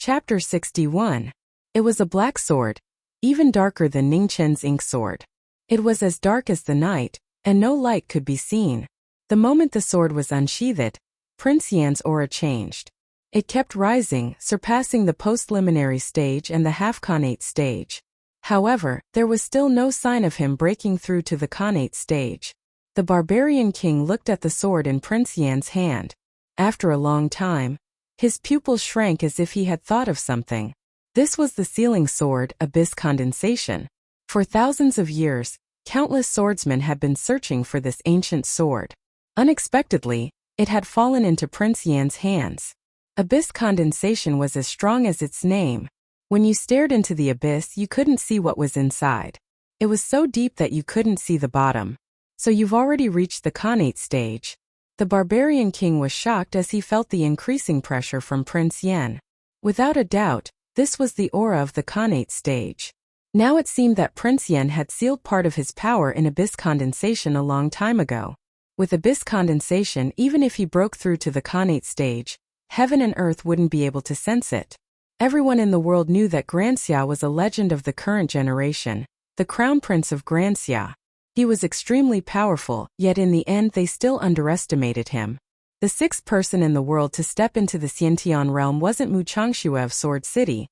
Chapter 61. It was a black sword, even darker than Ning Chen's ink sword. It was as dark as the night, and no light could be seen. The moment the sword was unsheathed, Prince Yan's aura changed. It kept rising, surpassing the postliminary stage and the half-connate stage. However, there was still no sign of him breaking through to the connate stage. The barbarian king looked at the sword in Prince Yan's hand. After a long time, his pupils shrank as if he had thought of something. This was the sealing sword, Abyss Condensation. For thousands of years, countless swordsmen had been searching for this ancient sword. Unexpectedly, it had fallen into Prince Yan's hands. Abyss Condensation was as strong as its name. When you stared into the abyss, you couldn't see what was inside. It was so deep that you couldn't see the bottom. So you've already reached the connate stage. The barbarian king was shocked as he felt the increasing pressure from Prince Yan. Without a doubt, this was the aura of the connate stage. Now it seemed that Prince Yan had sealed part of his power in Abyss Condensation a long time ago. With Abyss Condensation, even if he broke through to the connate stage, heaven and earth wouldn't be able to sense it. Everyone in the world knew that Wuxia was a legend of the current generation, the crown prince of Wuxia. He was extremely powerful, yet in the end they still underestimated him. The sixth person in the world to step into the Xiantian realm wasn't Mu Changxue of Sword City,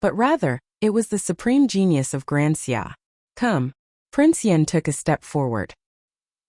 but rather, it was the supreme genius of Wuxia. Come. Prince Yan took a step forward.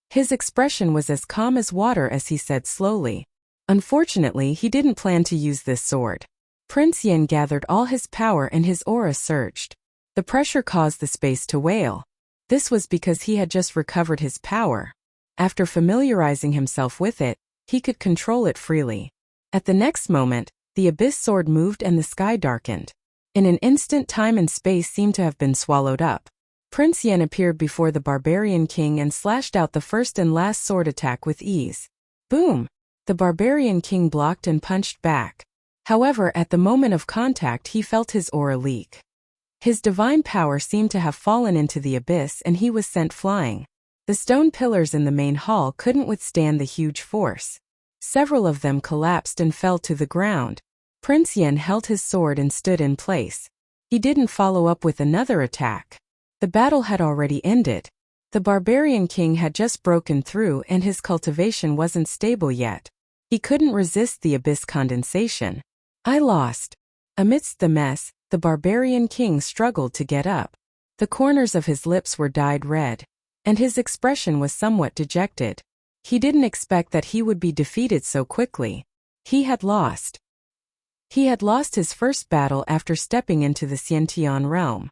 His expression was as calm as water as he said slowly. Unfortunately, he didn't plan to use this sword. Prince Yan gathered all his power and his aura surged. The pressure caused the space to wail. This was because he had just recovered his power. After familiarizing himself with it, he could control it freely. At the next moment, the abyss sword moved and the sky darkened. In an instant, time and space seemed to have been swallowed up. Prince Yan appeared before the barbarian king and slashed out the first and last sword attack with ease. Boom! The barbarian king blocked and punched back. However, at the moment of contact he felt his aura leak. His divine power seemed to have fallen into the abyss and he was sent flying. The stone pillars in the main hall couldn't withstand the huge force. Several of them collapsed and fell to the ground. Prince Yan held his sword and stood in place. He didn't follow up with another attack. The battle had already ended. The barbarian king had just broken through and his cultivation wasn't stable yet. He couldn't resist the abyss condensation. I lost. Amidst the mess, the barbarian king struggled to get up. The corners of his lips were dyed red, and his expression was somewhat dejected. He didn't expect that he would be defeated so quickly. He had lost. He had lost his first battle after stepping into the Xiantian realm.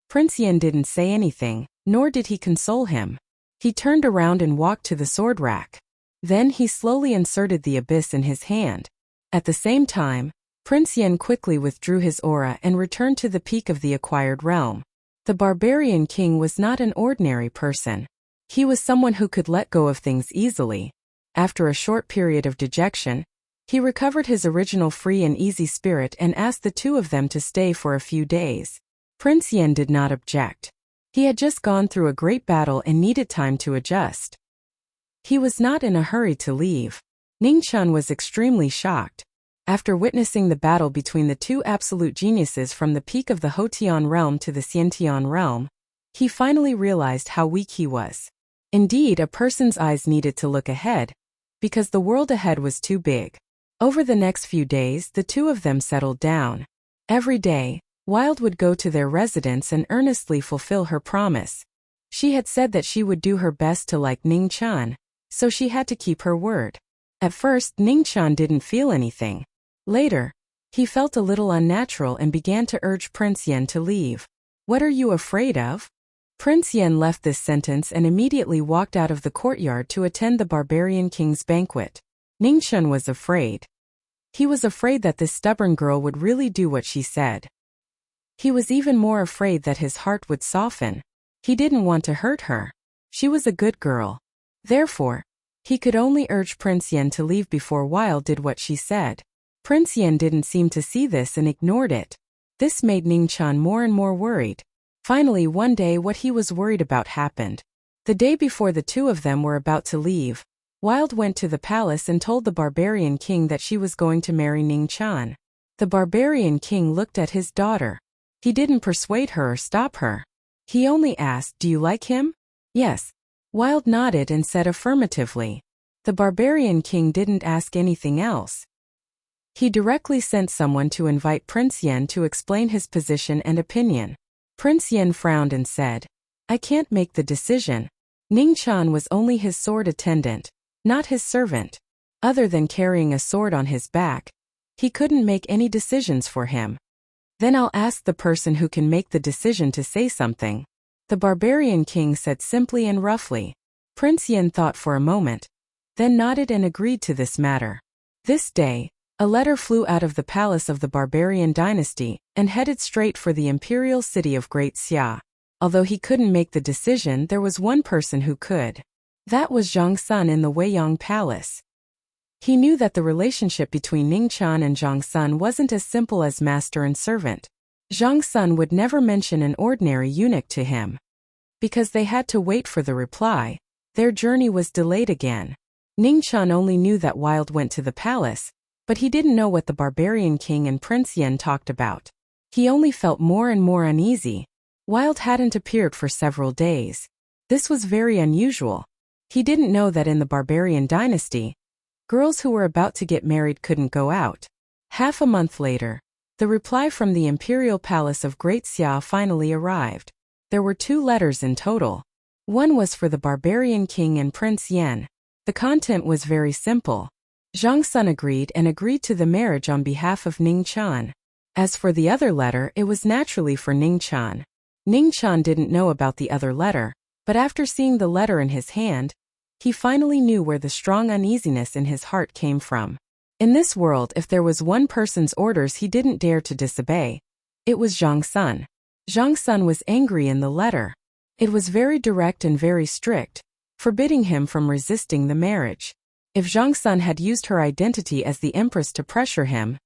Prince Yan didn't say anything, nor did he console him. He turned around and walked to the sword rack. Then he slowly inserted the abyss in his hand. At the same time, Prince Yan quickly withdrew his aura and returned to the peak of the acquired realm. The barbarian king was not an ordinary person. He was someone who could let go of things easily. After a short period of dejection, he recovered his original free and easy spirit and asked the two of them to stay for a few days. Prince Yan did not object. He had just gone through a great battle and needed time to adjust. He was not in a hurry to leave. Ning Chen was extremely shocked. After witnessing the battle between the two absolute geniuses from the peak of the Hotian realm to the Xiantian realm, he finally realized how weak he was. Indeed, a person's eyes needed to look ahead, because the world ahead was too big. Over the next few days, the two of them settled down. Every day, Wild would go to their residence and earnestly fulfill her promise. She had said that she would do her best to like Ning Chen, so she had to keep her word. At first, Ning Chen didn't feel anything. Later, he felt a little unnatural and began to urge Prince Yan to leave. What are you afraid of? Prince Yan left this sentence and immediately walked out of the courtyard to attend the barbarian king's banquet. Ning Chen was afraid. He was afraid that this stubborn girl would really do what she said. He was even more afraid that his heart would soften. He didn't want to hurt her. She was a good girl. Therefore, he could only urge Prince Yan to leave before Wild did what she said. Prince Yan didn't seem to see this and ignored it. This made Ning Chen more and more worried. Finally, one day what he was worried about happened. The day before the two of them were about to leave, Wild went to the palace and told the barbarian king that she was going to marry Ning Chen. The barbarian king looked at his daughter. He didn't persuade her or stop her. He only asked, "Do you like him?" "Yes." Wild nodded and said affirmatively. The barbarian king didn't ask anything else. He directly sent someone to invite Prince Yen to explain his position and opinion. Prince Yen frowned and said, "I can't make the decision. Ning Chan was only his sword attendant, not his servant. Other than carrying a sword on his back, he couldn't make any decisions for him." "Then I'll ask the person who can make the decision to say something," the barbarian king said simply and roughly. Prince Yen thought for a moment, then nodded and agreed to this matter. This day, a letter flew out of the palace of the barbarian dynasty and headed straight for the imperial city of Great Xia. Although he couldn't make the decision, there was one person who could. That was Zhang Sun in the Weiyang Palace. He knew that the relationship between Ning Chan and Zhang Sun wasn't as simple as master and servant. Zhang Sun would never mention an ordinary eunuch to him. Because they had to wait for the reply, their journey was delayed again. Ning Chan only knew that Wild went to the palace, but he didn't know what the barbarian king and Prince Yen talked about. He only felt more and more uneasy. Wild hadn't appeared for several days. This was very unusual. He didn't know that in the barbarian dynasty, girls who were about to get married couldn't go out. Half a month later, the reply from the imperial palace of Great Xia finally arrived. There were 2 letters in total. One was for the barbarian king and Prince Yen. The content was very simple. Zhang Sun agreed to the marriage on behalf of Ning Chan. As for the other letter, it was naturally for Ning Chan. Ning Chan didn't know about the other letter, but after seeing the letter in his hand, he finally knew where the strong uneasiness in his heart came from. In this world, if there was one person's orders he didn't dare to disobey, it was Zhang Sun. Zhang Sun was angry in the letter. It was very direct and very strict, forbidding him from resisting the marriage. If Zhang Sun had used her identity as the empress to pressure him,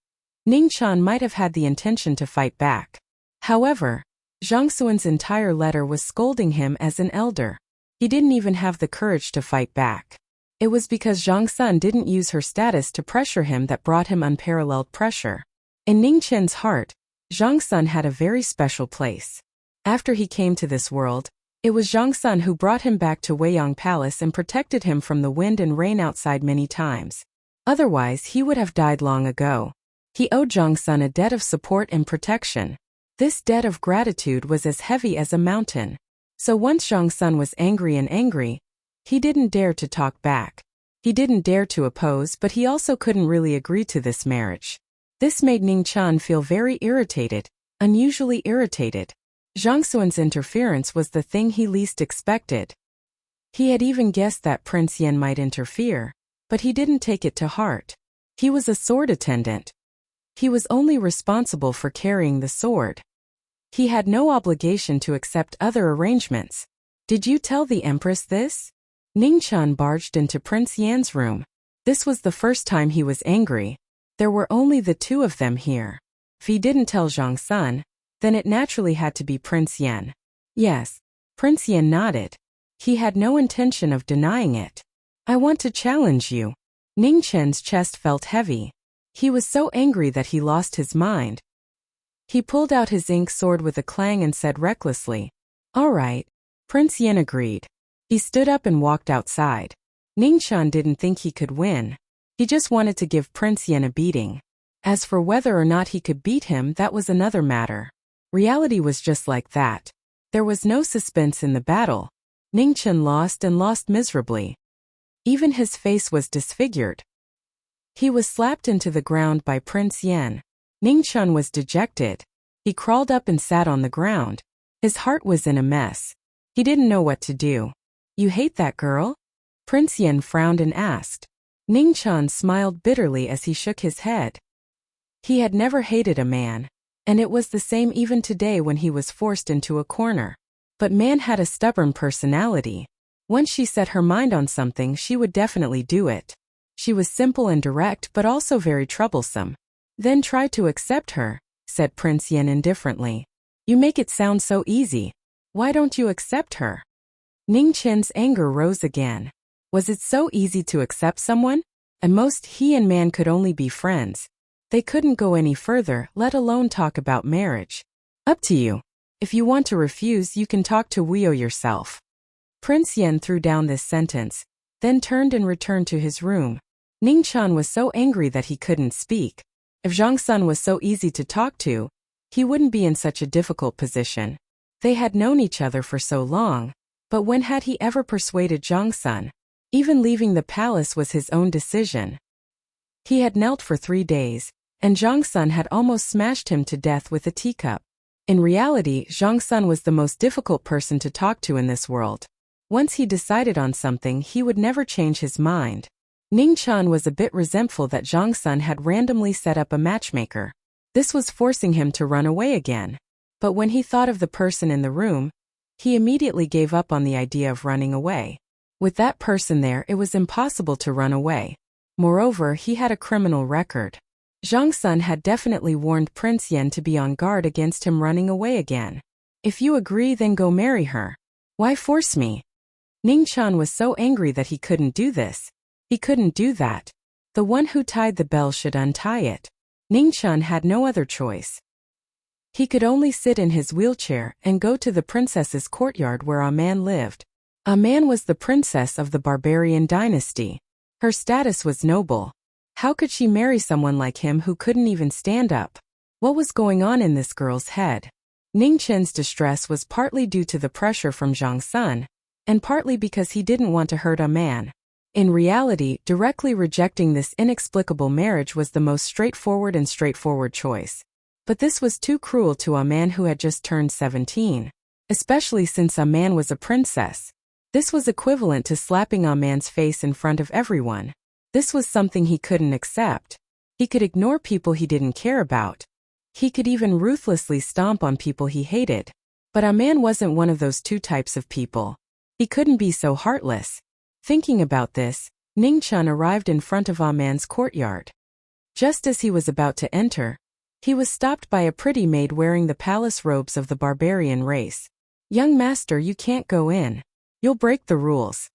Ning Chan might have had the intention to fight back. However, Zhang Sun's entire letter was scolding him as an elder. He didn't even have the courage to fight back. It was because Zhang Sun didn't use her status to pressure him that brought him unparalleled pressure. In Ning Chen's heart, Zhang Sun had a very special place. After he came to this world, it was Zhang Sun who brought him back to Weiyang Palace and protected him from the wind and rain outside many times. Otherwise, he would have died long ago. He owed Zhang Sun a debt of support and protection. This debt of gratitude was as heavy as a mountain. So once Zhang Sun was angry, he didn't dare to talk back. He didn't dare to oppose, but he also couldn't really agree to this marriage. This made Ning Chan feel very irritated, unusually irritated. Zhang Sun's interference was the thing he least expected. He had even guessed that Prince Yen might interfere, but he didn't take it to heart. He was a sword attendant. He was only responsible for carrying the sword. He had no obligation to accept other arrangements. "Did you tell the Empress this?" Ning Chan barged into Prince Yan's room. This was the first time he was angry. There were only the 2 of them here. If he didn't tell Zhang Sun, then it naturally had to be Prince Yen. Yes, Prince Yen nodded. He had no intention of denying it. "I want to challenge you." Ning Chen's chest felt heavy. He was so angry that he lost his mind. He pulled out his ink sword with a clang and said recklessly, "All right." Prince Yen agreed. He stood up and walked outside. Ning Chan didn't think he could win. He just wanted to give Prince Yen a beating. As for whether or not he could beat him, that was another matter. Reality was just like that. There was no suspense in the battle. Ning Chan lost and lost miserably. Even his face was disfigured. He was slapped into the ground by Prince Yen. Ning Chan was dejected. He crawled up and sat on the ground. His heart was in a mess. He didn't know what to do. "You hate that girl?" Prince Yen frowned and asked. Ning Chan smiled bitterly as he shook his head. He had never hated a man, and it was the same even today when he was forced into a corner. But man had a stubborn personality. Once she set her mind on something, she would definitely do it. She was simple and direct but also very troublesome. "Then try to accept her," said Prince Yen indifferently. "You make it sound so easy. Why don't you accept her?" Ning Chen's anger rose again. Was it so easy to accept someone? At most he and man could only be friends. They couldn't go any further, let alone talk about marriage. Up to you. If you want to refuse, you can talk to Wuyo yourself. Prince Yan threw down this sentence, then turned and returned to his room. Ningqian was so angry that he couldn't speak. If Zhang Sun was so easy to talk to, he wouldn't be in such a difficult position. They had known each other for so long, but when had he ever persuaded Zhang Sun? Even leaving the palace was his own decision. He had knelt for 3 days, and Zhang Sun had almost smashed him to death with a teacup. In reality, Zhang Sun was the most difficult person to talk to in this world. Once he decided on something, he would never change his mind. Ningqian was a bit resentful that Zhang Sun had randomly set up a matchmaker. This was forcing him to run away again. But when he thought of the person in the room, he immediately gave up on the idea of running away. With that person there, it was impossible to run away. Moreover, he had a criminal record. Zhang Sun had definitely warned Prince Yan to be on guard against him running away again. If you agree, then go marry her. Why force me? Ningqian was so angry that he couldn't do this. He couldn't do that. The one who tied the bell should untie it. Ningqian had no other choice. He could only sit in his wheelchair and go to the princess's courtyard where Aman lived. Aman was the princess of the barbarian dynasty. Her status was noble. How could she marry someone like him who couldn't even stand up? What was going on in this girl's head? Ningqian's distress was partly due to the pressure from Zhang Sun, and partly because he didn't want to hurt Aman. In reality, directly rejecting this inexplicable marriage was the most straightforward choice. But this was too cruel to Aman who had just turned 17. Especially since Aman was a princess. This was equivalent to slapping Aman's face in front of everyone. This was something he couldn't accept. He could ignore people he didn't care about. He could even ruthlessly stomp on people he hated. But Aman wasn't one of those two types of people. He couldn't be so heartless. Thinking about this, Ningqian arrived in front of Aman's courtyard. Just as he was about to enter, he was stopped by a pretty maid wearing the palace robes of the barbarian race. "Young master, you can't go in. You'll break the rules."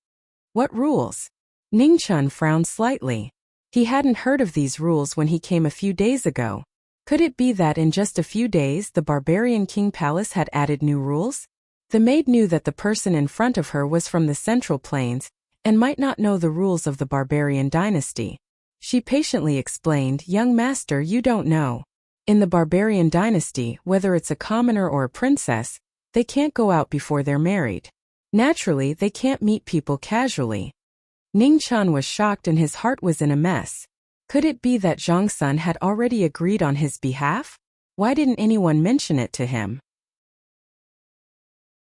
"What rules?" Ningqian frowned slightly. He hadn't heard of these rules when he came a few days ago. Could it be that in just a few days the barbarian king palace had added new rules? The maid knew that the person in front of her was from the Central Plains and might not know the rules of the barbarian dynasty. She patiently explained, "Young master, you don't know. In the barbarian dynasty, whether it's a commoner or a princess, they can't go out before they're married. Naturally, they can't meet people casually." Ningqian was shocked and his heart was in a mess. Could it be that Zhang Sun had already agreed on his behalf? Why didn't anyone mention it to him?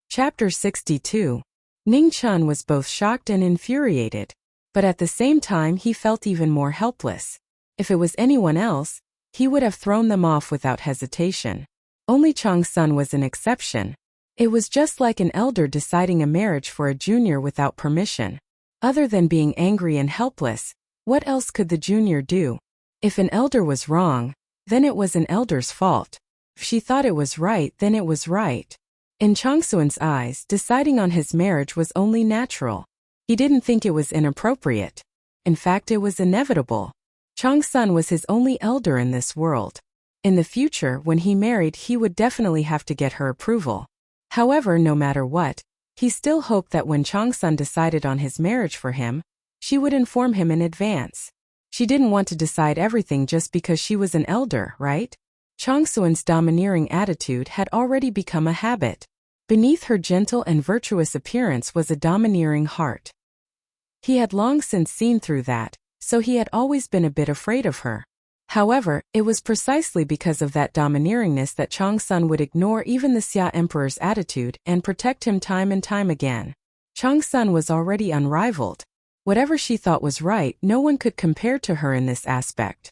Chapter 62. Ningqian was both shocked and infuriated, but at the same time he felt even more helpless. If it was anyone else, he would have thrown them off without hesitation. Only Zhang Sun was an exception. It was just like an elder deciding a marriage for a junior without permission. Other than being angry and helpless, what else could the junior do? If an elder was wrong, then it was an elder's fault. If she thought it was right, then it was right. In Changsuan's eyes, deciding on his marriage was only natural. He didn't think it was inappropriate. In fact, it was inevitable. Zhang Sun was his only elder in this world. In the future, when he married, he would definitely have to get her approval. However, no matter what, he still hoped that when Zhang Sun decided on his marriage for him, she would inform him in advance. She didn't want to decide everything just because she was an elder, right? Changsuan's domineering attitude had already become a habit. Beneath her gentle and virtuous appearance was a domineering heart. He had long since seen through that, so he had always been a bit afraid of her. However, it was precisely because of that domineeringness that Zhang Sun would ignore even the Xia Emperor's attitude and protect him time and time again. Zhang Sun was already unrivaled. Whatever she thought was right, no one could compare to her in this aspect.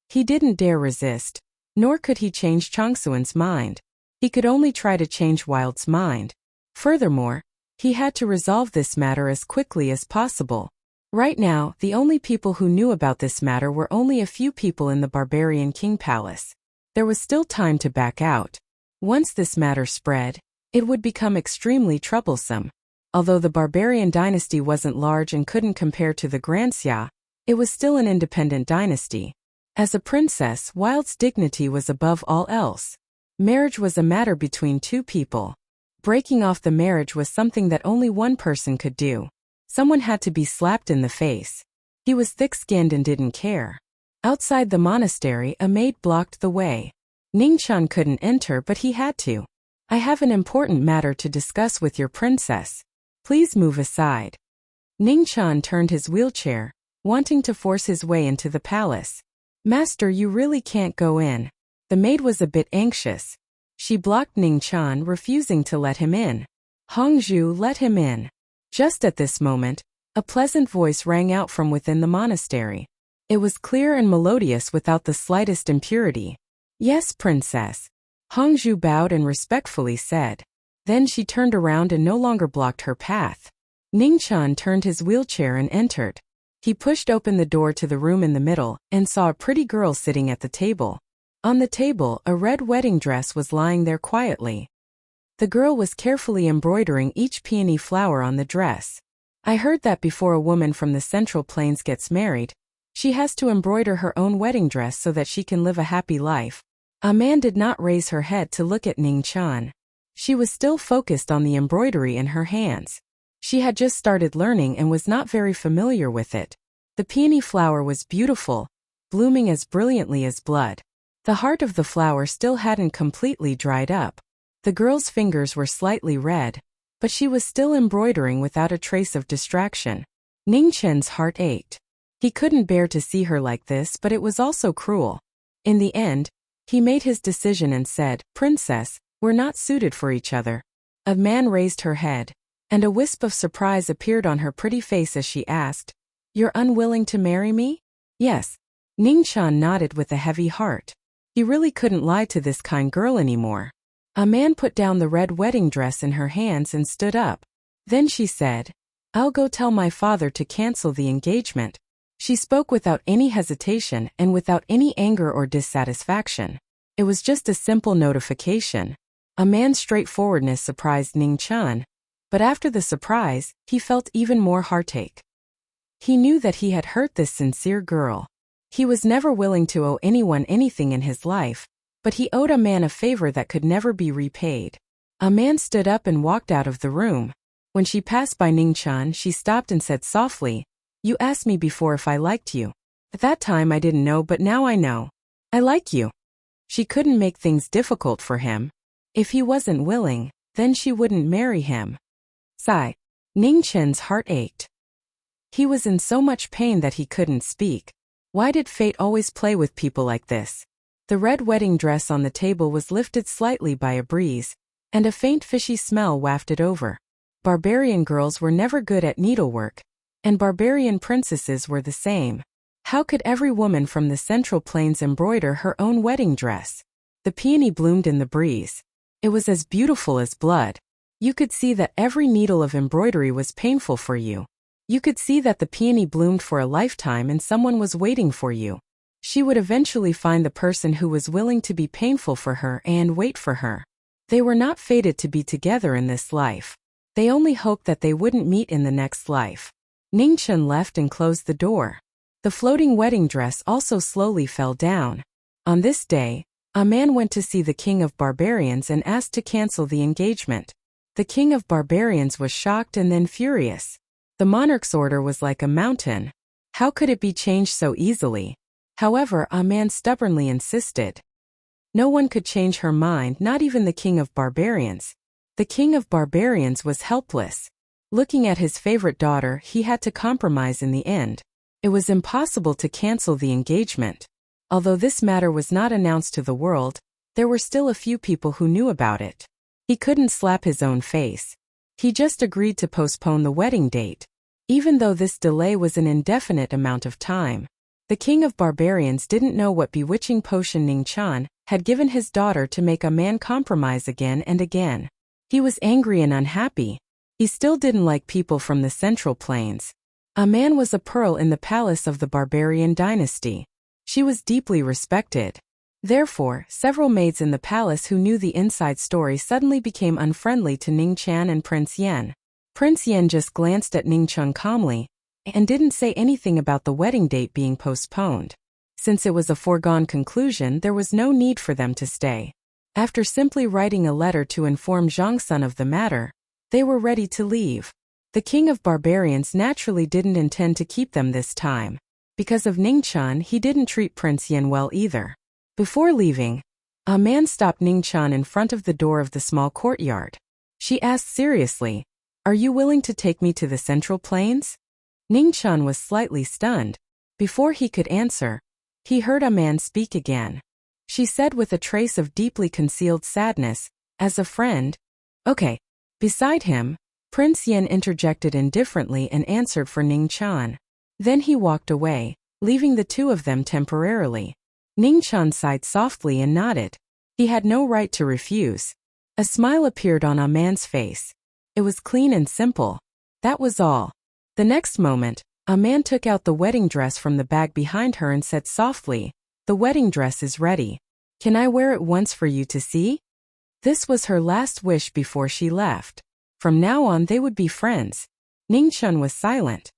He didn't dare resist, nor could he change Changsuan's mind. He could only try to change Wild's mind. Furthermore, he had to resolve this matter as quickly as possible. Right now, the only people who knew about this matter were only a few people in the barbarian king palace. There was still time to back out. Once this matter spread, it would become extremely troublesome. Although the barbarian dynasty wasn't large and couldn't compare to the Grand Xia, it was still an independent dynasty. As a princess, Wild's dignity was above all else. Marriage was a matter between two people. Breaking off the marriage was something that only one person could do. Someone had to be slapped in the face. He was thick-skinned and didn't care. Outside the monastery, a maid blocked the way. Ningqian couldn't enter, but he had to. "I have an important matter to discuss with your princess. Please move aside." Ningqian turned his wheelchair, wanting to force his way into the palace. "Master, you really can't go in." The maid was a bit anxious. She blocked Ningqian, refusing to let him in. "Hongzhu, let him in." Just at this moment, a pleasant voice rang out from within the monastery. It was clear and melodious without the slightest impurity. "Yes, princess." Hongzhu bowed and respectfully said. Then she turned around and no longer blocked her path. Ningqian turned his wheelchair and entered. He pushed open the door to the room in the middle and saw a pretty girl sitting at the table. On the table, a red wedding dress was lying there quietly. The girl was carefully embroidering each peony flower on the dress. "I heard that before a woman from the Central Plains gets married, she has to embroider her own wedding dress so that she can live a happy life." A man did not raise her head to look at Ningqian. She was still focused on the embroidery in her hands. She had just started learning and was not very familiar with it. The peony flower was beautiful, blooming as brilliantly as blood. The heart of the flower still hadn't completely dried up. The girl's fingers were slightly red, but she was still embroidering without a trace of distraction. Ningqian's heart ached. He couldn't bear to see her like this, but it was also cruel. In the end, he made his decision and said, "Princess, we're not suited for each other." A man raised her head, and a wisp of surprise appeared on her pretty face as she asked, "You're unwilling to marry me?" "Yes." Ningqian nodded with a heavy heart. He really couldn't lie to this kind girl anymore. A man put down the red wedding dress in her hands and stood up. Then she said, "I'll go tell my father to cancel the engagement." She spoke without any hesitation and without any anger or dissatisfaction. It was just a simple notification. A man's straightforwardness surprised Ningqian, but after the surprise, he felt even more heartache. He knew that he had hurt this sincere girl. He was never willing to owe anyone anything in his life, but he owed a man a favor that could never be repaid. A man stood up and walked out of the room. When she passed by Ningqian, she stopped and said softly, "You asked me before if I liked you. At that time I didn't know, but now I know. I like you." She couldn't make things difficult for him. If he wasn't willing, then she wouldn't marry him. Sigh. Ningqian's heart ached. He was in so much pain that he couldn't speak. Why did fate always play with people like this? The red wedding dress on the table was lifted slightly by a breeze, and a faint fishy smell wafted over. Barbarian girls were never good at needlework, and barbarian princesses were the same. How could every woman from the Central Plains embroider her own wedding dress? The peony bloomed in the breeze. It was as beautiful as blood. You could see that every needle of embroidery was painful for you. You could see that the peony bloomed for a lifetime and someone was waiting for you. She would eventually find the person who was willing to be painful for her and wait for her. They were not fated to be together in this life. They only hoped that they wouldn't meet in the next life. Ningqian left and closed the door. The floating wedding dress also slowly fell down. On this day, a man went to see the king of barbarians and asked to cancel the engagement. The king of barbarians was shocked and then furious. The monarch's order was like a mountain. How could it be changed so easily? However, a man stubbornly insisted. No one could change her mind, not even the king of barbarians. The king of barbarians was helpless. Looking at his favorite daughter, he had to compromise in the end. It was impossible to cancel the engagement. Although this matter was not announced to the world, there were still a few people who knew about it. He couldn't slap his own face. He just agreed to postpone the wedding date. Even though this delay was an indefinite amount of time, the king of barbarians didn't know what bewitching potion Ningqian had given his daughter to make a man compromise again and again. He was angry and unhappy. He still didn't like people from the Central Plains. A man was a pearl in the palace of the barbarian dynasty. She was deeply respected. Therefore, several maids in the palace who knew the inside story suddenly became unfriendly to Ningqian and Prince Yan. Prince Yan just glanced at Ningqian calmly and didn't say anything about the wedding date being postponed. Since it was a foregone conclusion, there was no need for them to stay. After simply writing a letter to inform Zhang Sun of the matter, they were ready to leave. The king of barbarians naturally didn't intend to keep them this time. Because of Ningqian, he didn't treat Prince Yan well either. Before leaving, a man stopped Ningqian in front of the door of the small courtyard. She asked seriously, "Are you willing to take me to the Central Plains?" Ningqian was slightly stunned. Before he could answer, he heard a man speak again. She said with a trace of deeply concealed sadness, "As a friend." "Okay." Beside him, Prince Yan interjected indifferently and answered for Ningqian. Then he walked away, leaving the two of them temporarily. Ningqian sighed softly and nodded. He had no right to refuse. A smile appeared on a man's face. It was clean and simple. That was all. The next moment, a man took out the wedding dress from the bag behind her and said softly, "The wedding dress is ready. Can I wear it once for you to see?" This was her last wish before she left. From now on they would be friends. Ningqian was silent.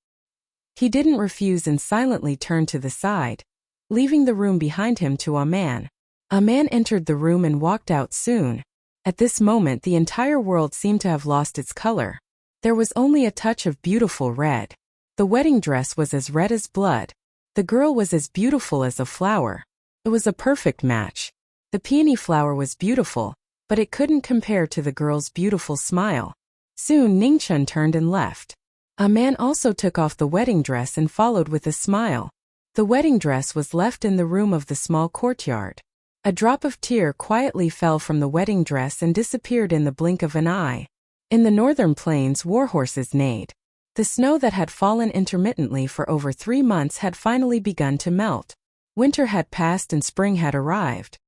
He didn't refuse and silently turned to the side, leaving the room behind him to a man. A man entered the room and walked out soon. At this moment the entire world seemed to have lost its color. There was only a touch of beautiful red. The wedding dress was as red as blood. The girl was as beautiful as a flower. It was a perfect match. The peony flower was beautiful, but it couldn't compare to the girl's beautiful smile. Soon Ningqian turned and left. A man also took off the wedding dress and followed with a smile. The wedding dress was left in the room of the small courtyard. A drop of tear quietly fell from the wedding dress and disappeared in the blink of an eye. In the northern plains, warhorses neighed. The snow that had fallen intermittently for over 3 months had finally begun to melt. Winter had passed and spring had arrived.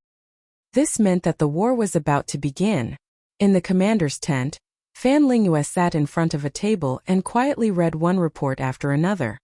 This meant that the war was about to begin. In the commander's tent, Fan Lingyue sat in front of a table and quietly read one report after another.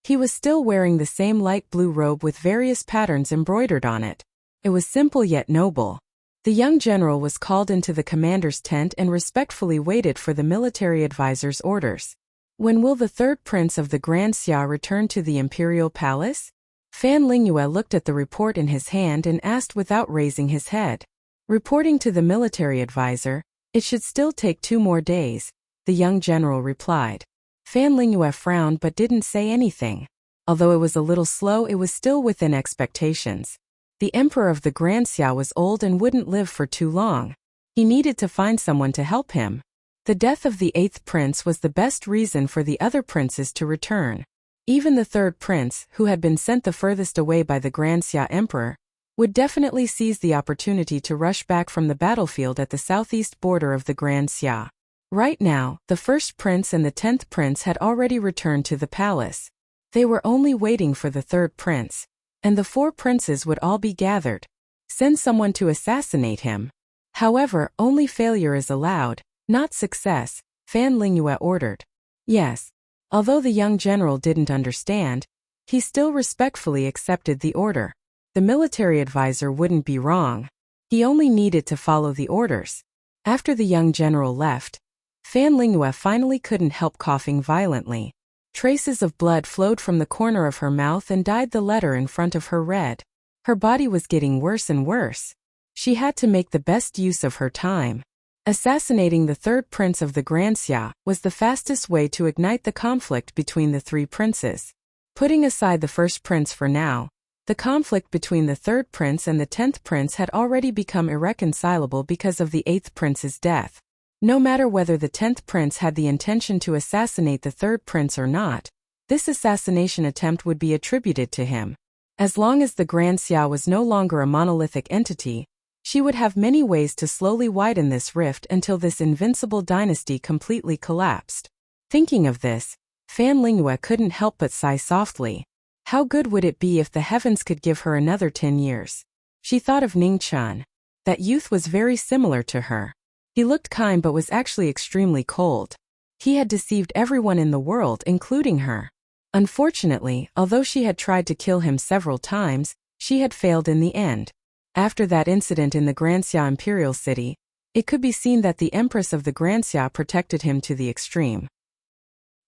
He was still wearing the same light blue robe with various patterns embroidered on it. It was simple yet noble. The young general was called into the commander's tent and respectfully waited for the military advisor's orders. "When will the third prince of the Grand Xia return to the imperial palace?" Fan Lingyue looked at the report in his hand and asked without raising his head. Reporting to the military advisor, "It should still take 2 more days," the young general replied. Fan Lingyue frowned but didn't say anything. Although it was a little slow, it was still within expectations. The emperor of the Grand Xia was old and wouldn't live for too long. He needed to find someone to help him. The death of the 8th prince was the best reason for the other princes to return. Even the 3rd prince, who had been sent the furthest away by the Grand Xia emperor, would definitely seize the opportunity to rush back from the battlefield at the southeast border of the Grand Xia. Right now, the 1st prince and the 10th prince had already returned to the palace. They were only waiting for the 3rd prince. And the 4 princes would all be gathered. Send someone to assassinate him. However, only failure is allowed, not success, Fan Lingyue ordered. Yes. Although the young general didn't understand, he still respectfully accepted the order. The military advisor wouldn't be wrong. He only needed to follow the orders. After the young general left, Fan Lingyue finally couldn't help coughing violently. Traces of blood flowed from the corner of her mouth and dyed the letter in front of her red. Her body was getting worse and worse. She had to make the best use of her time. Assassinating the 3rd prince of the Grand Xia was the fastest way to ignite the conflict between the 3 princes. Putting aside the 1st prince for now, the conflict between the 3rd prince and the 10th prince had already become irreconcilable because of the 8th prince's death. No matter whether the 10th prince had the intention to assassinate the 3rd prince or not, this assassination attempt would be attributed to him. As long as the Grand Xia was no longer a monolithic entity, she would have many ways to slowly widen this rift until this invincible dynasty completely collapsed. Thinking of this, Fan Lingyue couldn't help but sigh softly. How good would it be if the heavens could give her another 10 years? She thought of Ningqian. That youth was very similar to her. He looked kind but was actually extremely cold. He had deceived everyone in the world, including her. Unfortunately, although she had tried to kill him several times, she had failed in the end. After that incident in the Grand Xia Imperial City, it could be seen that the Empress of the Grand Xia protected him to the extreme.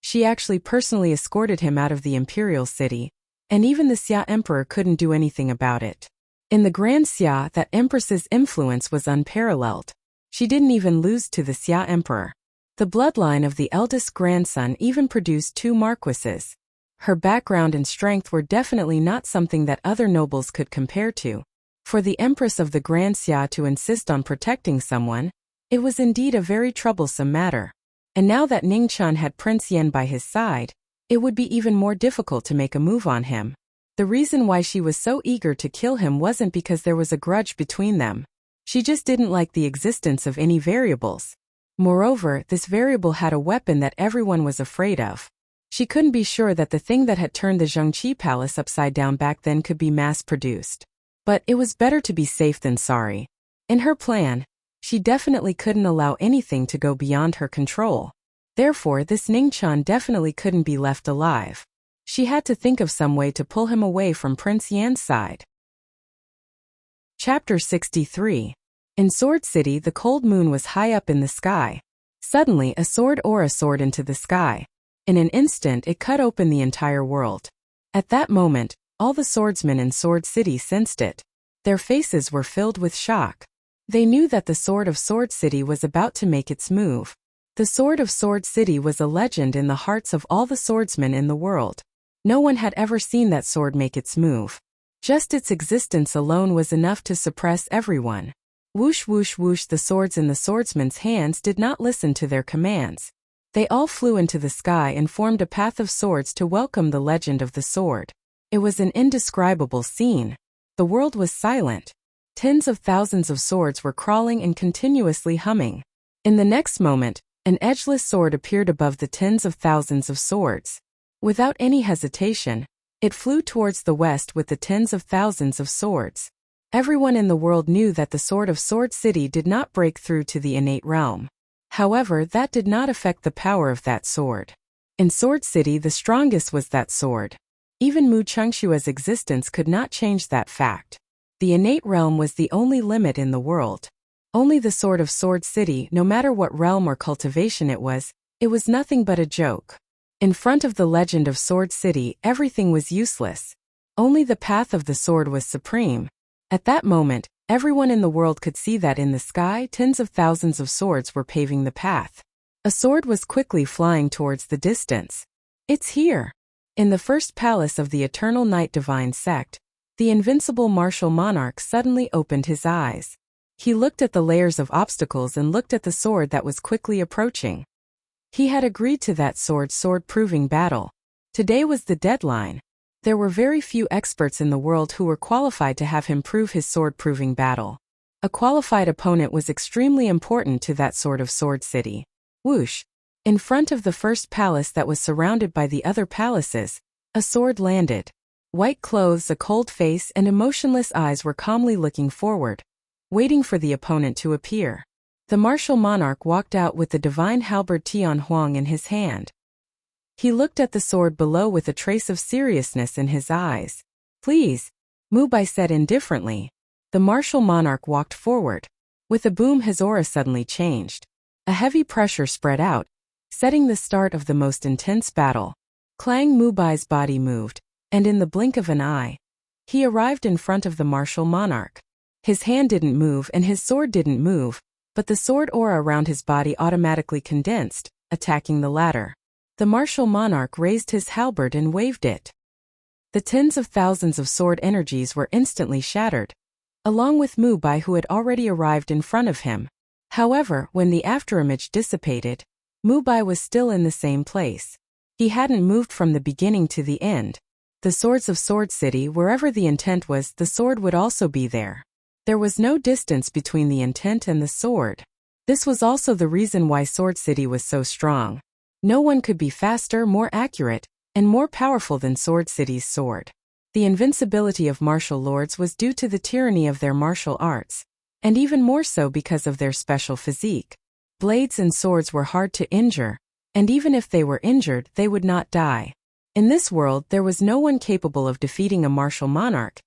She actually personally escorted him out of the Imperial City, and even the Xia Emperor couldn't do anything about it. In the Grand Xia, that Empress's influence was unparalleled. She didn't even lose to the Xia Emperor. The bloodline of the eldest grandson even produced 2 marquises. Her background and strength were definitely not something that other nobles could compare to. For the Empress of the Grand Xia to insist on protecting someone, it was indeed a very troublesome matter. And now that Ningqian had Prince Yan by his side, it would be even more difficult to make a move on him. The reason why she was so eager to kill him wasn't because there was a grudge between them. She just didn't like the existence of any variables. Moreover, this variable had a weapon that everyone was afraid of. She couldn't be sure that the thing that had turned the Zhengqi Palace upside down back then could be mass-produced. But it was better to be safe than sorry. In her plan, she definitely couldn't allow anything to go beyond her control. Therefore, this Ningqian definitely couldn't be left alive. She had to think of some way to pull him away from Prince Yan's side. Chapter 63. In Sword City, the cold moon was high up in the sky. Suddenly, a sword aura soared into the sky. In an instant, it cut open the entire world. At that moment, all the swordsmen in Sword City sensed it. Their faces were filled with shock. They knew that the Sword of Sword City was about to make its move. The Sword of Sword City was a legend in the hearts of all the swordsmen in the world. No one had ever seen that sword make its move. Just its existence alone was enough to suppress everyone. Whoosh whoosh whoosh, the swords in the swordsmen's hands did not listen to their commands. They all flew into the sky and formed a path of swords to welcome the legend of the sword. It was an indescribable scene. The world was silent. Tens of thousands of swords were crawling and continuously humming. In the next moment, an edgeless sword appeared above the tens of thousands of swords. Without any hesitation, it flew towards the west with the tens of thousands of swords. Everyone in the world knew that the Sword of Sword City did not break through to the innate realm. However, that did not affect the power of that sword. In Sword City, the strongest was that sword. Even Mu Chengshua's existence could not change that fact. The innate realm was the only limit in the world. Only the Sword of Sword City, no matter what realm or cultivation it was nothing but a joke. In front of the legend of Sword City, everything was useless. Only the path of the sword was supreme. At that moment, everyone in the world could see that in the sky, tens of thousands of swords were paving the path. A sword was quickly flying towards the distance. It's here. In the first palace of the Eternal Night Divine Sect, the invincible martial monarch suddenly opened his eyes. He looked at the layers of obstacles and looked at the sword that was quickly approaching. He had agreed to that sword-proving battle. Today was the deadline. There were very few experts in the world who were qualified to have him prove his sword-proving battle. A qualified opponent was extremely important to that Sword of Sword City. Whoosh! In front of the first palace that was surrounded by the other palaces, a sword landed. White clothes, a cold face, and emotionless eyes were calmly looking forward, waiting for the opponent to appear. The martial monarch walked out with the divine halberd Tian Huang in his hand. He looked at the sword below with a trace of seriousness in his eyes. Please, Mu Bai said indifferently. The martial monarch walked forward. With a boom, his aura suddenly changed. A heavy pressure spread out, setting the start of the most intense battle. Clang, Mu Bai's body moved, and in the blink of an eye, he arrived in front of the martial monarch. His hand didn't move and his sword didn't move, but the sword aura around his body automatically condensed, attacking the latter. The martial monarch raised his halberd and waved it. The tens of thousands of sword energies were instantly shattered, along with Mu Bai, who had already arrived in front of him. However, when the afterimage dissipated, Mu Bai was still in the same place. He hadn't moved from the beginning to the end. The swords of Sword City, wherever the intent was, the sword would also be there. There was no distance between the intent and the sword. This was also the reason why Sword City was so strong. No one could be faster, more accurate, and more powerful than Sword City's sword. The invincibility of martial lords was due to the tyranny of their martial arts, and even more so because of their special physique. Blades and swords were hard to injure, and even if they were injured, they would not die. In this world, there was no one capable of defeating a martial monarch,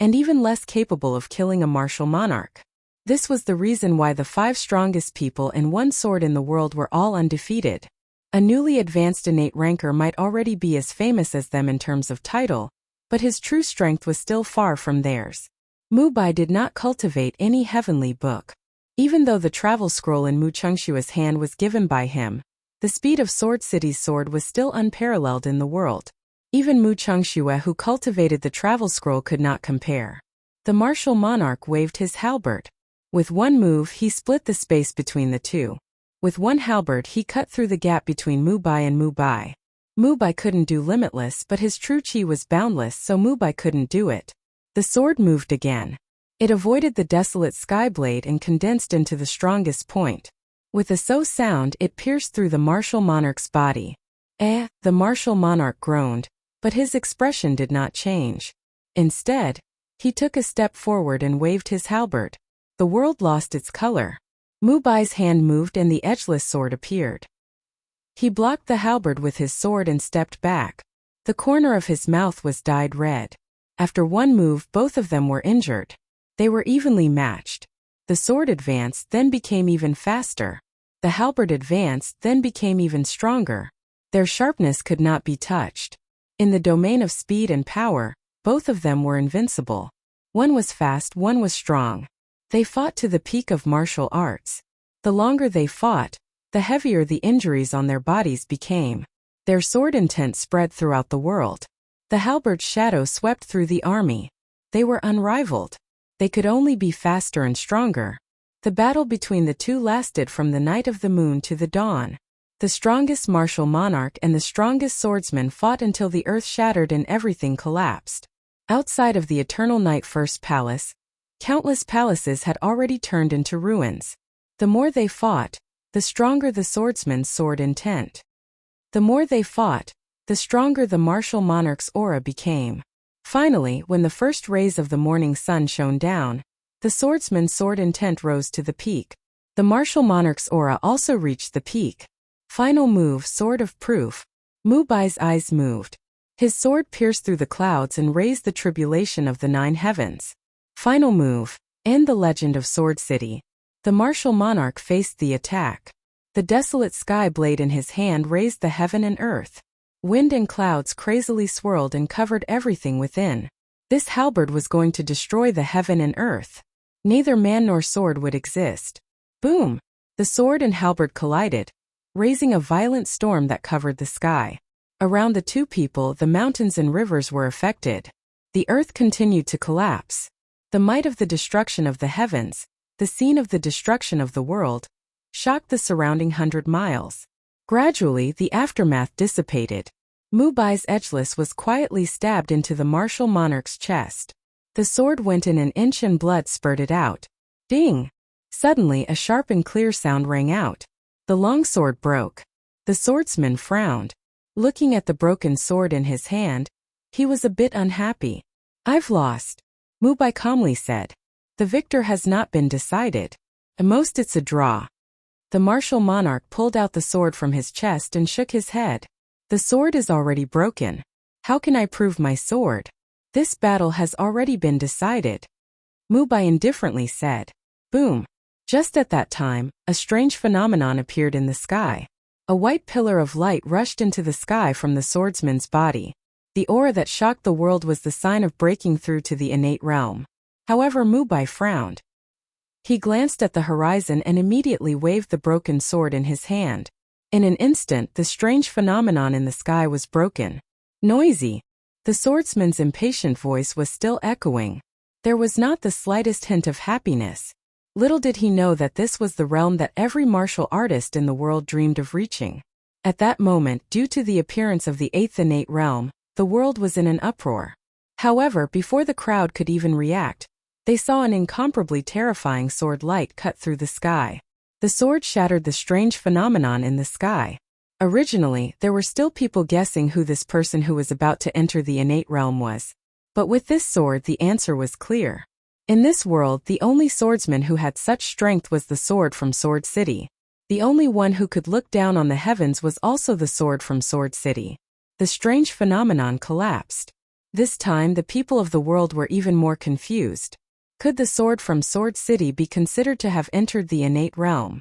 and even less capable of killing a martial monarch. This was the reason why the 5 strongest people and one sword in the world were all undefeated. A newly advanced innate ranker might already be as famous as them in terms of title, but his true strength was still far from theirs. Mu Bai did not cultivate any heavenly book. Even though the travel scroll in Mu Chengshua's hand was given by him, the speed of Sword City's sword was still unparalleled in the world. Even Mu Chengshua, who cultivated the travel scroll, could not compare. The martial monarch waved his halberd. With one move he split the space between the two. With one halberd he cut through the gap between Mu Bai and Mu Bai. Mu Bai couldn't do limitless, but his true chi was boundless, so Mu Bai couldn't do it. The sword moved again. It avoided the desolate sky blade and condensed into the strongest point. With a so sound it pierced through the martial monarch's body. The martial monarch groaned, but his expression did not change. Instead, he took a step forward and waved his halberd. The world lost its color. Mu Bai's hand moved and the edgeless sword appeared. He blocked the halberd with his sword and stepped back. The corner of his mouth was dyed red. After one move, both of them were injured. They were evenly matched. The sword advanced, then became even faster. The halberd advanced, then became even stronger. Their sharpness could not be touched. In the domain of speed and power, both of them were invincible. One was fast, one was strong. They fought to the peak of martial arts. The longer they fought, the heavier the injuries on their bodies became. Their sword intent spread throughout the world. The halberd's shadow swept through the army. They were unrivaled. They could only be faster and stronger. The battle between the two lasted from the night of the moon to the dawn. The strongest martial monarch and the strongest swordsman fought until the earth shattered and everything collapsed. Outside of the eternal night first palace, countless palaces had already turned into ruins. The more they fought, the stronger the swordsman's sword intent. The more they fought, the stronger the martial monarch's aura became. Finally, when the first rays of the morning sun shone down, the swordsman's sword intent rose to the peak. The martial monarch's aura also reached the peak. Final move, sword of proof. Mu Bai's eyes moved. His sword pierced through the clouds and raised the tribulation of the 9 heavens. Final move, end the legend of Sword City. The martial monarch faced the attack. The desolate sky blade in his hand raised the heaven and earth. Wind and clouds crazily swirled and covered everything within. This halberd was going to destroy the heaven and earth. Neither man nor sword would exist. Boom! The sword and halberd collided, raising a violent storm that covered the sky. Around the two people, the mountains and rivers were affected. The earth continued to collapse. The might of the destruction of the heavens, the scene of the destruction of the world, shocked the surrounding 100 miles. Gradually, the aftermath dissipated. Mu Bai's edgeless was quietly stabbed into the martial monarch's chest. The sword went in an inch and blood spurted out. Ding! Suddenly, a sharp and clear sound rang out. The long sword broke. The swordsman frowned. Looking at the broken sword in his hand, he was a bit unhappy. "I've lost," Mu Bai calmly said. "The victor has not been decided. At most it's a draw." The martial monarch pulled out the sword from his chest and shook his head. "The sword is already broken. How can I prove my sword? This battle has already been decided," Mu Bai indifferently said. Boom! Just at that time, a strange phenomenon appeared in the sky. A white pillar of light rushed into the sky from the swordsman's body. The aura that shocked the world was the sign of breaking through to the innate realm. However, Mu Bai frowned. He glanced at the horizon and immediately waved the broken sword in his hand. In an instant, the strange phenomenon in the sky was broken. Noisy. The swordsman's impatient voice was still echoing. There was not the slightest hint of happiness. Little did he know that this was the realm that every martial artist in the world dreamed of reaching. At that moment, due to the appearance of the 8th innate realm, the world was in an uproar. However, before the crowd could even react, they saw an incomparably terrifying sword light cut through the sky. The sword shattered the strange phenomenon in the sky. Originally, there were still people guessing who this person who was about to enter the innate realm was. But with this sword, the answer was clear. In this world, the only swordsman who had such strength was the sword from Sword City. The only one who could look down on the heavens was also the sword from Sword City. The strange phenomenon collapsed. This time, the people of the world were even more confused. Could the sword from Sword City be considered to have entered the innate realm?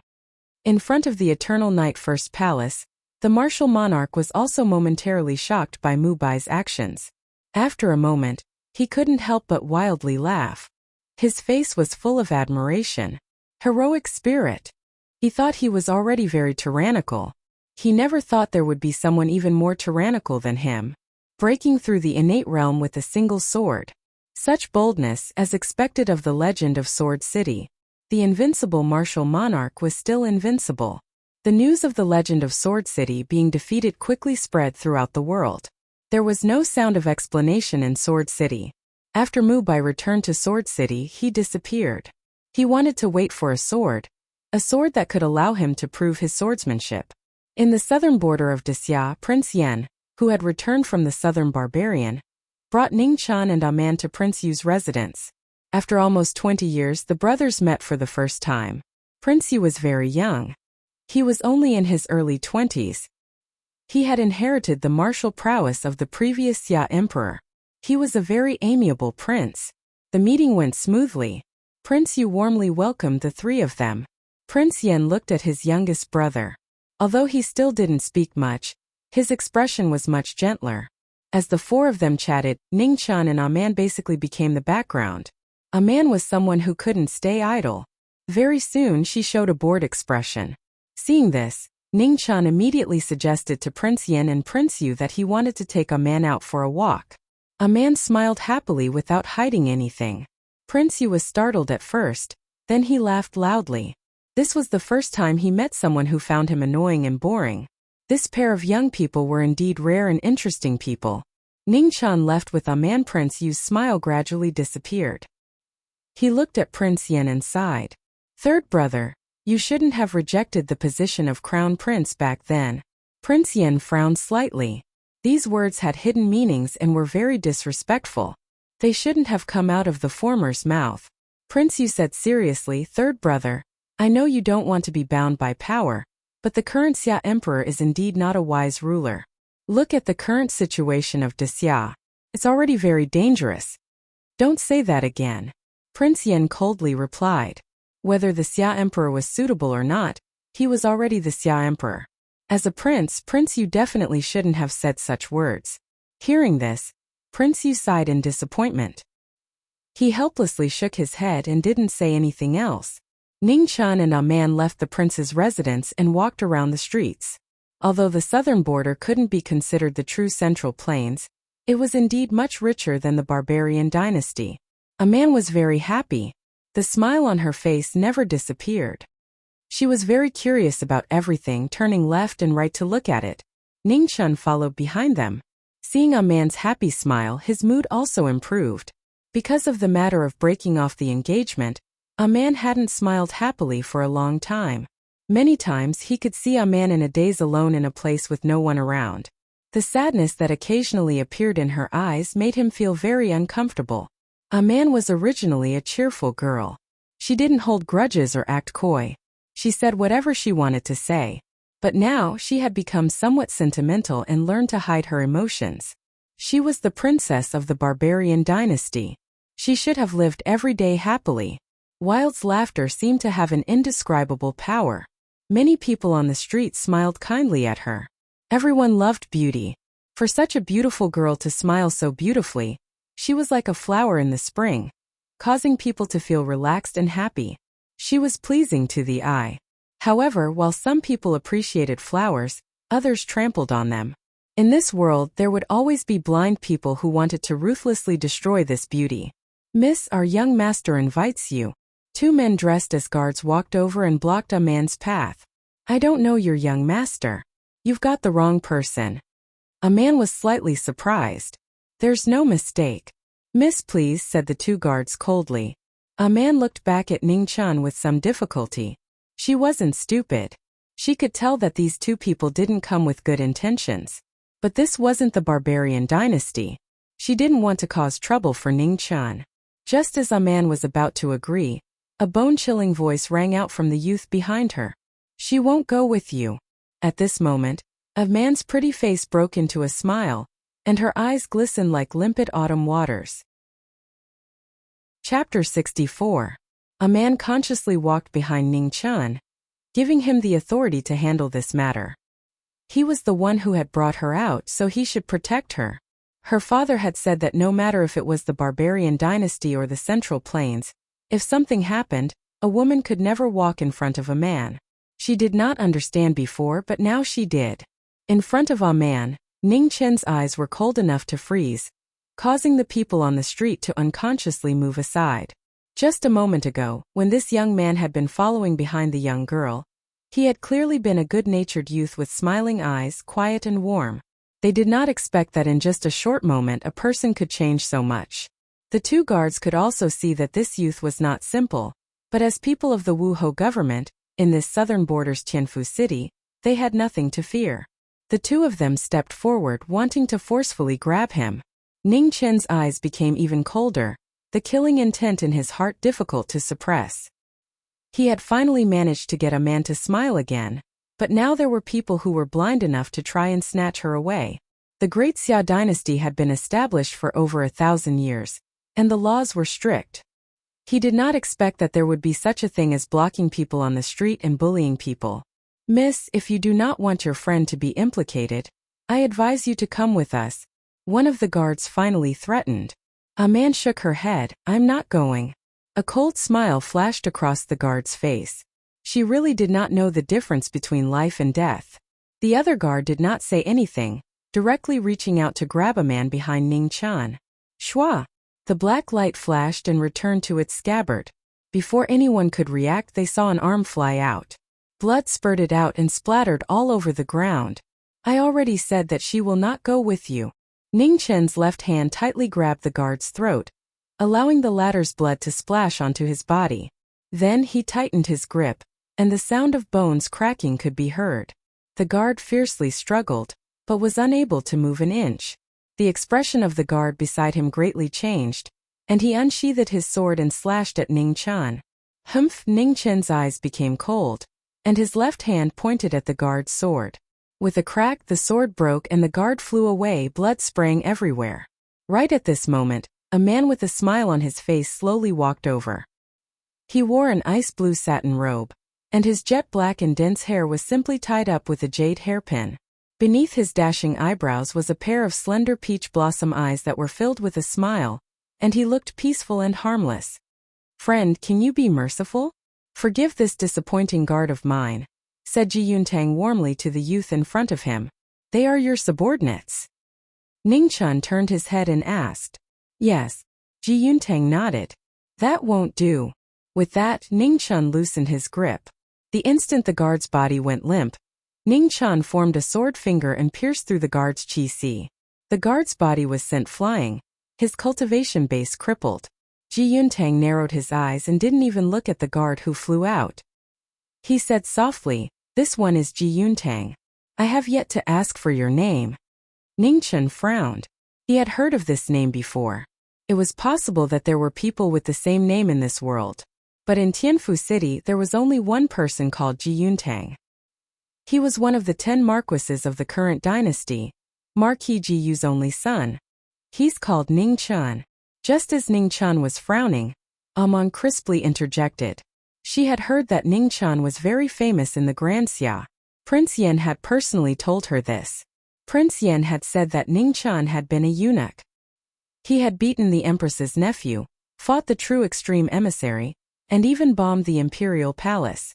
In front of the Eternal Night First Palace, the martial monarch was also momentarily shocked by Mu Bai's actions. After a moment, he couldn't help but wildly laugh. His face was full of admiration. Heroic spirit. He thought he was already very tyrannical. He never thought there would be someone even more tyrannical than him, breaking through the innate realm with a single sword. Such boldness as expected of the legend of Sword City. The invincible martial monarch was still invincible. The news of the legend of Sword City being defeated quickly spread throughout the world. There was no sound of explanation in Sword City. After Mubai returned to Sword City, he disappeared. He wanted to wait for a sword that could allow him to prove his swordsmanship. In the southern border of Wuxia, Prince Yan, who had returned from the southern barbarian, brought Ningqian and Aman to Prince Yu's residence. After almost 20 years, the brothers met for the first time. Prince Yu was very young. He was only in his early 20s. He had inherited the martial prowess of the previous Xia emperor. He was a very amiable prince. The meeting went smoothly. Prince Yu warmly welcomed the three of them. Prince Yan looked at his youngest brother. Although he still didn't speak much, his expression was much gentler. As the four of them chatted, Ningqian and Aman basically became the background. Aman was someone who couldn't stay idle. Very soon she showed a bored expression. Seeing this, Ningqian immediately suggested to Prince Yan and Prince Yu that he wanted to take Aman out for a walk. Aman smiled happily without hiding anything. Prince Yu was startled at first, then he laughed loudly. This was the first time he met someone who found him annoying and boring. This pair of young people were indeed rare and interesting people. Ningqian left with Aman. Prince Yu's smile gradually disappeared. He looked at Prince Yan and sighed. Third brother, you shouldn't have rejected the position of crown prince back then. Prince Yan frowned slightly. These words had hidden meanings and were very disrespectful. They shouldn't have come out of the former's mouth. Prince Yu said seriously, Third brother, I know you don't want to be bound by power, but the current Xia emperor is indeed not a wise ruler. Look at the current situation of Xia. It's already very dangerous. Don't say that again. Prince Yan coldly replied. Whether the Xia emperor was suitable or not, he was already the Xia emperor. As a prince, Prince Yu definitely shouldn't have said such words. Hearing this, Prince Yu sighed in disappointment. He helplessly shook his head and didn't say anything else. Ningqian and Aman left the prince's residence and walked around the streets. Although the southern border couldn't be considered the true central plains, it was indeed much richer than the barbarian dynasty. Aman was very happy. The smile on her face never disappeared. She was very curious about everything, turning left and right to look at it. Ningqian followed behind them. Seeing Aman's happy smile, his mood also improved. Because of the matter of breaking off the engagement, Aman hadn't smiled happily for a long time. Many times he could see Aman in a daze alone in a place with no one around. The sadness that occasionally appeared in her eyes made him feel very uncomfortable. Aman was originally a cheerful girl. She didn't hold grudges or act coy. She said whatever she wanted to say. But now she had become somewhat sentimental and learned to hide her emotions. She was the princess of the barbarian dynasty. She should have lived every day happily. Wild's laughter seemed to have an indescribable power. Many people on the street smiled kindly at her. Everyone loved beauty. For such a beautiful girl to smile so beautifully, she was like a flower in the spring, causing people to feel relaxed and happy. She was pleasing to the eye. However, while some people appreciated flowers, others trampled on them. In this world, there would always be blind people who wanted to ruthlessly destroy this beauty. Miss, our young master invites you. Two men dressed as guards walked over and blocked Aman's path. I don't know your young master. You've got the wrong person. Aman was slightly surprised. There's no mistake. Miss, please, said the two guards coldly. Aman looked back at Ningqian with some difficulty. She wasn't stupid. She could tell that these two people didn't come with good intentions. But this wasn't the barbarian dynasty. She didn't want to cause trouble for Ningqian. Just as Aman was about to agree, a bone-chilling voice rang out from the youth behind her. She won't go with you. At this moment, Aman's pretty face broke into a smile, and her eyes glistened like limpid autumn waters. Chapter 64. Aman consciously walked behind Ningqian, giving him the authority to handle this matter. He was the one who had brought her out, so he should protect her. Her father had said that no matter if it was the barbarian dynasty or the Central Plains, if something happened, a woman could never walk in front of a man. She did not understand before, but now she did. In front of a man, Ning Chen's eyes were cold enough to freeze, causing the people on the street to unconsciously move aside. Just a moment ago, when this young man had been following behind the young girl, he had clearly been a good-natured youth with smiling eyes, quiet and warm. They did not expect that in just a short moment a person could change so much. The two guards could also see that this youth was not simple, but as people of the Wuhou government, in this southern borders Tianfu city, they had nothing to fear. The two of them stepped forward, wanting to forcefully grab him. Ning Chen's eyes became even colder, the killing intent in his heart difficult to suppress. He had finally managed to get a man to smile again, but now there were people who were blind enough to try and snatch her away. The Great Xia dynasty had been established for over 1,000 years, and the laws were strict. He did not expect that there would be such a thing as blocking people on the street and bullying people. "Miss, if you do not want your friend to be implicated, I advise you to come with us," one of the guards finally threatened. A man shook her head. "I'm not going." A cold smile flashed across the guard's face. She really did not know the difference between life and death. The other guard did not say anything, directly reaching out to grab a man behind Ning Chen. Shua! The black light flashed and returned to its scabbard. Before anyone could react, they saw an arm fly out. Blood spurted out and splattered all over the ground. "I already said that she will not go with you." Ning Chen's left hand tightly grabbed the guard's throat, allowing the latter's blood to splash onto his body. Then he tightened his grip, and the sound of bones cracking could be heard. The guard fiercely struggled, but was unable to move an inch. The expression of the guard beside him greatly changed, and he unsheathed his sword and slashed at Ning Chen. Humph! Ning Chen's eyes became cold, and his left hand pointed at the guard's sword. With a crack, the sword broke and the guard flew away, blood spraying everywhere. Right at this moment, a man with a smile on his face slowly walked over. He wore an ice-blue satin robe, and his jet-black and dense hair was simply tied up with a jade hairpin. Beneath his dashing eyebrows was a pair of slender peach blossom eyes that were filled with a smile, and he looked peaceful and harmless. "Friend, can you be merciful? Forgive this disappointing guard of mine," said Ji Yuntang warmly to the youth in front of him. "They are your subordinates." Ning Chen turned his head and asked. "Yes." Ji Yuntang nodded. "That won't do." With that, Ning Chen loosened his grip. The instant the guard's body went limp, Ning Chen formed a sword finger and pierced through the guard's chi. The guard's body was sent flying, his cultivation base crippled. Ji Yuntang narrowed his eyes and didn't even look at the guard who flew out. He said softly, "This one is Ji Yuntang. I have yet to ask for your name." Ning Chen frowned. He had heard of this name before. It was possible that there were people with the same name in this world. But in Tianfu City there was only one person called Ji Yuntang. He was one of the 10 marquises of the current dynasty, Marquis Ji Yu's only son. He's called Ning Chen. Just as Ning Chen was frowning, Amon crisply interjected. She had heard that Ning Chen was very famous in the Grand Xia. Prince Yan had personally told her this. Prince Yan had said that Ning Chen had been a eunuch. He had beaten the Empress's nephew, fought the true extreme emissary, and even bombed the imperial palace.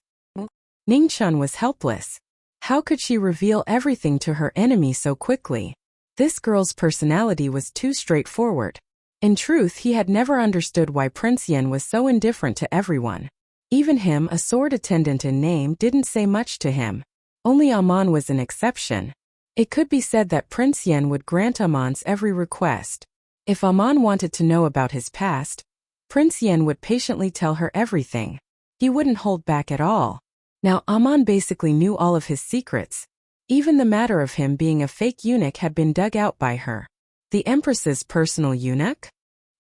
Ning Chen was helpless. How could she reveal everything to her enemy so quickly? This girl's personality was too straightforward. In truth, he had never understood why Prince Yan was so indifferent to everyone. Even him, a sword attendant in name, didn't say much to him. Only Amon was an exception. It could be said that Prince Yan would grant Amon's every request. If Amon wanted to know about his past, Prince Yan would patiently tell her everything. He wouldn't hold back at all. Now Amon basically knew all of his secrets. Even the matter of him being a fake eunuch had been dug out by her. The Empress's personal eunuch?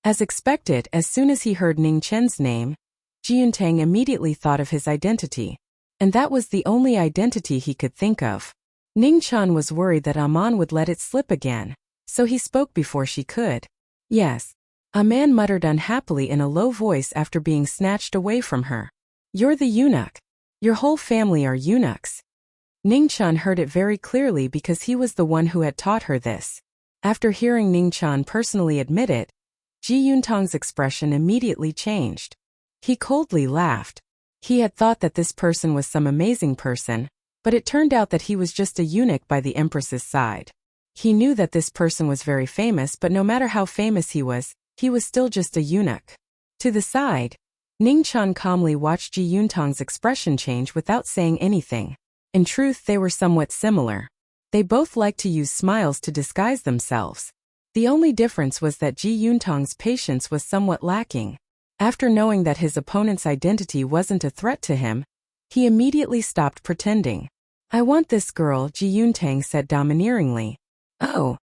As expected, as soon as he heard Ning Chen's name, Ji Yuntang immediately thought of his identity. And that was the only identity he could think of. Ning Chen was worried that Amon would let it slip again, so he spoke before she could. "Yes." A man muttered unhappily in a low voice after being snatched away from her. "You're the eunuch. Your whole family are eunuchs." Ning Chen heard it very clearly because he was the one who had taught her this. After hearing Ning Chan personally admit it, Ji Yuntang's expression immediately changed. He coldly laughed. He had thought that this person was some amazing person, but it turned out that he was just a eunuch by the empress's side. He knew that this person was very famous, but no matter how famous he was still just a eunuch. To the side, Ning Chan calmly watched Ji Yuntang's expression change without saying anything. In truth, they were somewhat similar. They both liked to use smiles to disguise themselves. The only difference was that Ji Yuntang's patience was somewhat lacking. After knowing that his opponent's identity wasn't a threat to him, he immediately stopped pretending. "I want this girl," Ji Yuntang said domineeringly. "Oh."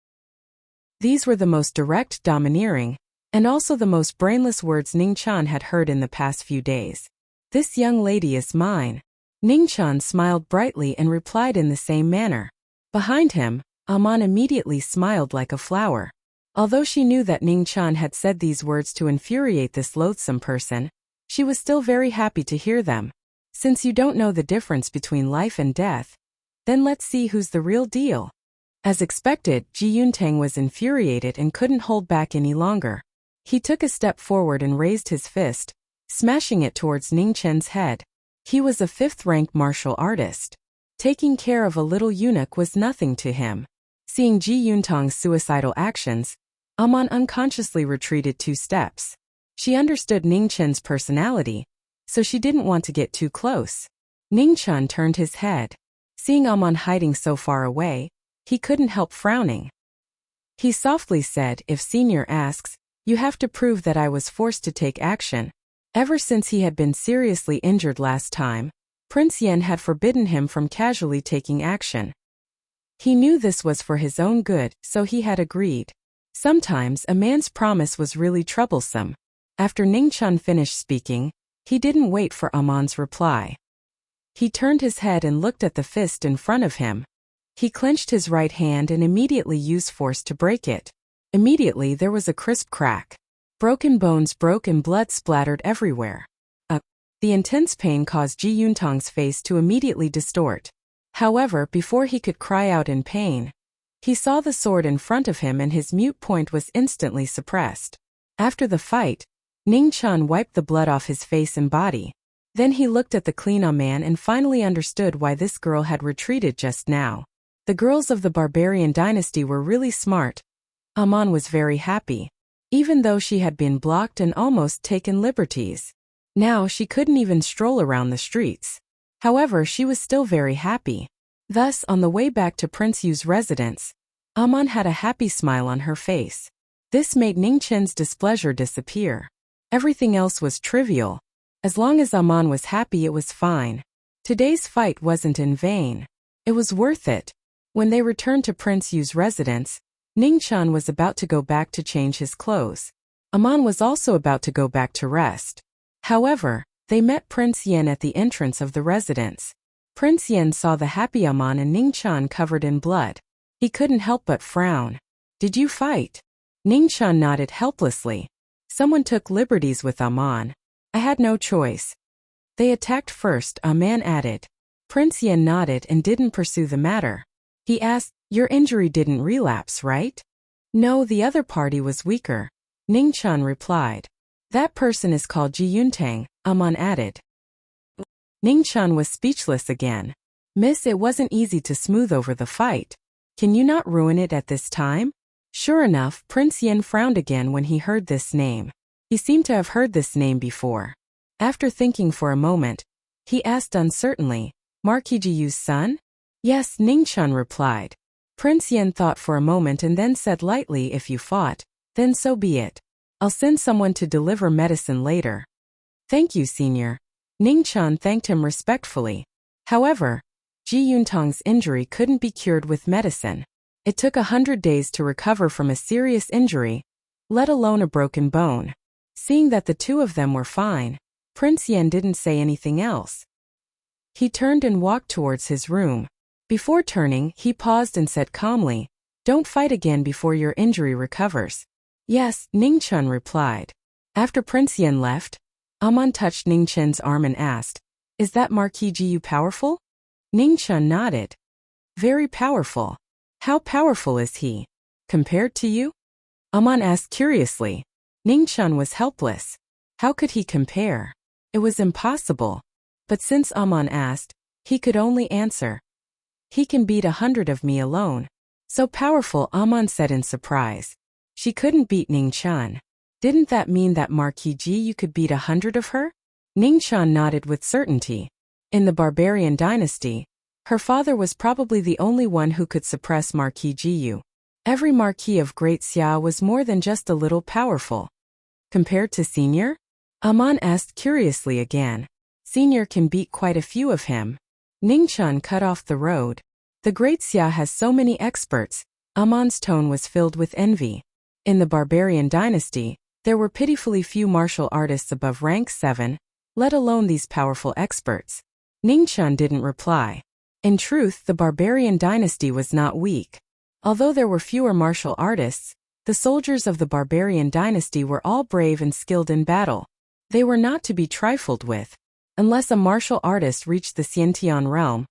These were the most direct, domineering, and also the most brainless words Ning Chan had heard in the past few days. "This young lady is mine." Ning Chan smiled brightly and replied in the same manner. Behind him, Aman immediately smiled like a flower. Although she knew that Ning Chan had said these words to infuriate this loathsome person, she was still very happy to hear them. Since you don't know the difference between life and death, then let's see who's the real deal. As expected, Ji Yuntang was infuriated and couldn't hold back any longer. He took a step forward and raised his fist, smashing it towards Ning Chen's head. He was a 5th-rank martial artist. Taking care of a little eunuch was nothing to him. Seeing Ji Yuntang's suicidal actions, Aman unconsciously retreated 2 steps. She understood Ning Chen's personality, so she didn't want to get too close. Ning Chan turned his head. Seeing Aman hiding so far away, he couldn't help frowning. He softly said, "If Senior asks, you have to prove that I was forced to take action." Ever since he had been seriously injured last time, Prince Yen had forbidden him from casually taking action. He knew this was for his own good, so he had agreed. Sometimes a man's promise was really troublesome. After Ning Chan finished speaking, he didn't wait for Aman's reply. He turned his head and looked at the fist in front of him. He clenched his right hand and immediately used force to break it. Immediately there was a crisp crack. Broken bones broke and blood splattered everywhere. The intense pain caused Ji Yuntang's face to immediately distort. However, before he could cry out in pain, he saw the sword in front of him and his mute point was instantly suppressed. After the fight, Ning Chan wiped the blood off his face and body. Then he looked at the clean man and finally understood why this girl had retreated just now. The girls of the barbarian dynasty were really smart. Aman was very happy. Even though she had been blocked and almost taken liberties, now she couldn't even stroll around the streets. However, she was still very happy. Thus, on the way back to Prince Yu's residence, Aman had a happy smile on her face. This made Ning Chen's displeasure disappear. Everything else was trivial. As long as Aman was happy, it was fine. Today's fight wasn't in vain. It was worth it. When they returned to Prince Yu's residence, Ning Chan was about to go back to change his clothes. Aman was also about to go back to rest. However, they met Prince Yen at the entrance of the residence. Prince Yen saw the happy Aman and Ning Chan covered in blood. He couldn't help but frown. "Did you fight?" Ning Chan nodded helplessly. "Someone took liberties with Aman. I had no choice." "They attacked first," Aman added. Prince Yen nodded and didn't pursue the matter. He asked, "Your injury didn't relapse, right?" "No, the other party was weaker," Ning Chan replied. "That person is called Ji Yuntang," Aman added. Ning Chan was speechless again. "Miss, it wasn't easy to smooth over the fight. Can you not ruin it at this time?" Sure enough, Prince Yen frowned again when he heard this name. He seemed to have heard this name before. After thinking for a moment, he asked uncertainly, "Marquis Ji Yu's son?" "Yes," Ning Chan replied. Prince Yen thought for a moment and then said lightly, "If you fought, then so be it. I'll send someone to deliver medicine later." "Thank you, Senior." Ning Chan thanked him respectfully. However, Ji Yuntang's injury couldn't be cured with medicine. It took 100 days to recover from a serious injury, let alone a broken bone. Seeing that the two of them were fine, Prince Yen didn't say anything else. He turned and walked towards his room. Before turning, he paused and said calmly, "Don't fight again before your injury recovers." "Yes," Ning Chan replied. After Prince Yen left, Aman touched Ning Chen's arm and asked, "Is that Marquis Ji Yu powerful?" Ning Chan nodded. "Very powerful." "How powerful is he?" Compared to you? Aman asked curiously. Ningchen was helpless. How could he compare? It was impossible. But since Aman asked, he could only answer. He can beat 100 of me alone. So powerful, Aman said in surprise. She couldn't beat Ningchen. Didn't that mean that Marquis you could beat 100 of her? Ningchen nodded with certainty. In the barbarian dynasty, her father was probably the only one who could suppress Marquis Jiyu. Every Marquis of Great Xia was more than just a little powerful. Compared to Senior? Aman asked curiously again. Senior can beat quite a few of him. Ningchen cut off the road. The Great Xia has so many experts. Aman's tone was filled with envy. In the barbarian dynasty, there were pitifully few martial artists above rank 7, let alone these powerful experts. Ningchen didn't reply. In truth, the barbarian dynasty was not weak. Although there were fewer martial artists, the soldiers of the barbarian dynasty were all brave and skilled in battle. They were not to be trifled with. Unless a martial artist reached the Xiantian realm,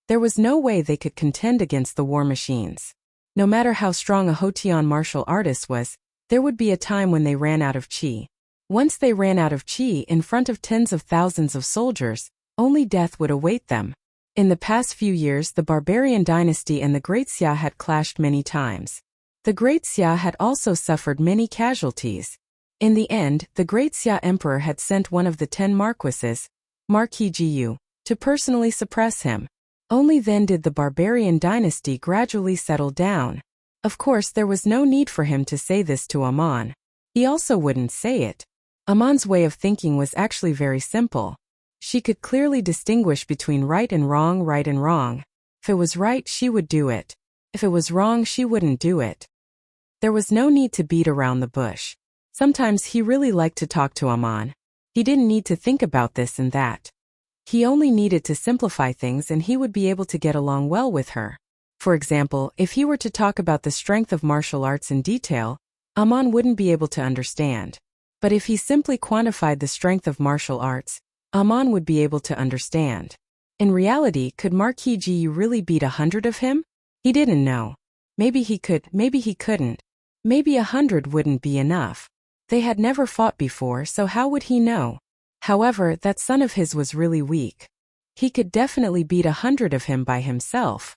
there was no way they could contend against the war machines. No matter how strong a Hotian martial artist was, there would be a time when they ran out of qi. Once they ran out of qi in front of tens of thousands of soldiers, only death would await them. In the past few years, the barbarian dynasty and the Great Xia had clashed many times. The Great Xia had also suffered many casualties. In the end, the Great Xia Emperor had sent one of the 10 marquises, Marquis Jiyu, to personally suppress him. Only then did the barbarian dynasty gradually settle down. Of course, there was no need for him to say this to Aman. He also wouldn't say it. Aman's way of thinking was actually very simple. She could clearly distinguish between right and wrong. If it was right, she would do it. If it was wrong, she wouldn't do it. There was no need to beat around the bush. Sometimes he really liked to talk to Aman. He didn't need to think about this and that. He only needed to simplify things and he would be able to get along well with her. For example, if he were to talk about the strength of martial arts in detail, Aman wouldn't be able to understand. But if he simply quantified the strength of martial arts, Aman would be able to understand. In reality, could Marquis Jiyu really beat 100 of him? He didn't know. Maybe he could, maybe he couldn't. Maybe 100 wouldn't be enough. They had never fought before, so how would he know? However, that son of his was really weak. He could definitely beat 100 of him by himself.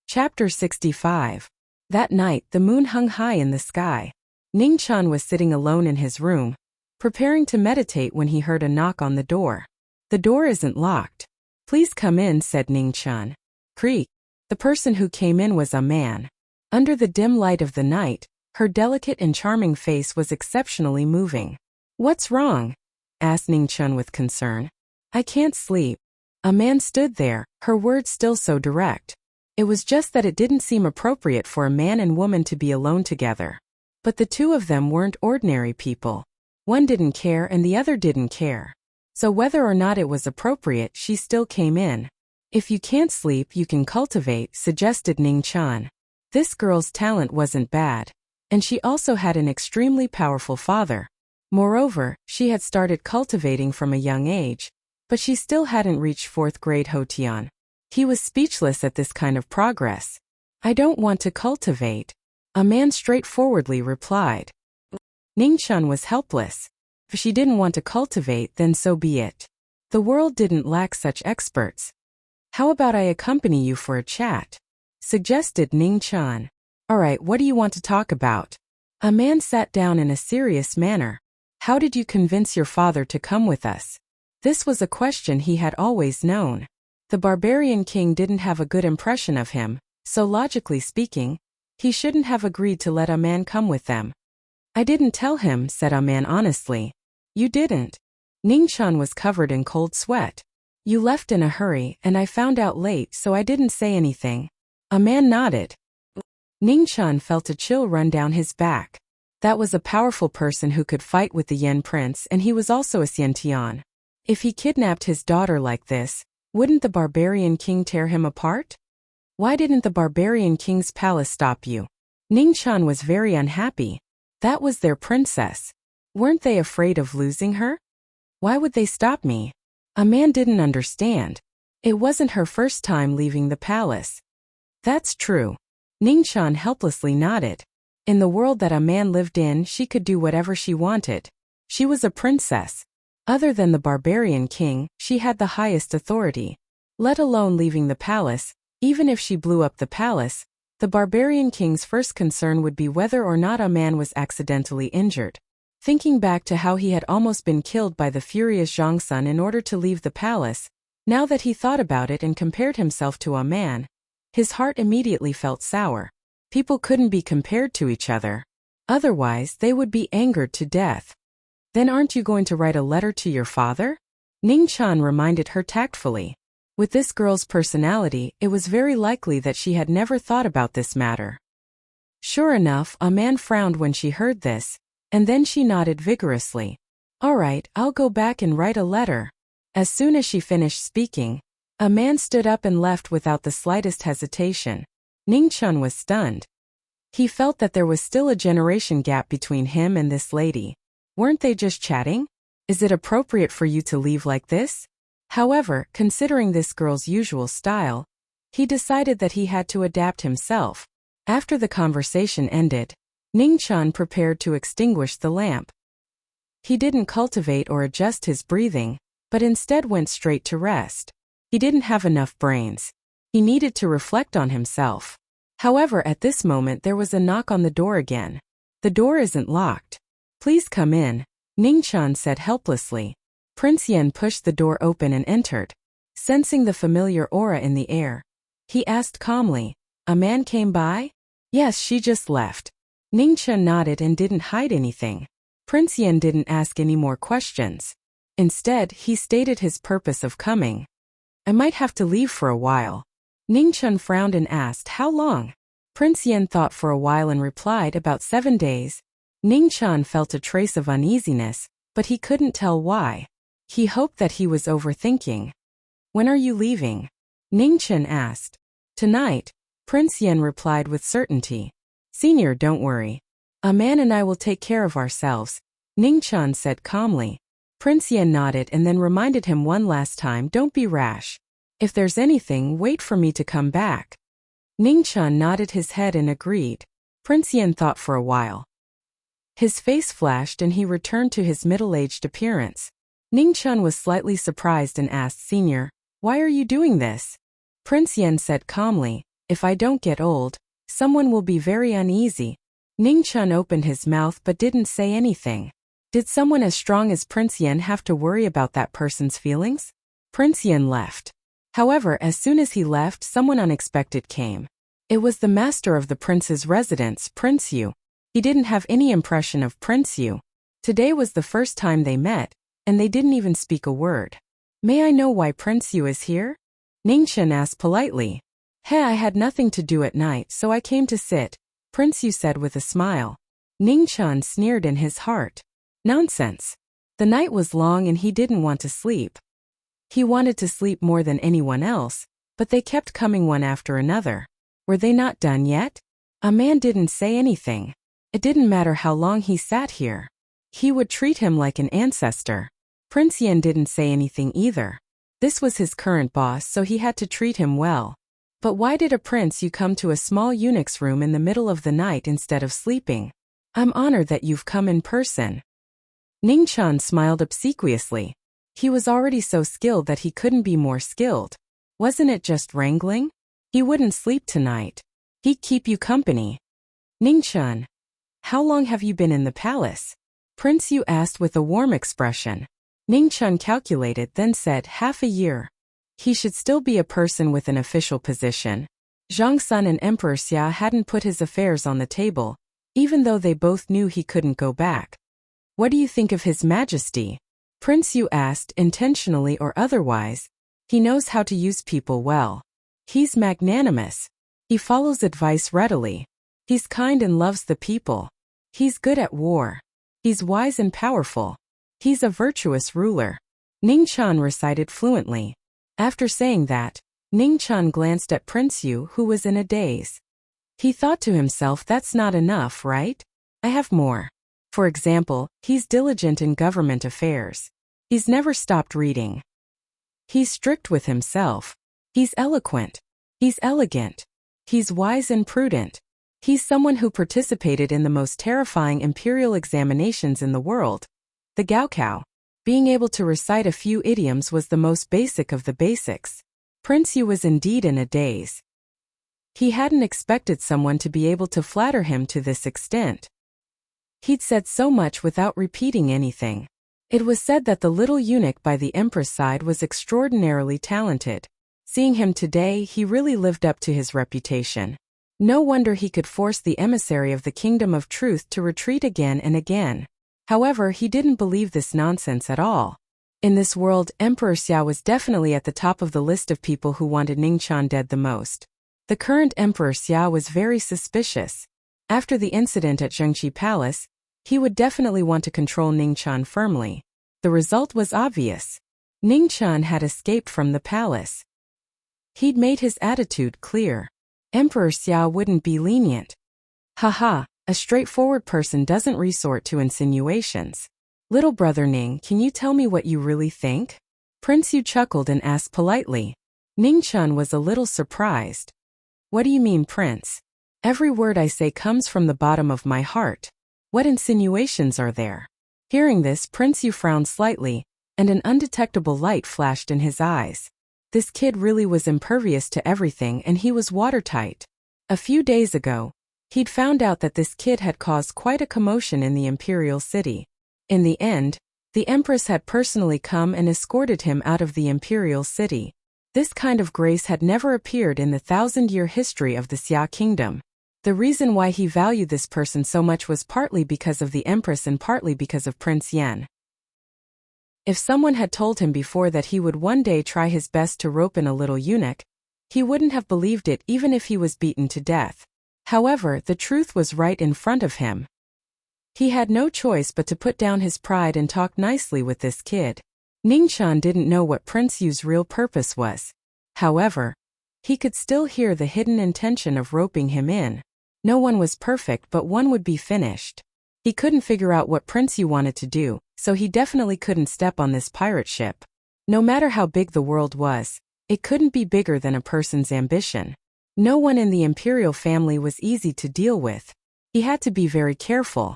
Chapter 65. That night, the moon hung high in the sky. Ningchen was sitting alone in his room, preparing to meditate when he heard a knock on the door. The door isn't locked. Please come in, said Ningchen. Creak. The person who came in was a man. Under the dim light of the night, her delicate and charming face was exceptionally moving. What's wrong? Asked Ningchen with concern. I can't sleep. A man stood there, her words still so direct. It was just that it didn't seem appropriate for a man and woman to be alone together. But the two of them weren't ordinary people. One didn't care and the other didn't care. So whether or not it was appropriate, she still came in. If you can't sleep, you can cultivate, suggested Ningchen. This girl's talent wasn't bad. And she also had an extremely powerful father. Moreover, she had started cultivating from a young age, but she still hadn't reached 4th grade Hotian. He was speechless at this kind of progress. I don't want to cultivate. A man straightforwardly replied. Ningchen was helpless. If she didn't want to cultivate, then so be it. The world didn't lack such experts. How about I accompany you for a chat? Suggested Ningchen. Alright, what do you want to talk about? A man sat down in a serious manner. How did you convince your father to come with us? This was a question he had always known. The barbarian king didn't have a good impression of him, so logically speaking, he shouldn't have agreed to let a man come with them. I didn't tell him, said a man honestly. You didn't. Ningchen was covered in cold sweat. You left in a hurry, and I found out late, so I didn't say anything. A man nodded. Ningchen felt a chill run down his back. That was a powerful person who could fight with the Yen prince, and he was also a Xiantian. If he kidnapped his daughter like this, wouldn't the barbarian king tear him apart? Why didn't the barbarian king's palace stop you? Ningchen was very unhappy. That was their princess. Weren't they afraid of losing her? Why would they stop me? A man didn't understand. It wasn't her first time leaving the palace. That's true. Ningqian helplessly nodded. In the world that a man lived in, she could do whatever she wanted. She was a princess. Other than the barbarian king, she had the highest authority. Let alone leaving the palace, even if she blew up the palace, the barbarian king's first concern would be whether or not a man was accidentally injured. Thinking back to how he had almost been killed by the furious Zhongsun in order to leave the palace, now that he thought about it and compared himself to a man, his heart immediately felt sour. People couldn't be compared to each other. Otherwise, they would be angered to death. Then aren't you going to write a letter to your father? Ningqian reminded her tactfully. With this girl's personality, it was very likely that she had never thought about this matter. Sure enough, a man frowned when she heard this, and then she nodded vigorously. All right, I'll go back and write a letter. As soon as she finished speaking, a man stood up and left without the slightest hesitation. Ningqian was stunned. He felt that there was still a generation gap between him and this lady. Weren't they just chatting? Is it appropriate for you to leave like this? However, considering this girl's usual style, he decided that he had to adapt himself. After the conversation ended, Ningqian prepared to extinguish the lamp. He didn't cultivate or adjust his breathing, but instead went straight to rest. He didn't have enough brains. He needed to reflect on himself. However, at this moment there was a knock on the door again. The door isn't locked. Please come in, Ningqian said helplessly. Prince Yan pushed the door open and entered. Sensing the familiar aura in the air, he asked calmly, a man came by? Yes, she just left. Ningqian nodded and didn't hide anything. Prince Yan didn't ask any more questions. Instead, he stated his purpose of coming. I might have to leave for a while. Ningqian frowned and asked, how long? Prince Yan thought for a while and replied, about 7 days. Ningqian felt a trace of uneasiness, but he couldn't tell why. He hoped that he was overthinking. When are you leaving? Ningqian asked. Tonight, Prince Yan replied with certainty. Senior, don't worry. A man and I will take care of ourselves, Ningqian said calmly. Prince Yan nodded and then reminded him one last time, don't be rash. If there's anything, wait for me to come back. Ningqian nodded his head and agreed. Prince Yan thought for a while. His face flashed and he returned to his middle-aged appearance. Ningqian was slightly surprised and asked, Senior, why are you doing this? Prince Yan said calmly, if I don't get old, someone will be very uneasy. Ningqian opened his mouth but didn't say anything. Did someone as strong as Prince Yan have to worry about that person's feelings? Prince Yan left. However, as soon as he left, someone unexpected came. It was the master of the prince's residence, Prince Yu. He didn't have any impression of Prince Yu. Today was the first time they met, and they didn't even speak a word. May I know why Prince Yu is here? Ningqian asked politely. Hey, I had nothing to do at night, so I came to sit, Prince Yu said with a smile. Ningqian sneered in his heart. Nonsense. The night was long and he didn't want to sleep. He wanted to sleep more than anyone else, but they kept coming one after another. Were they not done yet? A man didn't say anything. It didn't matter how long he sat here. He would treat him like an ancestor. Prince Yan didn't say anything either. This was his current boss, so he had to treat him well. But why did a prince you come to a small eunuch's room in the middle of the night instead of sleeping? I'm honored that you've come in person. Ningqian smiled obsequiously. He was already so skilled that he couldn't be more skilled. Wasn't it just wrangling? He wouldn't sleep tonight. He'd keep you company. Ningqian, how long have you been in the palace? Prince Yu asked with a warm expression. Ningqian calculated, then said, half a year. He should still be a person with an official position. Zhongsun and Emperor Xia hadn't put his affairs on the table, even though they both knew he couldn't go back. What do you think of His Majesty? Prince Yu asked, intentionally or otherwise. He knows how to use people well. He's magnanimous. He follows advice readily. He's kind and loves the people. He's good at war. He's wise and powerful. He's a virtuous ruler. Ningqian recited fluently. After saying that, Ningqian glanced at Prince Yu, who was in a daze. He thought to himself, that's not enough, right? I have more. For example, he's diligent in government affairs. He's never stopped reading. He's strict with himself. He's eloquent. He's elegant. He's wise and prudent. He's someone who participated in the most terrifying imperial examinations in the world, the Gaokao. Being able to recite a few idioms was the most basic of the basics. Prince Yu was indeed in a daze. He hadn't expected someone to be able to flatter him to this extent. He'd said so much without repeating anything. It was said that the little eunuch by the empress side was extraordinarily talented. Seeing him today, he really lived up to his reputation. No wonder he could force the emissary of the Kingdom of Truth to retreat again and again. However, he didn't believe this nonsense at all. In this world, Emperor Xia was definitely at the top of the list of people who wanted Ningqian dead the most. The current Emperor Xia was very suspicious. After the incident at Zhengqi Palace, he would definitely want to control Ningqian firmly. The result was obvious. Ningqian had escaped from the palace. He'd made his attitude clear. Emperor Xia wouldn't be lenient. Haha. A straightforward person doesn't resort to insinuations. Little brother Ning, can you tell me what you really think? Prince Yu chuckled and asked politely. Ningqian was a little surprised. What do you mean, Prince? Every word I say comes from the bottom of my heart. What insinuations are there? Hearing this, Prince Yu frowned slightly, and an undetectable light flashed in his eyes. This kid really was impervious to everything, and he was watertight. A few days ago, he'd found out that this kid had caused quite a commotion in the imperial city. In the end, the empress had personally come and escorted him out of the imperial city. This kind of grace had never appeared in the 1,000-year history of the Xia kingdom. The reason why he valued this person so much was partly because of the empress and partly because of Prince Yan. If someone had told him before that he would one day try his best to rope in a little eunuch, he wouldn't have believed it even if he was beaten to death. However, the truth was right in front of him. He had no choice but to put down his pride and talk nicely with this kid. Ningqian didn't know what Prince Yu's real purpose was. However, he could still hear the hidden intention of roping him in. No one was perfect, but one would be finished. He couldn't figure out what Prince Yu wanted to do, so he definitely couldn't step on this pirate ship. No matter how big the world was, it couldn't be bigger than a person's ambition. No one in the imperial family was easy to deal with. He had to be very careful.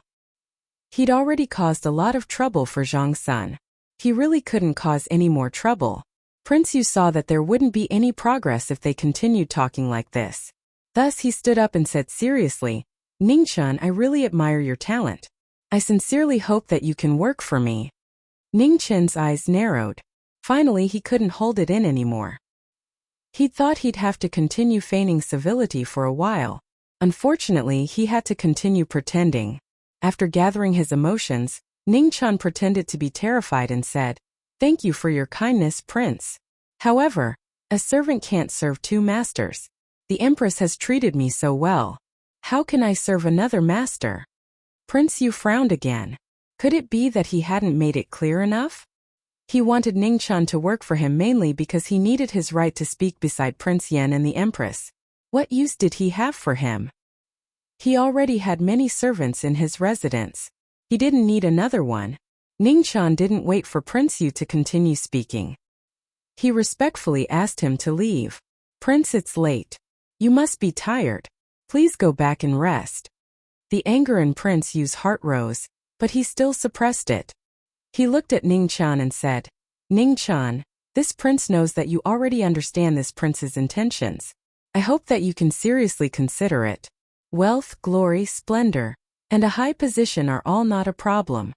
He'd already caused a lot of trouble for Zhang Sun. He really couldn't cause any more trouble. Prince Yu saw that there wouldn't be any progress if they continued talking like this. Thus he stood up and said seriously, Ningqian, I really admire your talent. I sincerely hope that you can work for me. Ningqian's eyes narrowed. Finally, he couldn't hold it in anymore. He thought he'd have to continue feigning civility for a while. Unfortunately, he had to continue pretending. After gathering his emotions, Ningqian pretended to be terrified and said, Thank you for your kindness, Prince. However, a servant can't serve two masters. The Empress has treated me so well. How can I serve another master? Prince Yu frowned again. Could it be that he hadn't made it clear enough? He wanted Ningqian to work for him mainly because he needed his right to speak beside Prince Yan and the Empress. What use did he have for him? He already had many servants in his residence. He didn't need another one. Ningqian didn't wait for Prince Yu to continue speaking. He respectfully asked him to leave. Prince, it's late. You must be tired. Please go back and rest. The anger in Prince Yu's heart rose, but he still suppressed it. He looked at Ningqian and said, Ningqian, this prince knows that you already understand this prince's intentions. I hope that you can seriously consider it. Wealth, glory, splendor, and a high position are all not a problem.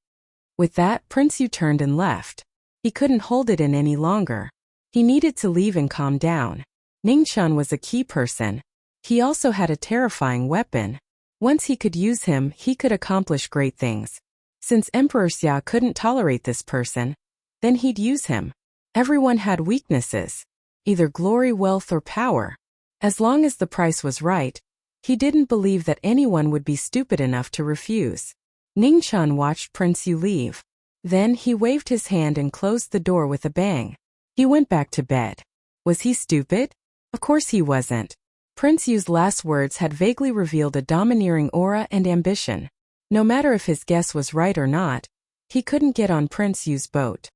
With that, Prince Yu turned and left. He couldn't hold it in any longer. He needed to leave and calm down. Ningqian was a key person. He also had a terrifying weapon. Once he could use him, he could accomplish great things. Since Emperor Xia couldn't tolerate this person, then he'd use him. Everyone had weaknesses. Either glory, wealth, or power. As long as the price was right, he didn't believe that anyone would be stupid enough to refuse. Ningqian watched Prince Yu leave. Then he waved his hand and closed the door with a bang. He went back to bed. Was he stupid? Of course he wasn't. Prince Yu's last words had vaguely revealed a domineering aura and ambition. No matter if his guess was right or not, he couldn't get on Prince Yu's boat.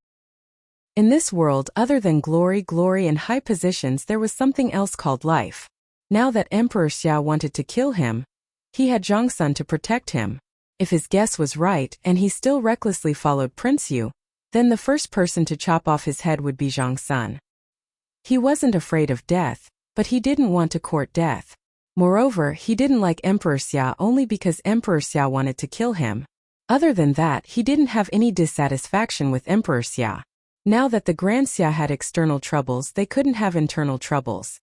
In this world, other than glory and high positions, there was something else called life. Now that Emperor Xia wanted to kill him, he had Zhongsun to protect him. If his guess was right and he still recklessly followed Prince Yu, then the first person to chop off his head would be Zhongsun. He wasn't afraid of death, but he didn't want to court death. Moreover, he didn't like Emperor Xia only because Emperor Xia wanted to kill him. Other than that, he didn't have any dissatisfaction with Emperor Xia. Now that the Grand Xia had external troubles, they couldn't have internal troubles.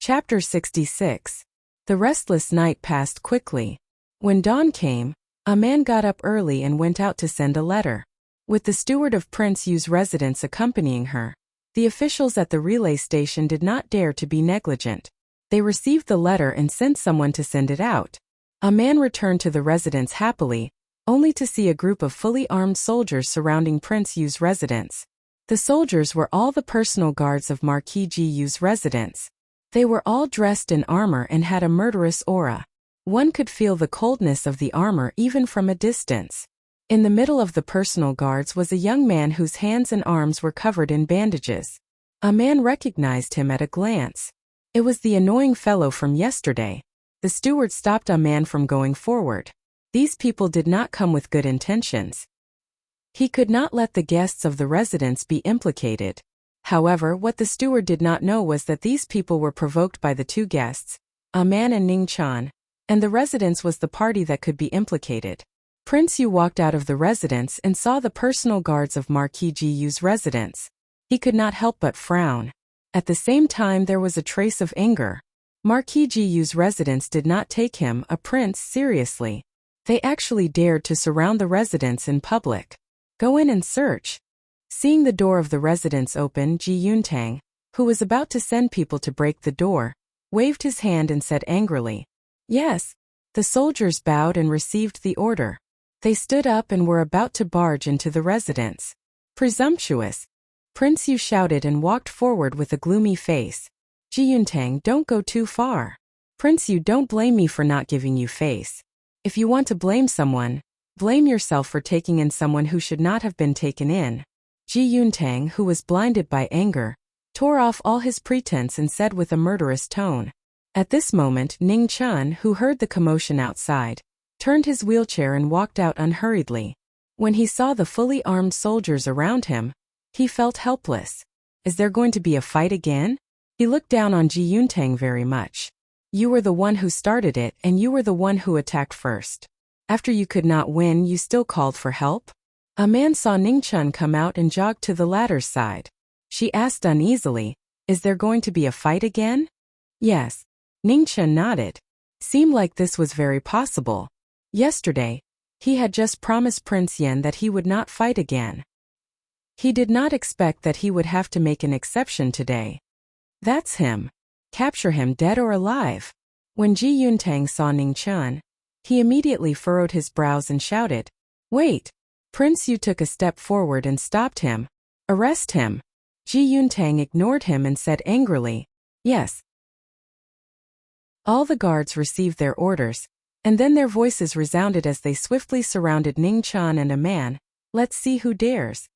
Chapter 66. The restless night passed quickly. When dawn came, a man got up early and went out to send a letter. With the steward of Prince Yu's residence accompanying her, the officials at the relay station did not dare to be negligent. They received the letter and sent someone to send it out. A man returned to the residence happily, only to see a group of fully armed soldiers surrounding Prince Yu's residence. The soldiers were all the personal guards of Marquis Yu's residence. They were all dressed in armor and had a murderous aura. One could feel the coldness of the armor even from a distance. In the middle of the personal guards was a young man whose hands and arms were covered in bandages. A man recognized him at a glance. It was the annoying fellow from yesterday. The steward stopped a man from going forward. These people did not come with good intentions. He could not let the guests of the residence be implicated. However, what the steward did not know was that these people were provoked by the two guests, a man and Ning Chan, and the residence was the party that could be implicated. Prince Yu walked out of the residence and saw the personal guards of Marquis Yu's residence. He could not help but frown. At the same time, there was a trace of anger. Marquis Yu's residence did not take him, a prince, seriously. They actually dared to surround the residence in public. Go in and search. Seeing the door of the residence open, Ji Yuntang, who was about to send people to break the door, waved his hand and said angrily, "Yes." The soldiers bowed and received the order. They stood up and were about to barge into the residence. Presumptuous! Prince Yu shouted and walked forward with a gloomy face. Ji Yuntang, don't go too far. Prince Yu, don't blame me for not giving you face. If you want to blame someone, blame yourself for taking in someone who should not have been taken in. Ji Yuntang, who was blinded by anger, tore off all his pretense and said with a murderous tone. At this moment, Ning Chun, who heard the commotion outside, turned his wheelchair and walked out unhurriedly. When he saw the fully armed soldiers around him, he felt helpless. Is there going to be a fight again? He looked down on Ji Yuntang very much. You were the one who started it and you were the one who attacked first. After you could not win, you still called for help? A man saw Ning Chun come out and jogged to the latter's side. She asked uneasily, is there going to be a fight again? Yes. Ning Chun nodded. Seemed like this was very possible. Yesterday, he had just promised Prince Yen that he would not fight again. He did not expect that he would have to make an exception today. That's him. Capture him dead or alive. When Ji Yuntang saw Ning Chun, he immediately furrowed his brows and shouted, "Wait!" Prince Yu took a step forward and stopped him. "Arrest him." Ji Yuntang ignored him and said angrily, "Yes." All the guards received their orders, and then their voices resounded as they swiftly surrounded Ning Chun and a man. Let's see who dares.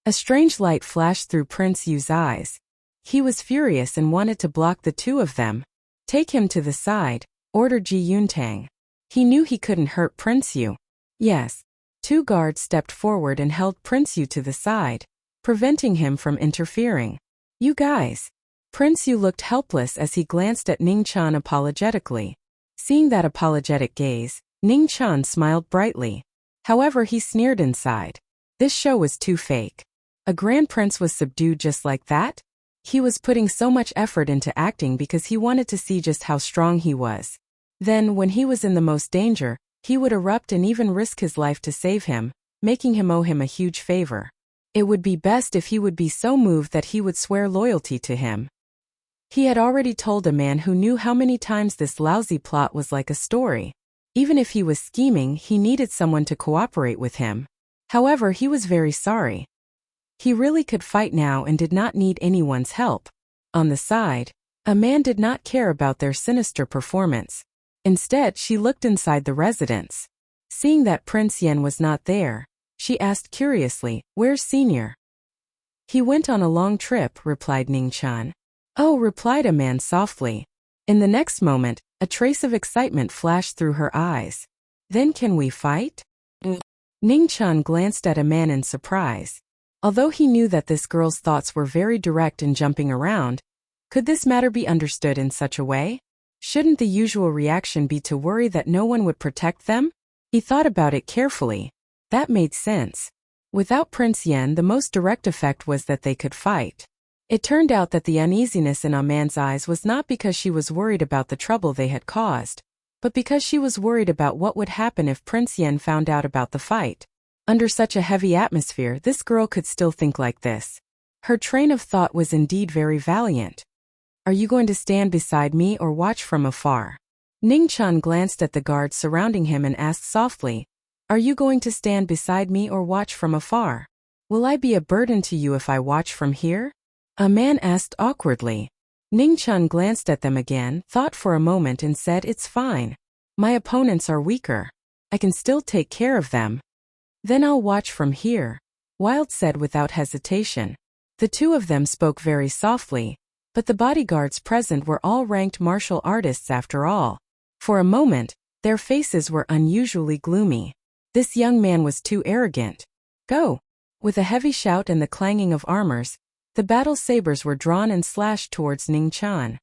A strange light flashed through Prince Yu's eyes. He was furious and wanted to block the two of them. Take him to the side, ordered Ji Yuntang. He knew he couldn't hurt Prince Yu. Yes. Two guards stepped forward and held Prince Yu to the side, preventing him from interfering. You guys. Prince Yu looked helpless as he glanced at Ning Chun apologetically. Seeing that apologetic gaze, Ning Chun smiled brightly. However, he sneered inside. This show was too fake. A grand prince was subdued just like that? He was putting so much effort into acting because he wanted to see just how strong he was. Then, when he was in the most danger, he would erupt and even risk his life to save him, making him owe him a huge favor. It would be best if he would be so moved that he would swear loyalty to him. He had already told a man who knew how many times this lousy plot was like a story. Even if he was scheming, he needed someone to cooperate with him. However, he was very sorry. He really could fight now and did not need anyone's help. On the side, a man did not care about their sinister performance. Instead, she looked inside the residence. Seeing that Prince Yen was not there, she asked curiously, "Where's Senior?" "He went on a long trip," replied Ning Chun. "Oh," replied a man softly. In the next moment, a trace of excitement flashed through her eyes. "Then can we fight?" Ning Chan glanced at a man in surprise. Although he knew that this girl's thoughts were very direct and jumping around, could this matter be understood in such a way? Shouldn't the usual reaction be to worry that no one would protect them? He thought about it carefully. That made sense. Without Prince Yen, the most direct effect was that they could fight. It turned out that the uneasiness in A Man's eyes was not because she was worried about the trouble they had caused, but because she was worried about what would happen if Prince Yen found out about the fight. Under such a heavy atmosphere, this girl could still think like this. Her train of thought was indeed very valiant. "Are you going to stand beside me or watch from afar?" Ning Chan glanced at the guards surrounding him and asked softly, "Are you going to stand beside me or watch from afar? Will I be a burden to you if I watch from here?" A man asked awkwardly. Ning Chan glanced at them again, thought for a moment and said, "It's fine. My opponents are weaker. I can still take care of them." "Then I'll watch from here," Wild said without hesitation. The two of them spoke very softly, but the bodyguards present were all ranked martial artists after all. For a moment, their faces were unusually gloomy. This young man was too arrogant. "Go!" With a heavy shout and the clanging of armors, the battle sabers were drawn and slashed towards Ning Chan.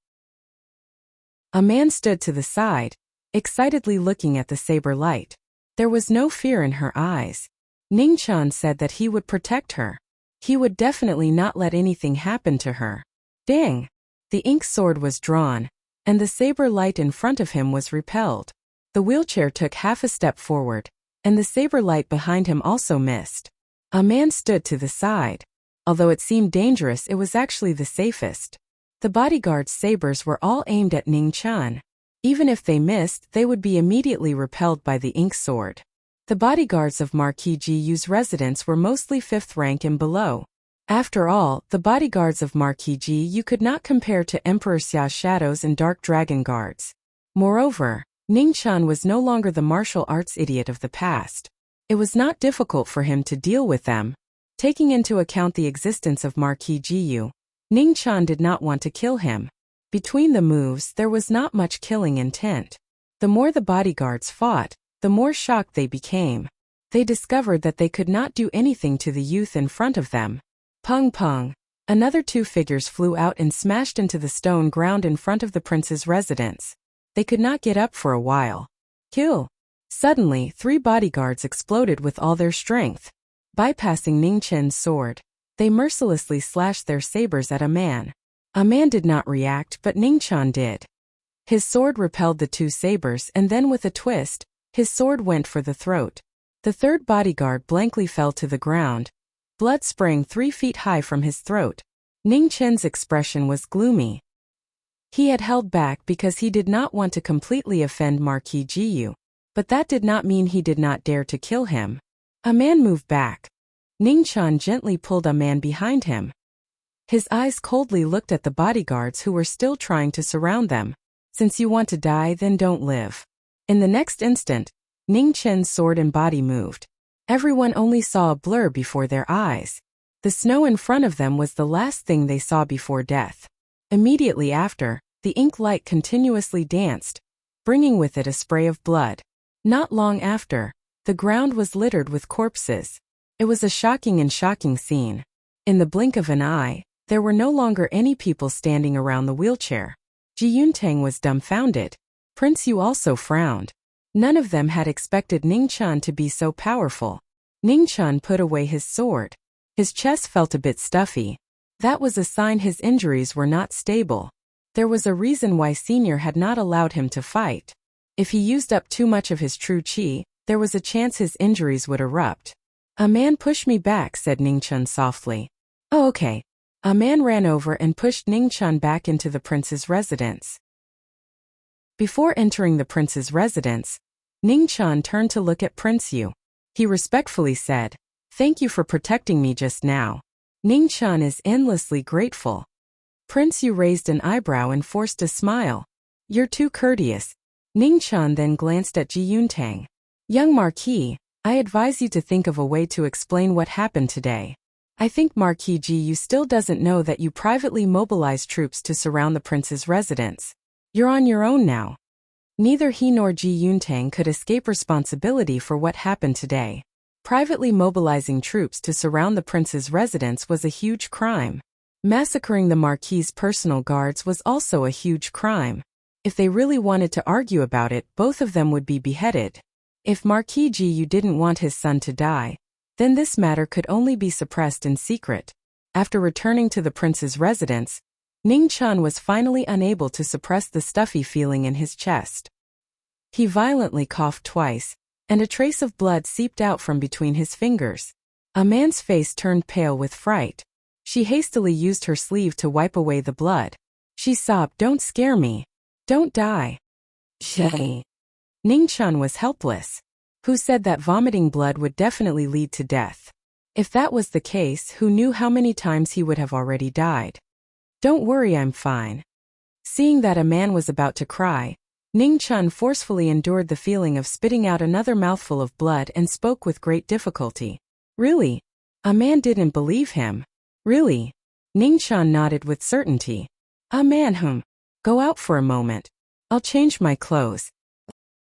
A man stood to the side, excitedly looking at the saber light. There was no fear in her eyes. Ning Chan said that he would protect her. He would definitely not let anything happen to her. Dang! The ink sword was drawn, and the saber light in front of him was repelled. The wheelchair took half a step forward, and the saber light behind him also missed. A man stood to the side. Although it seemed dangerous, it was actually the safest. The bodyguards' sabers were all aimed at Ning Chan. Even if they missed, they would be immediately repelled by the ink sword. The bodyguards of Marquis Jiu's residence were mostly 5th rank and below. After all, the bodyguards of Marquis Jiu could not compare to Emperor Xia's shadows and Dark Dragon guards. Moreover, Ning Chan was no longer the martial arts idiot of the past. It was not difficult for him to deal with them. Taking into account the existence of Marquis Jiu, Ning Chan did not want to kill him. Between the moves, there was not much killing intent. The more the bodyguards fought, the more shocked they became. They discovered that they could not do anything to the youth in front of them. Pung pung. Another 2 figures flew out and smashed into the stone ground in front of the prince's residence. They could not get up for a while. Kill. Suddenly, 3 bodyguards exploded with all their strength. Bypassing Ning Chen's sword, they mercilessly slashed their sabers at a man. A man did not react, but Ning Chan did. His sword repelled the 2 sabers, and then with a twist, his sword went for the throat. The 3rd bodyguard blankly fell to the ground. Blood sprang 3 feet high from his throat. Ning Chen's expression was gloomy. He had held back because he did not want to completely offend Marquis Jiu, but that did not mean he did not dare to kill him. A man moved back. Ning Chan gently pulled a man behind him. His eyes coldly looked at the bodyguards who were still trying to surround them. "Since you want to die, then don't live." In the next instant, Ning Chen's sword and body moved. Everyone only saw a blur before their eyes. The snow in front of them was the last thing they saw before death. Immediately after, the ink light continuously danced, bringing with it a spray of blood. Not long after, the ground was littered with corpses. It was a shocking scene. In the blink of an eye, there were no longer any people standing around the wheelchair. Ji Yuntang was dumbfounded. Prince Yu also frowned. None of them had expected Ning Chan to be so powerful. Ning Chan put away his sword. His chest felt a bit stuffy. That was a sign his injuries were not stable. There was a reason why Senior had not allowed him to fight. If he used up too much of his true qi, there was a chance his injuries would erupt. "A man pushed me back," said Ning Chan softly. "Oh, okay." A man ran over and pushed Ning Chan back into the prince's residence. Before entering the prince's residence, Ning Chan turned to look at Prince Yu. He respectfully said, "Thank you for protecting me just now." Ning Chan is endlessly grateful. Prince Yu raised an eyebrow and forced a smile. "You're too courteous." Ning Chan then glanced at Ji Yuntang. "Young Marquis, I advise you to think of a way to explain what happened today. I think Marquis Yu still doesn't know that you privately mobilized troops to surround the prince's residence. You're on your own now. Neither he nor Ji Yuntang could escape responsibility for what happened today. Privately mobilizing troops to surround the prince's residence was a huge crime. Massacring the Marquis's personal guards was also a huge crime. If they really wanted to argue about it, both of them would be beheaded. If Marquis Yu didn't want his son to die, then this matter could only be suppressed in secret. After returning to the prince's residence, Ning Chun was finally unable to suppress the stuffy feeling in his chest. He violently coughed twice, and a trace of blood seeped out from between his fingers. A man's face turned pale with fright. She hastily used her sleeve to wipe away the blood. She sobbed, "Don't scare me. Don't die." Shay. Ning Chun was helpless. Who said that vomiting blood would definitely lead to death? If that was the case, who knew how many times he would have already died? "Don't worry, I'm fine." Seeing that a man was about to cry, Ning Chun forcefully endured the feeling of spitting out another mouthful of blood and spoke with great difficulty. "Really?" A man didn't believe him. "Really?" Ning Chun nodded with certainty. "A man, Go out for a moment. I'll change my clothes."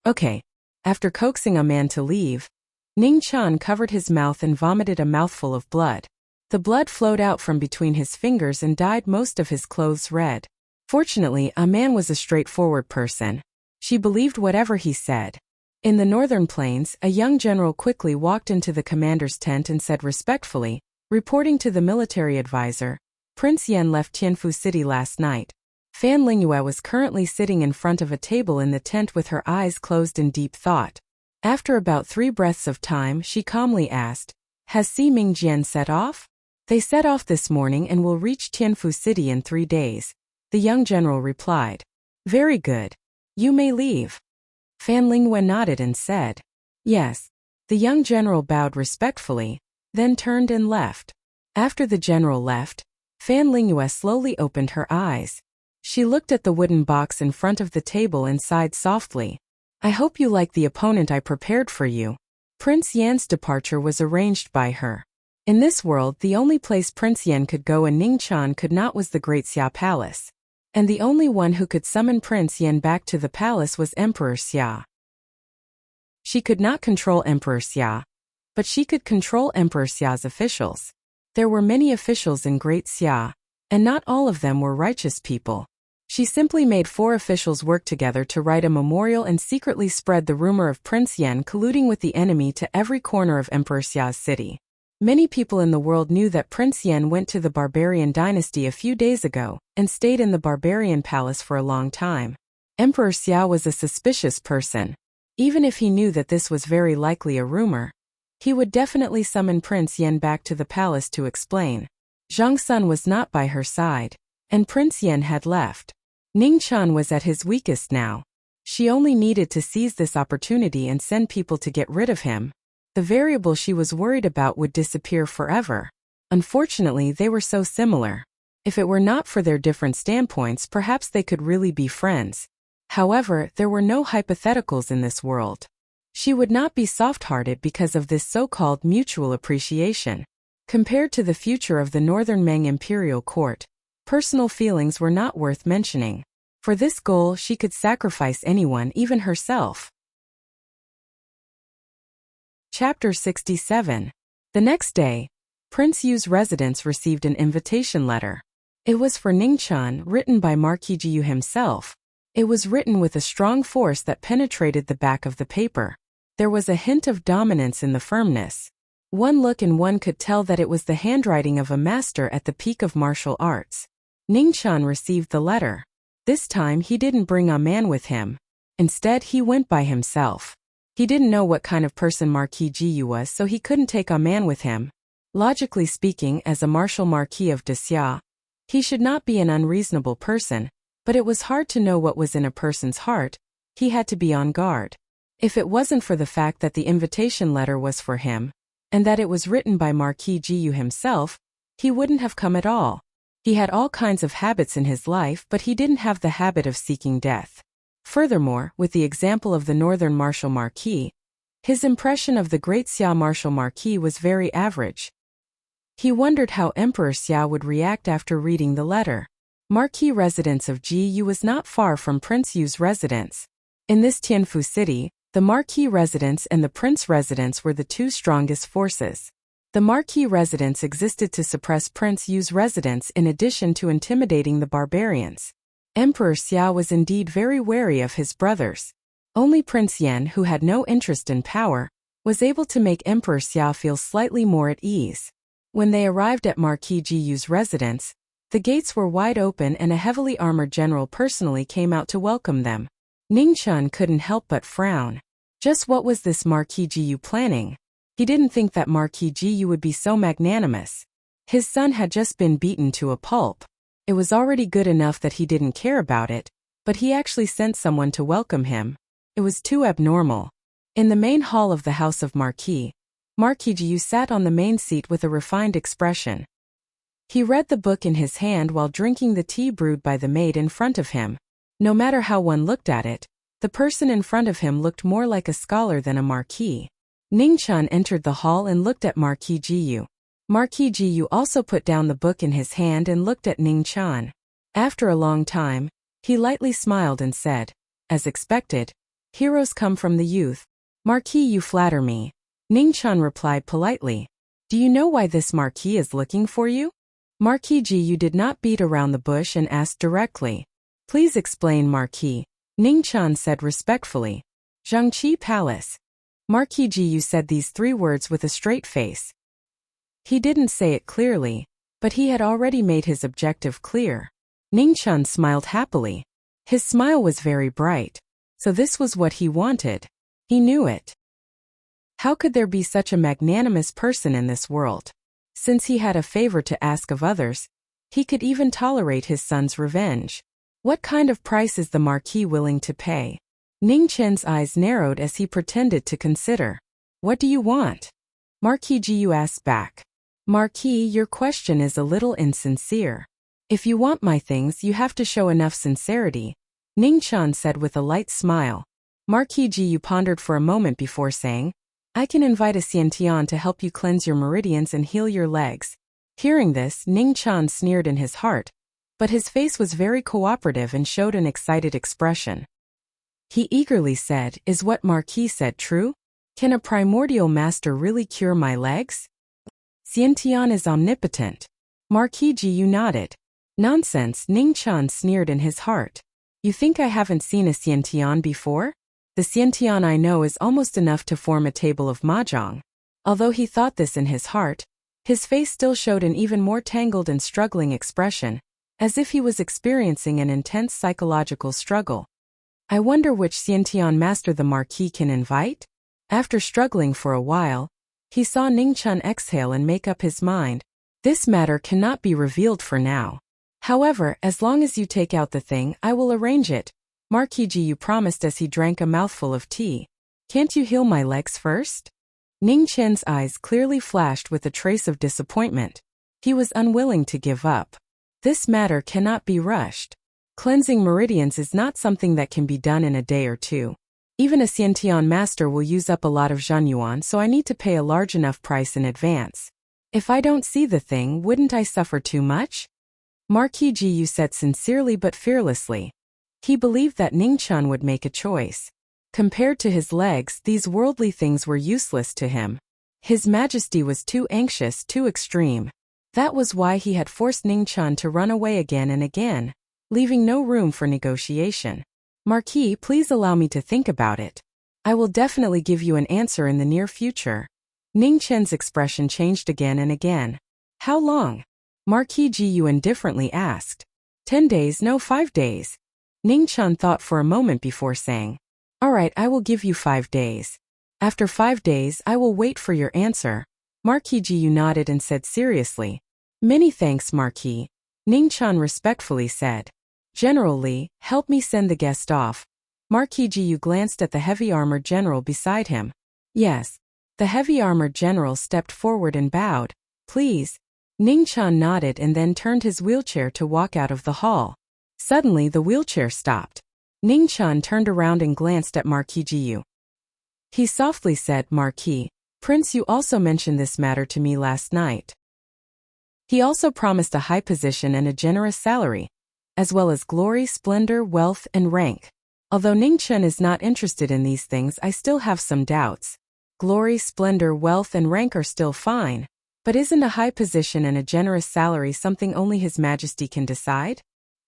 "Okay." After coaxing a man to leave, Ning Chun covered his mouth and vomited a mouthful of blood. The blood flowed out from between his fingers and dyed most of his clothes red. Fortunately, a man was a straightforward person. She believed whatever he said. In the northern plains, a young general quickly walked into the commander's tent and said respectfully, reporting to the military advisor, "Prince Yan left Tianfu City last night." Fan Lingyue was currently sitting in front of a table in the tent with her eyes closed in deep thought. After about 3 breaths of time, she calmly asked, "Has Si Mingjian set off?" "They set off this morning and will reach Tianfu City in 3 days. The young general replied. "Very good. You may leave." Fan Lingyue nodded and said, "Yes." The young general bowed respectfully, then turned and left. After the general left, Fan Lingyue slowly opened her eyes. She looked at the wooden box in front of the table and sighed softly. "I hope you like the opponent I prepared for you." Prince Yan's departure was arranged by her. In this world, the only place Prince Yan could go and Ning Chun could not was the Great Xia Palace. And the only one who could summon Prince Yan back to the palace was Emperor Xia. She could not control Emperor Xia, but she could control Emperor Xia's officials. There were many officials in Great Xia, and not all of them were righteous people. She simply made 4 officials work together to write a memorial and secretly spread the rumor of Prince Yan colluding with the enemy to every corner of Emperor Xia's city. Many people in the world knew that Prince Yan went to the barbarian dynasty a few days ago and stayed in the barbarian palace for a long time. Emperor Xia was a suspicious person. Even if he knew that this was very likely a rumor, he would definitely summon Prince Yan back to the palace to explain. Zhang Sun was not by her side, and Prince Yan had left. Ning Chun was at his weakest now. She only needed to seize this opportunity and send people to get rid of him. The variable she was worried about would disappear forever. Unfortunately, they were so similar. If it were not for their different standpoints, perhaps they could really be friends. However, there were no hypotheticals in this world. She would not be soft-hearted because of this so-called mutual appreciation. Compared to the future of the Northern Meng imperial court, personal feelings were not worth mentioning. For this goal, she could sacrifice anyone, even herself. Chapter 67. The next day, Prince Yu's residence received an invitation letter. It was for Ning Chun, written by Marquis Yu himself. It was written with a strong force that penetrated the back of the paper. There was a hint of dominance in the firmness. One look and one could tell that it was the handwriting of a master at the peak of martial arts. Ning Chun received the letter. This time he didn't bring a man with him. Instead, he went by himself. He didn't know what kind of person Marquis Yu was, so he couldn't take a man with him. Logically speaking, as a martial Marquis of Xia, he should not be an unreasonable person, but it was hard to know what was in a person's heart. He had to be on guard. If it wasn't for the fact that the invitation letter was for him, and that it was written by Marquis Yu himself, he wouldn't have come at all. He had all kinds of habits in his life, but he didn't have the habit of seeking death. Furthermore, with the example of the Northern Martial Marquis, his impression of the Great Xia Martial Marquis was very average. He wondered how Emperor Xia would react after reading the letter. Marquis residence of Ji was not far from Prince Yu's residence. In this Tianfu city, the Marquis residence and the Prince residence were the two strongest forces. The Marquis residence existed to suppress Prince Yu's residence in addition to intimidating the barbarians. Emperor Xia was indeed very wary of his brothers. Only Prince Yan, who had no interest in power, was able to make Emperor Xia feel slightly more at ease. When they arrived at Marquis Jiyu's residence, the gates were wide open and a heavily armored general personally came out to welcome them. Ning Chun couldn't help but frown. Just what was this Marquis Jiyu planning? He didn't think that Marquis Jiyu would be so magnanimous. His son had just been beaten to a pulp. It was already good enough that he didn't care about it, but he actually sent someone to welcome him. It was too abnormal. In the main hall of the house of Marquis Jiyu sat on the main seat with a refined expression. He read the book in his hand while drinking the tea brewed by the maid in front of him. No matter how one looked at it, the person in front of him looked more like a scholar than a marquis. Ning Chun entered the hall and looked at Marquis Jiyu. Marquis Jiyu also put down the book in his hand and looked at Ning Chun. After a long time, he lightly smiled and said, "As expected, heroes come from the youth. Marquis, you flatter me." Ning Chun replied politely, "Do you know why this marquis is looking for you?" Marquis Jiyu did not beat around the bush and asked directly. "Please explain, Marquis," Ning Chun said respectfully. "Zhangqi Palace." Marquis Jiyu said these three words with a straight face. He didn't say it clearly, but he had already made his objective clear. Ning Chun smiled happily. His smile was very bright. So this was what he wanted. He knew it. How could there be such a magnanimous person in this world? Since he had a favor to ask of others, he could even tolerate his son's revenge. What kind of price is the Marquis willing to pay? Ning Chen's eyes narrowed as he pretended to consider. "What do you want?" Marquis Jiyu asked back. "Marquis, your question is a little insincere. If you want my things, you have to show enough sincerity," Ning Chun said with a light smile. Marquis Jiyu pondered for a moment before saying, "I can invite a Xiantian to help you cleanse your meridians and heal your legs." Hearing this, Ning Chun sneered in his heart, but his face was very cooperative and showed an excited expression. He eagerly said, "Is what Marquis said true? Can a primordial master really cure my legs?" "Xiantian is omnipotent." Marquis Jiyu nodded. "Nonsense," Ning Chun sneered in his heart. "You think I haven't seen a Xiantian before? The Xiantian I know is almost enough to form a table of mahjong." Although he thought this in his heart, his face still showed an even more tangled and struggling expression, as if he was experiencing an intense psychological struggle. "I wonder which Xiantian master the Marquis can invite?" After struggling for a while, he saw Ning Chun exhale and make up his mind. "This matter cannot be revealed for now. However, as long as you take out the thing, I will arrange it," Marquis Jiyu promised as he drank a mouthful of tea. "Can't you heal my legs first?" Ning Chen's eyes clearly flashed with a trace of disappointment. He was unwilling to give up. This matter cannot be rushed. Cleansing meridians is not something that can be done in a day or two. Even a Xiantian master will use up a lot of zhanyuan, so I need to pay a large enough price in advance. If I don't see the thing, wouldn't I suffer too much? Marquis Jiyu said sincerely but fearlessly. He believed that Ning Chun would make a choice. Compared to his legs, these worldly things were useless to him. His Majesty was too anxious, too extreme. That was why he had forced Ning Chun to run away again and again, leaving no room for negotiation. "Marquis, please allow me to think about it. I will definitely give you an answer in the near future." Ning Chen's expression changed again and again. "How long?" Marquis Jiyu indifferently asked. 10 days, no 5 days. Ning Chun thought for a moment before saying, "All right, I will give you 5 days. After 5 days, I will wait for your answer." Marquis Jiyu nodded and said seriously, "Many thanks, Marquis," Ning Chun respectfully said. "General Li, help me send the guest off." Marquis Jiyu glanced at the heavy-armored general beside him. "Yes." The heavy-armored general stepped forward and bowed. "Please." Ning Chun nodded and then turned his wheelchair to walk out of the hall. Suddenly the wheelchair stopped. Ning Chun turned around and glanced at Marquis Jiyu. He softly said, "Marquis, Prince, you also mentioned this matter to me last night." He also promised a high position and a generous salary, as well as glory, splendor, wealth, and rank. Although Ningchen is not interested in these things, I still have some doubts. Glory, splendor, wealth, and rank are still fine, but isn't a high position and a generous salary something only His Majesty can decide?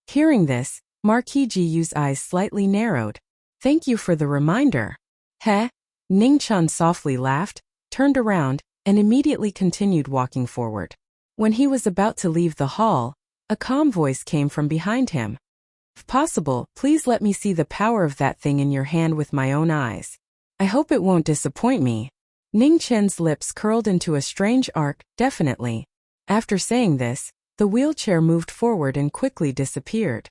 Hearing this, Marquis Jiyu's eyes slightly narrowed. Thank you for the reminder. Heh? Ningchen softly laughed, turned around, and immediately continued walking forward. When he was about to leave the hall, a calm voice came from behind him. If possible, please let me see the power of that thing in your hand with my own eyes. I hope it won't disappoint me. Ningchen's lips curled into a strange arc. Definitely. After saying this, the wheelchair moved forward and quickly disappeared.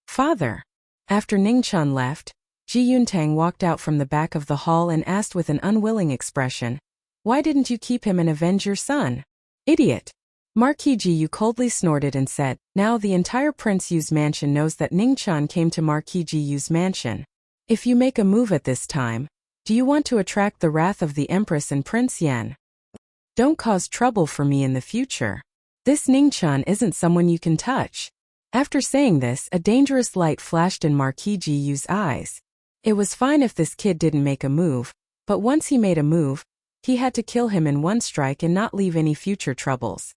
Father. After Ningchen left, Ji Yuntang walked out from the back of the hall and asked with an unwilling expression, "Why didn't you keep him and avenge your son?" Idiot. Marquis Jiyu coldly snorted and said, "Now the entire Prince Yu's mansion knows that Ningchen came to Marquis Jiyu's mansion. If you make a move at this time, do you want to attract the wrath of the Empress and Prince Yan? Don't cause trouble for me in the future. This Ningchen isn't someone you can touch." After saying this, a dangerous light flashed in Marquis Jiyu's eyes. It was fine if this kid didn't make a move, but once he made a move, he had to kill him in one strike and not leave any future troubles.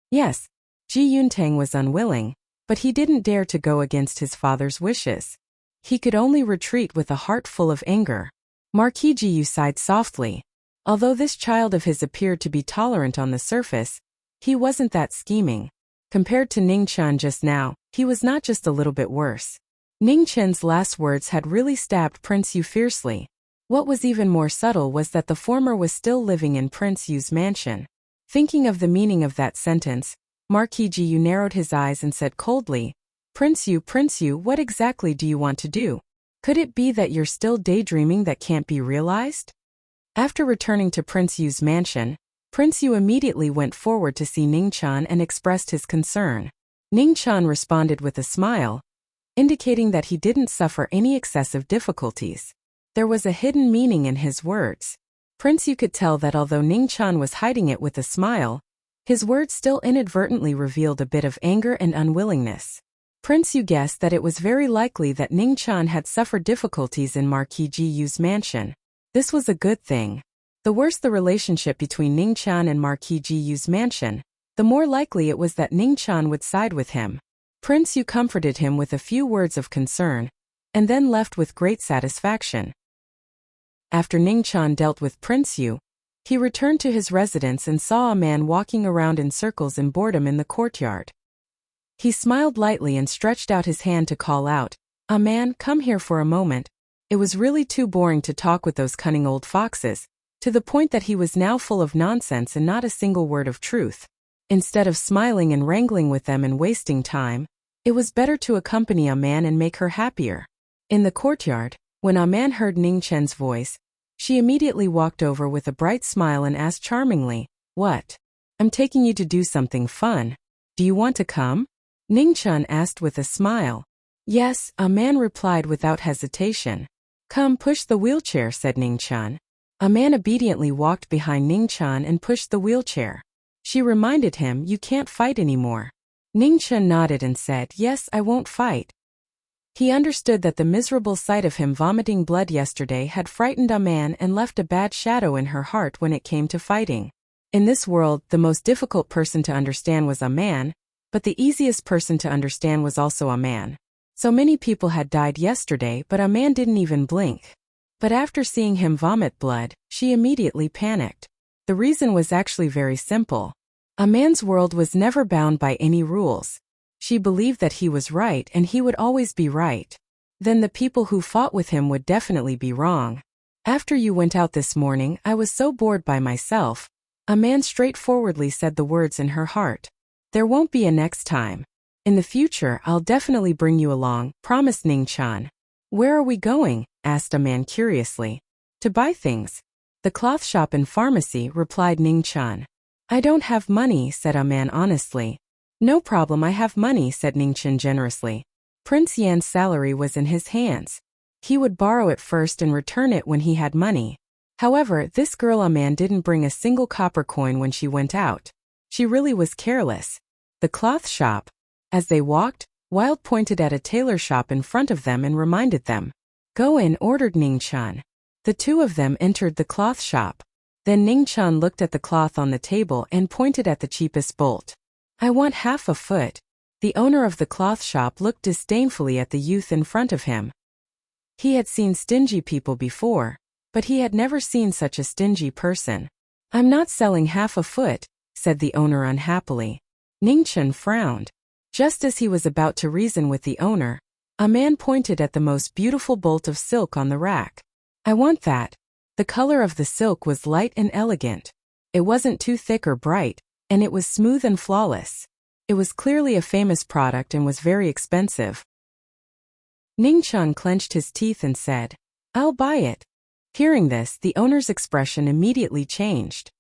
Yes, Ji Yuntang was unwilling, but he didn't dare to go against his father's wishes. He could only retreat with a heart full of anger. Marquis Jiyu sighed softly. Although this child of his appeared to be tolerant on the surface, he wasn't that scheming. Compared to Ningchen just now, he was not just a little bit worse. Ningchen's last words had really stabbed Prince Yu fiercely. What was even more subtle was that the former was still living in Prince Yu's mansion. Thinking of the meaning of that sentence, Marquis Jiyu narrowed his eyes and said coldly, Prince Yu, what exactly do you want to do? Could it be that you're still daydreaming that can't be realized?" After returning to Prince Yu's mansion, Prince Yu immediately went forward to see Ningchen and expressed his concern. Ningchen responded with a smile, indicating that he didn't suffer any excessive difficulties. There was a hidden meaning in his words. Prince Yu could tell that although Ningchen was hiding it with a smile, his words still inadvertently revealed a bit of anger and unwillingness. Prince Yu guessed that it was very likely that Ningchen had suffered difficulties in Marquis Jiyu's mansion. This was a good thing. The worse the relationship between Ningchen and Marquis Jiyu's mansion, the more likely it was that Ningchen would side with him. Prince Yu comforted him with a few words of concern, and then left with great satisfaction. After Ningchen dealt with Prince Yu, he returned to his residence and saw a man walking around in circles in boredom in the courtyard. He smiled lightly and stretched out his hand to call out, "A man, come here for a moment." It was really too boring to talk with those cunning old foxes, to the point that he was now full of nonsense and not a single word of truth. Instead of smiling and wrangling with them and wasting time, it was better to accompany a man and make her happier. In the courtyard, when a man heard Ningchen's voice, she immediately walked over with a bright smile and asked charmingly, "What? I'm taking you to do something fun. Do you want to come?" Ningchen asked with a smile. "Yes," a man replied without hesitation. "Come, push the wheelchair," said Ningchen. A man obediently walked behind Ningchen and pushed the wheelchair. She reminded him, "You can't fight anymore." Ningchen nodded and said, "Yes, I won't fight." He understood that the miserable sight of him vomiting blood yesterday had frightened a man and left a bad shadow in her heart when it came to fighting. In this world, the most difficult person to understand was a man, but the easiest person to understand was also a man. So many people had died yesterday, but a man didn't even blink. But after seeing him vomit blood, she immediately panicked. The reason was actually very simple. A man's world was never bound by any rules. She believed that he was right and he would always be right. Then the people who fought with him would definitely be wrong. "After you went out this morning, I was so bored by myself." A man straightforwardly said the words in her heart. "There won't be a next time. In the future, I'll definitely bring you along," promised Ningchen. "Where are we going?" asked a man curiously. "To buy things. The cloth shop and pharmacy," replied Ningchen. "I don't have money," said a man honestly. "No problem, I have money," said Ningchen generously. Prince Yan's salary was in his hands. He would borrow it first and return it when he had money. However, this girl a man didn't bring a single copper coin when she went out. She really was careless. The cloth shop. As they walked, Wild pointed at a tailor shop in front of them and reminded them. Go in, ordered Ningchen. The two of them entered the cloth shop. Then Ningchen looked at the cloth on the table and pointed at the cheapest bolt. I want half a foot. The owner of the cloth shop looked disdainfully at the youth in front of him. He had seen stingy people before, but he had never seen such a stingy person. I'm not selling half a foot, said the owner unhappily. Ningchen frowned. Just as he was about to reason with the owner, a man pointed at the most beautiful bolt of silk on the rack. I want that. The color of the silk was light and elegant. It wasn't too thick or bright, and it was smooth and flawless. It was clearly a famous product and was very expensive. Ningchen clenched his teeth and said, I'll buy it. Hearing this, the owner's expression immediately changed.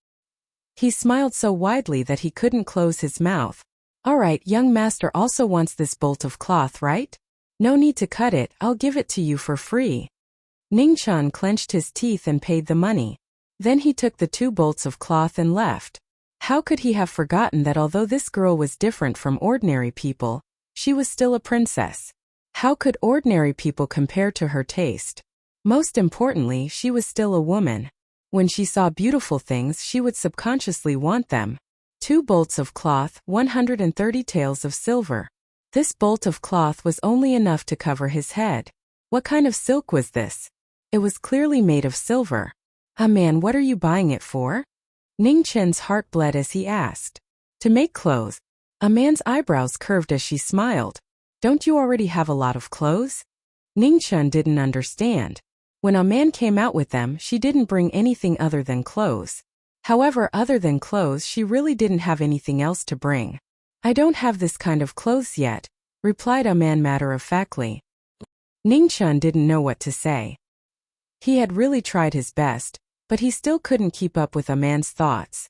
He smiled so widely that he couldn't close his mouth. All right, young master also wants this bolt of cloth, right? No need to cut it, I'll give it to you for free. Ningchen clenched his teeth and paid the money. Then he took the 2 bolts of cloth and left. How could he have forgotten that although this girl was different from ordinary people, she was still a princess? How could ordinary people compare to her taste? Most importantly, she was still a woman. When she saw beautiful things, she would subconsciously want them. 2 bolts of cloth, 130 taels of silver. This bolt of cloth was only enough to cover his head. What kind of silk was this? It was clearly made of silver. Man, what are you buying it for? Ningchen's heart bled as he asked. To make clothes. A man's eyebrows curved as she smiled. Don't you already have a lot of clothes? Ningchen didn't understand. When a man came out with them, she didn't bring anything other than clothes. However, other than clothes, she really didn't have anything else to bring. I don't have this kind of clothes yet, replied a man matter-of-factly. Ningchen didn't know what to say. He had really tried his best, but he still couldn't keep up with a man's thoughts.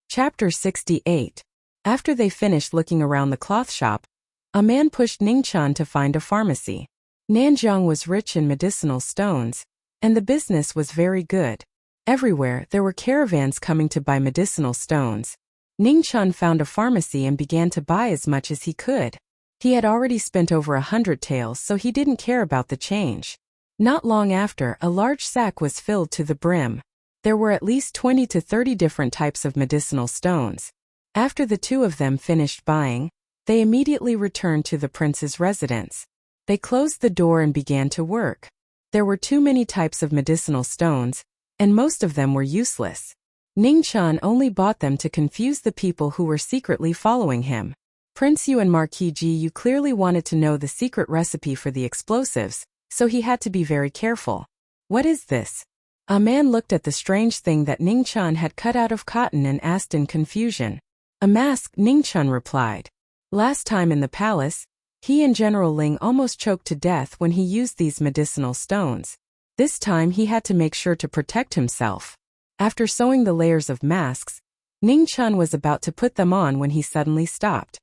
Chapter 68. After they finished looking around the cloth shop, a man pushed Ningchen to find a pharmacy. Nanjiang was rich in medicinal stones, and the business was very good. Everywhere there were caravans coming to buy medicinal stones. Ningchen found a pharmacy and began to buy as much as he could. He had already spent over 100 taels, so he didn't care about the change. Not long after, a large sack was filled to the brim. There were at least 20 to 30 different types of medicinal stones. After the 2 of them finished buying, they immediately returned to the prince's residence. They closed the door and began to work. There were too many types of medicinal stones, and most of them were useless. Ningchen only bought them to confuse the people who were secretly following him. Prince Yu and Marquis Yu clearly wanted to know the secret recipe for the explosives, so he had to be very careful. What is this? A man looked at the strange thing that Ningchen had cut out of cotton and asked in confusion. A mask, Ningchen replied. Last time in the palace, he and General Ling almost choked to death when he used these medicinal stones. This time he had to make sure to protect himself. After sewing the layers of masks, Ningchen was about to put them on when he suddenly stopped.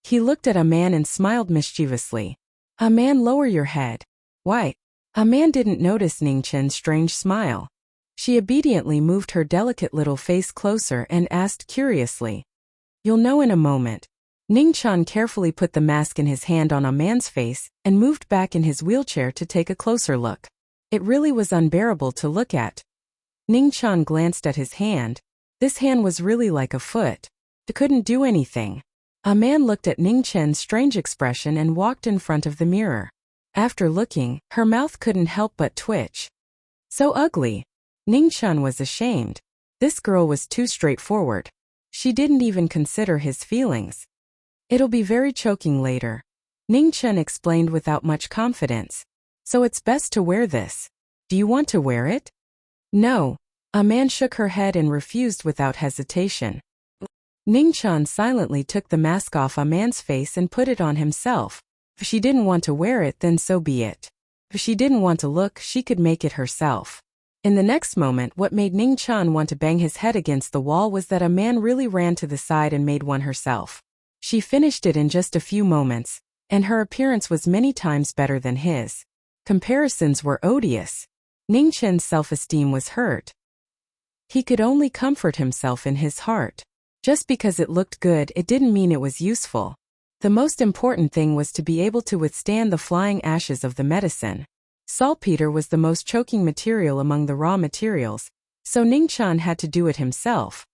He looked at a man and smiled mischievously. A man, lower your head. Why? A man didn't notice Ningchen's strange smile. She obediently moved her delicate little face closer and asked curiously. You'll know in a moment. Ningchen carefully put the mask in his hand on a man's face and moved back in his wheelchair to take a closer look. It really was unbearable to look at. Ningchen glanced at his hand. This hand was really like a foot. It couldn't do anything. A man looked at Ningchen's strange expression and walked in front of the mirror. After looking, her mouth couldn't help but twitch. So ugly. Ningchen was ashamed. This girl was too straightforward. She didn't even consider his feelings. It'll be very choking later. Ningchen explained without much confidence. So it's best to wear this. Do you want to wear it? No. A man shook her head and refused without hesitation. Ningchen silently took the mask off a man's face and put it on himself. If she didn't want to wear it, then so be it. If she didn't want to look, she could make it herself. In the next moment, what made Ningchen want to bang his head against the wall was that a man really ran to the side and made one herself. She finished it in just a few moments, and her appearance was many times better than his. Comparisons were odious. Ningchen's self-esteem was hurt. He could only comfort himself in his heart. Just because it looked good, it didn't mean it was useful. The most important thing was to be able to withstand the flying ashes of the medicine. Saltpeter was the most choking material among the raw materials, so Ningchen had to do it himself.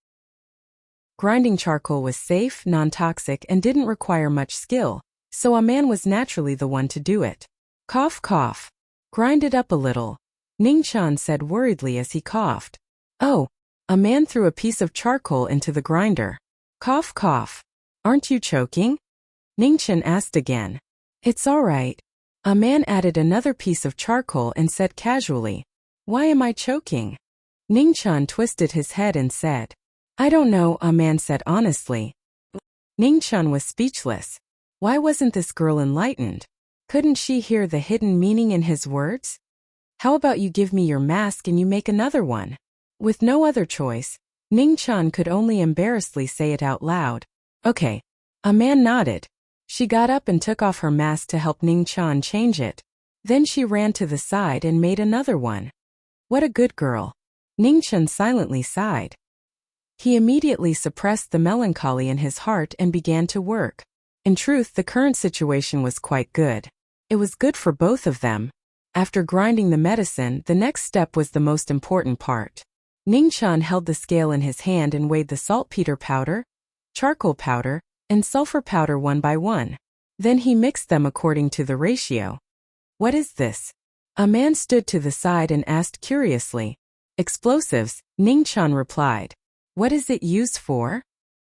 Grinding charcoal was safe, non-toxic, and didn't require much skill, so a man was naturally the one to do it. Cough, cough. Grind it up a little, Ningchen said worriedly as he coughed. Oh, a man threw a piece of charcoal into the grinder. Cough, cough. Aren't you choking? Ningchen asked again. It's all right. A man added another piece of charcoal and said casually, Why am I choking? Ningchen twisted his head and said, I don't know, a man said honestly. Ningchen was speechless. Why wasn't this girl enlightened? Couldn't she hear the hidden meaning in his words? How about you give me your mask and you make another one? With no other choice, Ningchen could only embarrassedly say it out loud. Okay. A man nodded. She got up and took off her mask to help Ningchen change it. Then she ran to the side and made another one. What a good girl. Ningchen silently sighed. He immediately suppressed the melancholy in his heart and began to work. In truth, the current situation was quite good. It was good for both of them. After grinding the medicine, the next step was the most important part. Ningchen held the scale in his hand and weighed the saltpeter powder, charcoal powder, and sulfur powder one by one. Then he mixed them according to the ratio. What is this? A man stood to the side and asked curiously. Explosives, Ningchen replied. What is it used for?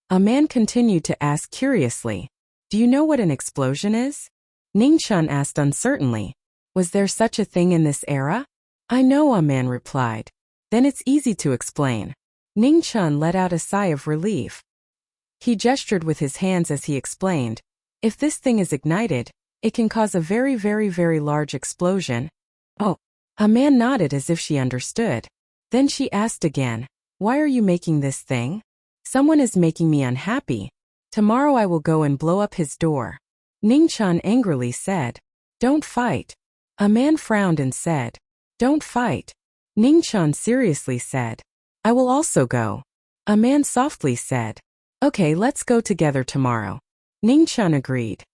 A man continued to ask curiously. Do you know what an explosion is? Ningchen asked uncertainly. Was there such a thing in this era? I know, a man replied. Then it's easy to explain. Ningchen let out a sigh of relief. He gestured with his hands as he explained. If this thing is ignited, it can cause a very, very, very large explosion. Oh, a man nodded as if she understood. Then she asked again, Why are you making this thing? Someone is making me unhappy. Tomorrow I will go and blow up his door. Ningchen angrily said. Don't fight. A man frowned and said. Don't fight. Ningchen seriously said. I will also go. A man softly said. Okay, let's go together tomorrow. Ningchen agreed.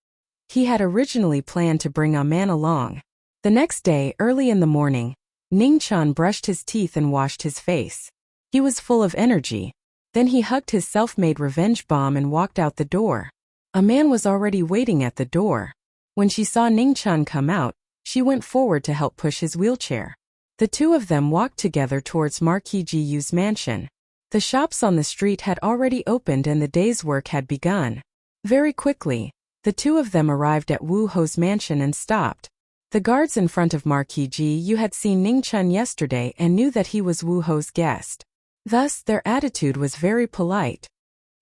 He had originally planned to bring a man along. The next day, early in the morning, Ningchen brushed his teeth and washed his face. He was full of energy. Then he hugged his self-made revenge bomb and walked out the door. A man was already waiting at the door. When she saw Ningchen come out, she went forward to help push his wheelchair. The two of them walked together towards Marquis Gu's mansion. The shops on the street had already opened and the day's work had begun. Very quickly, the two of them arrived at Wu Ho's mansion and stopped. The guards in front of Marquis Gu had seen Ningchen yesterday and knew that he was Wu Ho's guest. Thus, their attitude was very polite.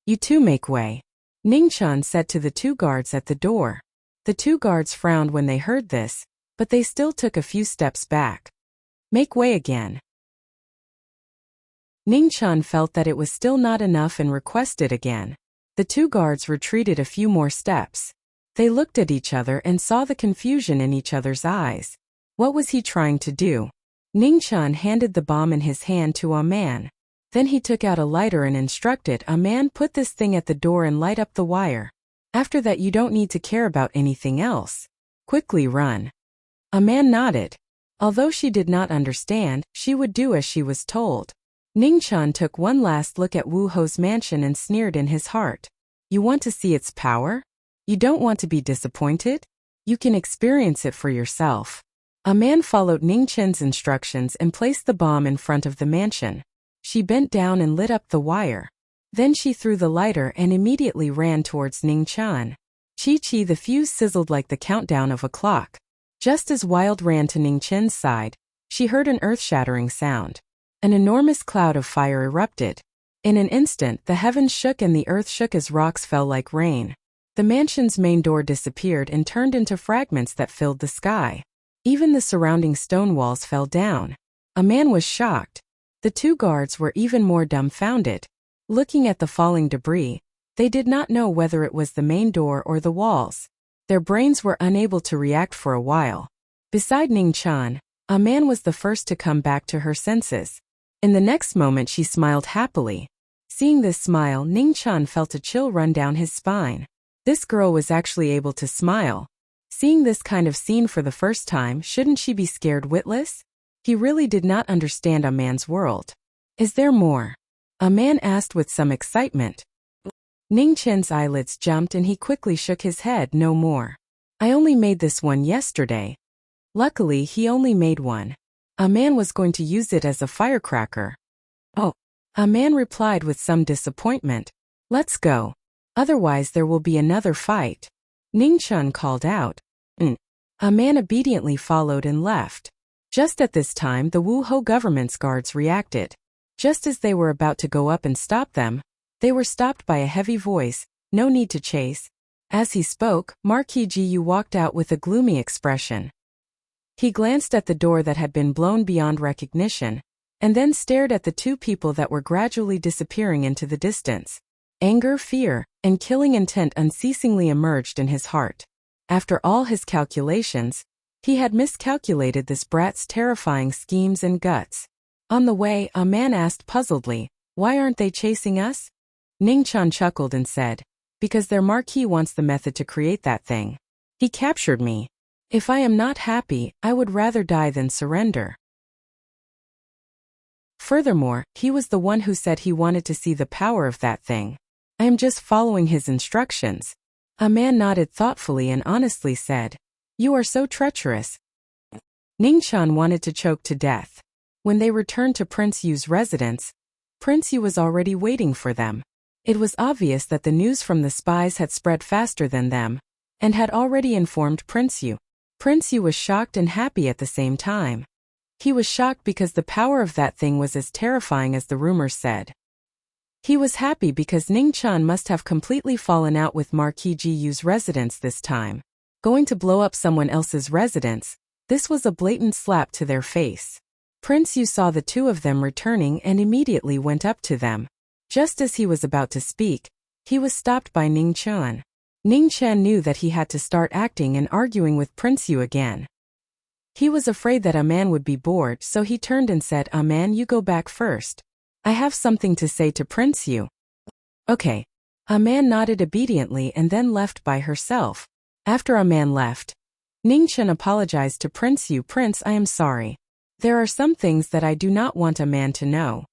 You two make way, Ningchen said to the two guards at the door. The two guards frowned when they heard this, but they still took a few steps back. Make way again. Ningchen felt that it was still not enough and requested again. The two guards retreated a few more steps. They looked at each other and saw the confusion in each other's eyes. What was he trying to do? Ningchen handed the bomb in his hand to a man. Then he took out a lighter and instructed a man, put this thing at the door and light up the wire. After that you don't need to care about anything else. Quickly run. A man nodded. Although she did not understand, she would do as she was told. Ningchen took one last look at Wu Ho's mansion and sneered in his heart. You want to see its power? You don't want to be disappointed? You can experience it for yourself. A man followed Ningchen's instructions and placed the bomb in front of the mansion. She bent down and lit up the wire. Then she threw the lighter and immediately ran towards Ningchen. Chi-chi, the fuse sizzled like the countdown of a clock. Just as Wild ran to Ningchen's side, she heard an earth-shattering sound. An enormous cloud of fire erupted. In an instant, the heavens shook and the earth shook as rocks fell like rain. The mansion's main door disappeared and turned into fragments that filled the sky. Even the surrounding stone walls fell down. A man was shocked. The two guards were even more dumbfounded. Looking at the falling debris, they did not know whether it was the main door or the walls. Their brains were unable to react for a while. Beside Ningchen, a man was the first to come back to her senses. In the next moment she smiled happily. Seeing this smile, Ningqian felt a chill run down his spine. This girl was actually able to smile. Seeing this kind of scene for the first time, shouldn't she be scared witless? He really did not understand a man's world. Is there more? A man asked with some excitement. Ningqian's eyelids jumped and he quickly shook his head. No more. I only made this one yesterday. Luckily, he only made one. A man was going to use it as a firecracker. Oh. A man replied with some disappointment. Let's go. Otherwise there will be another fight. Ningqian called out. A man obediently followed and left. Just at this time the Wuho government's guards reacted. Just as they were about to go up and stop them, they were stopped by a heavy voice. No need to chase. As he spoke, Marquis Gu walked out with a gloomy expression. He glanced at the door that had been blown beyond recognition, and then stared at the two people that were gradually disappearing into the distance. Anger, fear, and killing intent unceasingly emerged in his heart. After all his calculations, he had miscalculated this brat's terrifying schemes and guts. On the way, a man asked puzzledly, "Why aren't they chasing us?" Ningqian chuckled and said, "Because their Marquis wants the method to create that thing. He captured me. If I am not happy, I would rather die than surrender." Furthermore, he was the one who said he wanted to see the power of that thing. I am just following his instructions. A man nodded thoughtfully and honestly said, "You are so treacherous." Ningqian wanted to choke to death. When they returned to Prince Yu's residence, Prince Yu was already waiting for them. It was obvious that the news from the spies had spread faster than them, and had already informed Prince Yu. Prince Yu was shocked and happy at the same time. He was shocked because the power of that thing was as terrifying as the rumors said. He was happy because Ningqian must have completely fallen out with Marquis Gu's residence this time. Going to blow up someone else's residence, this was a blatant slap to their face. Prince Yu saw the two of them returning and immediately went up to them. Just as he was about to speak, he was stopped by Ningqian. Ningqian knew that he had to start acting and arguing with Prince Yu again. He was afraid that a man would be bored, so he turned and said, "A man, you go back first. I have something to say to Prince Yu." Okay. A man nodded obediently and then left by herself. After a man left, Ningqian apologized to Prince Yu. "Prince, I am sorry. There are some things that I do not want a man to know."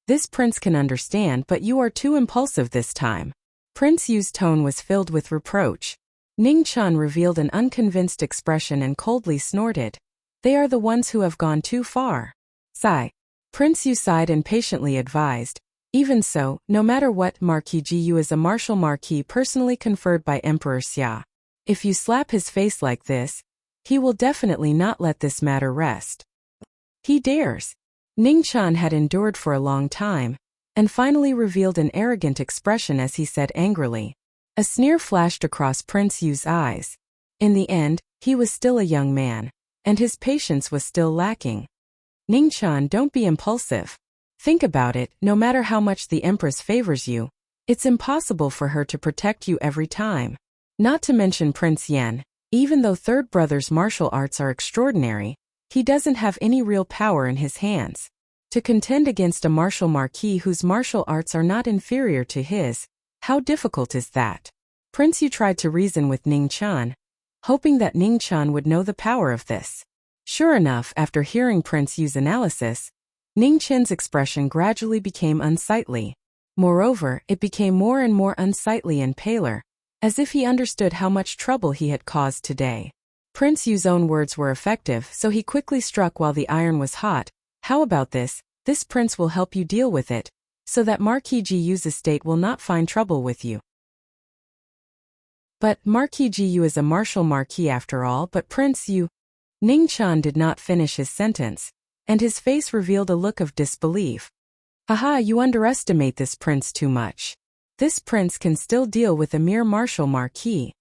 This prince can understand, but you are too impulsive this time. Prince Yu's tone was filled with reproach. Ningqian revealed an unconvinced expression and coldly snorted. "They are the ones who have gone too far." Sigh. Prince Yu sighed and patiently advised. "Even so, no matter what, Marquis Gu is a martial marquis personally conferred by Emperor Xia. If you slap his face like this, he will definitely not let this matter rest." He dares. Ningqian had endured for a long time, and finally revealed an arrogant expression as he said angrily. A sneer flashed across Prince Yu's eyes. In the end, he was still a young man, and his patience was still lacking. "Ningqian, don't be impulsive. Think about it, no matter how much the Empress favors you, it's impossible for her to protect you every time. Not to mention Prince Yan, even though Third Brother's martial arts are extraordinary, he doesn't have any real power in his hands. To contend against a martial marquis whose martial arts are not inferior to his, how difficult is that?" Prince Yu tried to reason with Ningqian, hoping that Ningqian would know the power of this. Sure enough, after hearing Prince Yu's analysis, Ningqian's expression gradually became unsightly. Moreover, it became more and more unsightly and paler, as if he understood how much trouble he had caused today. Prince Yu's own words were effective, so he quickly struck while the iron was hot. "How about this? This prince will help you deal with it, so that Marquis Gu's estate will not find trouble with you." "But Marquis Gu is a martial marquis after all, but Prince Yu..." Ningqian did not finish his sentence, and his face revealed a look of disbelief. "Haha, you underestimate this prince too much. This prince can still deal with a mere martial marquis."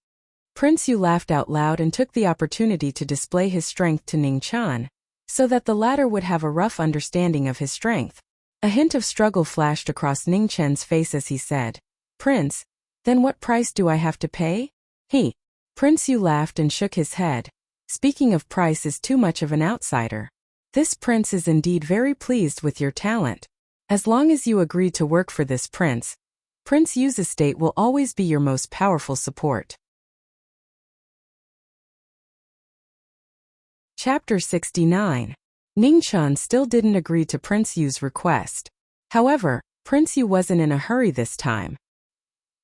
Prince Yu laughed out loud and took the opportunity to display his strength to Ningqian, so that the latter would have a rough understanding of his strength. A hint of struggle flashed across Ningqian's face as he said, "Prince, then what price do I have to pay?" Prince Yu laughed and shook his head. "Speaking of price is too much of an outsider. This prince is indeed very pleased with your talent. As long as you agree to work for this prince, Prince Yu's estate will always be your most powerful support. Chapter 69. Ningchen still didn't agree to Prince Yu's request. However, Prince Yu wasn't in a hurry this time.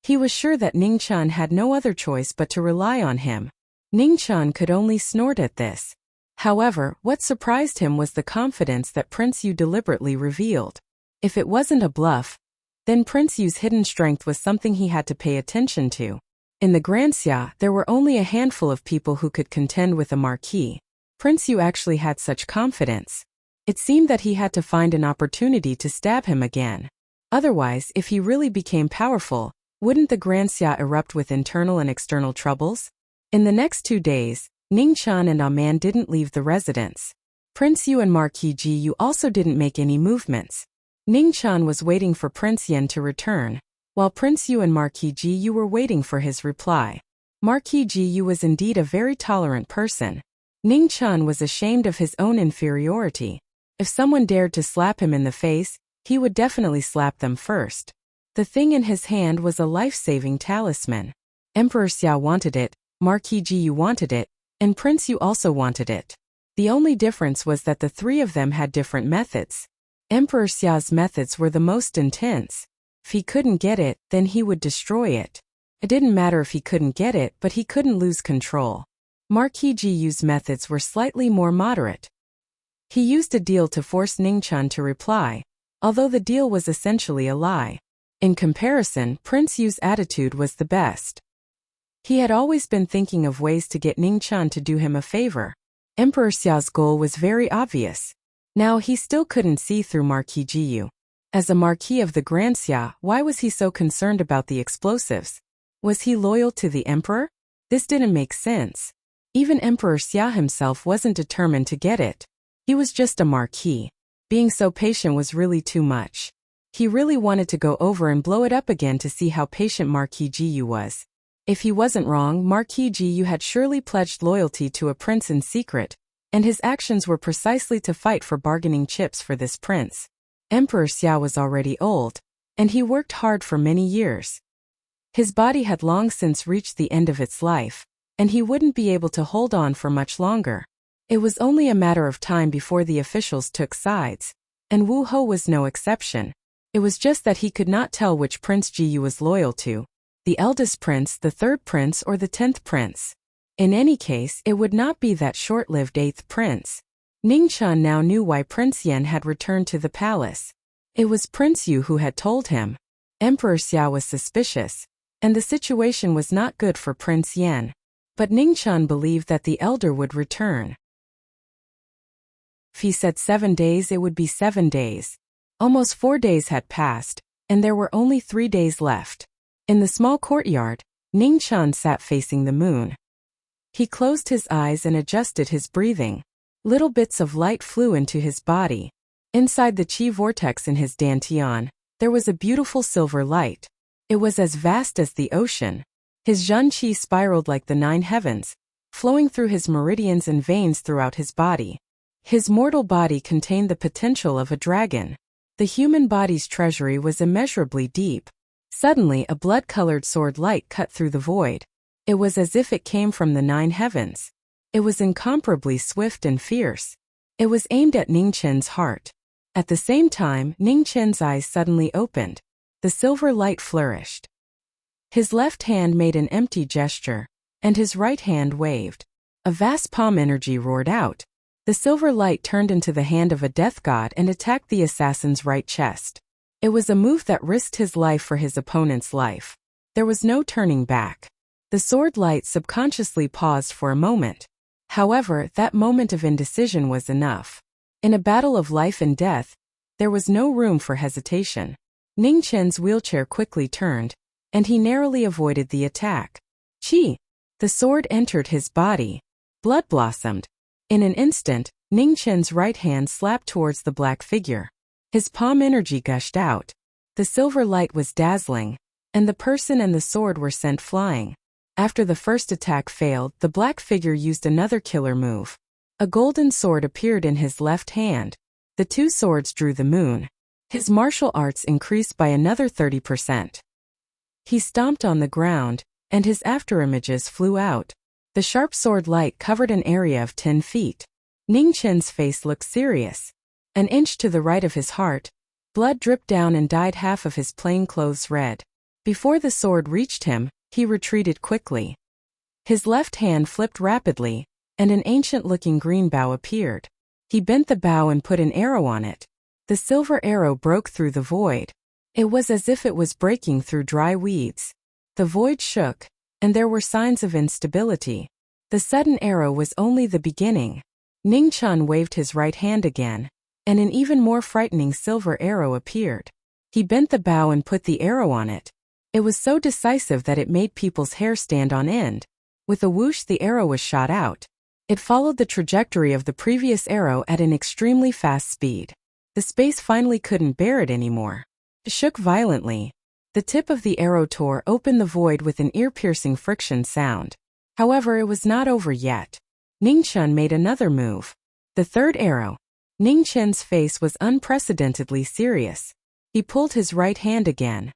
He was sure that Ningchen had no other choice but to rely on him. Ningchen could only snort at this. However, what surprised him was the confidence that Prince Yu deliberately revealed. If it wasn't a bluff, then Prince Yu's hidden strength was something he had to pay attention to. In the Granxia, there were only a handful of people who could contend with a Marquis. Prince Yu actually had such confidence. It seemed that he had to find an opportunity to stab him again. Otherwise, if he really became powerful, wouldn't the Granxia erupt with internal and external troubles? In the next 2 days, Ningchen and Aman didn't leave the residence. Prince Yu and Marquis Yu also didn't make any movements. Ningchen was waiting for Prince Yen to return, while Prince Yu and Marquis Yu were waiting for his reply. Marquis Yu was indeed a very tolerant person. Ningchen was ashamed of his own inferiority. If someone dared to slap him in the face, he would definitely slap them first. The thing in his hand was a life-saving talisman. Emperor Xia wanted it, Marquis Yu wanted it, and Prince Yu also wanted it. The only difference was that the three of them had different methods. Emperor Xia's methods were the most intense. If he couldn't get it, then he would destroy it. It didn't matter if he couldn't get it, but he couldn't lose control. Marquis Yu's methods were slightly more moderate. He used a deal to force Ningchen to reply, although the deal was essentially a lie. In comparison, Prince Yu's attitude was the best. He had always been thinking of ways to get Ningchen to do him a favor. Emperor Xia's goal was very obvious. Now he still couldn't see through Marquis Yu. As a Marquis of the Granxia, why was he so concerned about the explosives? Was he loyal to the Emperor? This didn't make sense. Even Emperor Xia himself wasn't determined to get it. He was just a Marquis. Being so patient was really too much. He really wanted to go over and blow it up again to see how patient Marquis Yu was. If he wasn't wrong, Marquis Yu had surely pledged loyalty to a prince in secret, and his actions were precisely to fight for bargaining chips for this prince. Emperor Xia was already old, and he worked hard for many years. His body had long since reached the end of its life, and he wouldn't be able to hold on for much longer. It was only a matter of time before the officials took sides, and Wu Ho was no exception. It was just that he could not tell which Prince Yu was loyal to, the eldest prince, the third prince, or the 10th prince. In any case, it would not be that short-lived 8th prince. Ningchen now knew why Prince Yen had returned to the palace. It was Prince Yu who had told him. Emperor Xia was suspicious, and the situation was not good for Prince Yen. But Ningchen believed that the elder would return. If he said 7 days, it would be 7 days. Almost 4 days had passed, and there were only 3 days left. In the small courtyard, Ningchen sat facing the moon. He closed his eyes and adjusted his breathing. Little bits of light flew into his body. Inside the chi vortex in his dantian, there was a beautiful silver light. It was as vast as the ocean. His Zhen Qi spiraled like the 9 heavens, flowing through his meridians and veins throughout his body. His mortal body contained the potential of a dragon. The human body's treasury was immeasurably deep. Suddenly, a blood-colored sword light cut through the void. It was as if it came from the 9 heavens. It was incomparably swift and fierce. It was aimed at Ningchen's heart. At the same time, Ningchen's eyes suddenly opened. The silver light flourished. His left hand made an empty gesture, and his right hand waved. A vast palm energy roared out. The silver light turned into the hand of a death god and attacked the assassin's right chest. It was a move that risked his life for his opponent's life. There was no turning back. The sword light subconsciously paused for a moment. However, that moment of indecision was enough. In a battle of life and death, there was no room for hesitation. Ningchen's wheelchair quickly turned, and he narrowly avoided the attack. Qi! The sword entered his body. Blood blossomed. In an instant, Ningchen's right hand slapped towards the black figure. His palm energy gushed out. The silver light was dazzling, and the person and the sword were sent flying. After the first attack failed, the black figure used another killer move. A golden sword appeared in his left hand. The two swords drew the moon. His martial arts increased by another 30%. He stomped on the ground, and his afterimages flew out. The sharp sword light covered an area of 10 feet. Ning Chen's face looked serious. An inch to the right of his heart, blood dripped down and dyed half of his plain clothes red. Before the sword reached him, he retreated quickly. His left hand flipped rapidly, and an ancient-looking green bow appeared. He bent the bow and put an arrow on it. The silver arrow broke through the void. It was as if it was breaking through dry weeds. The void shook, and there were signs of instability. The sudden arrow was only the beginning. Ning Chen waved his right hand again, and an even more frightening silver arrow appeared. He bent the bow and put the arrow on it. It was so decisive that it made people's hair stand on end. With a whoosh, the arrow was shot out. It followed the trajectory of the previous arrow at an extremely fast speed. The space finally couldn't bear it anymore. It shook violently. The tip of the arrow tore open the void with an ear-piercing friction sound. However, it was not over yet. Ning Chen made another move. The third arrow. Ning Chen's face was unprecedentedly serious. He pulled his right hand again.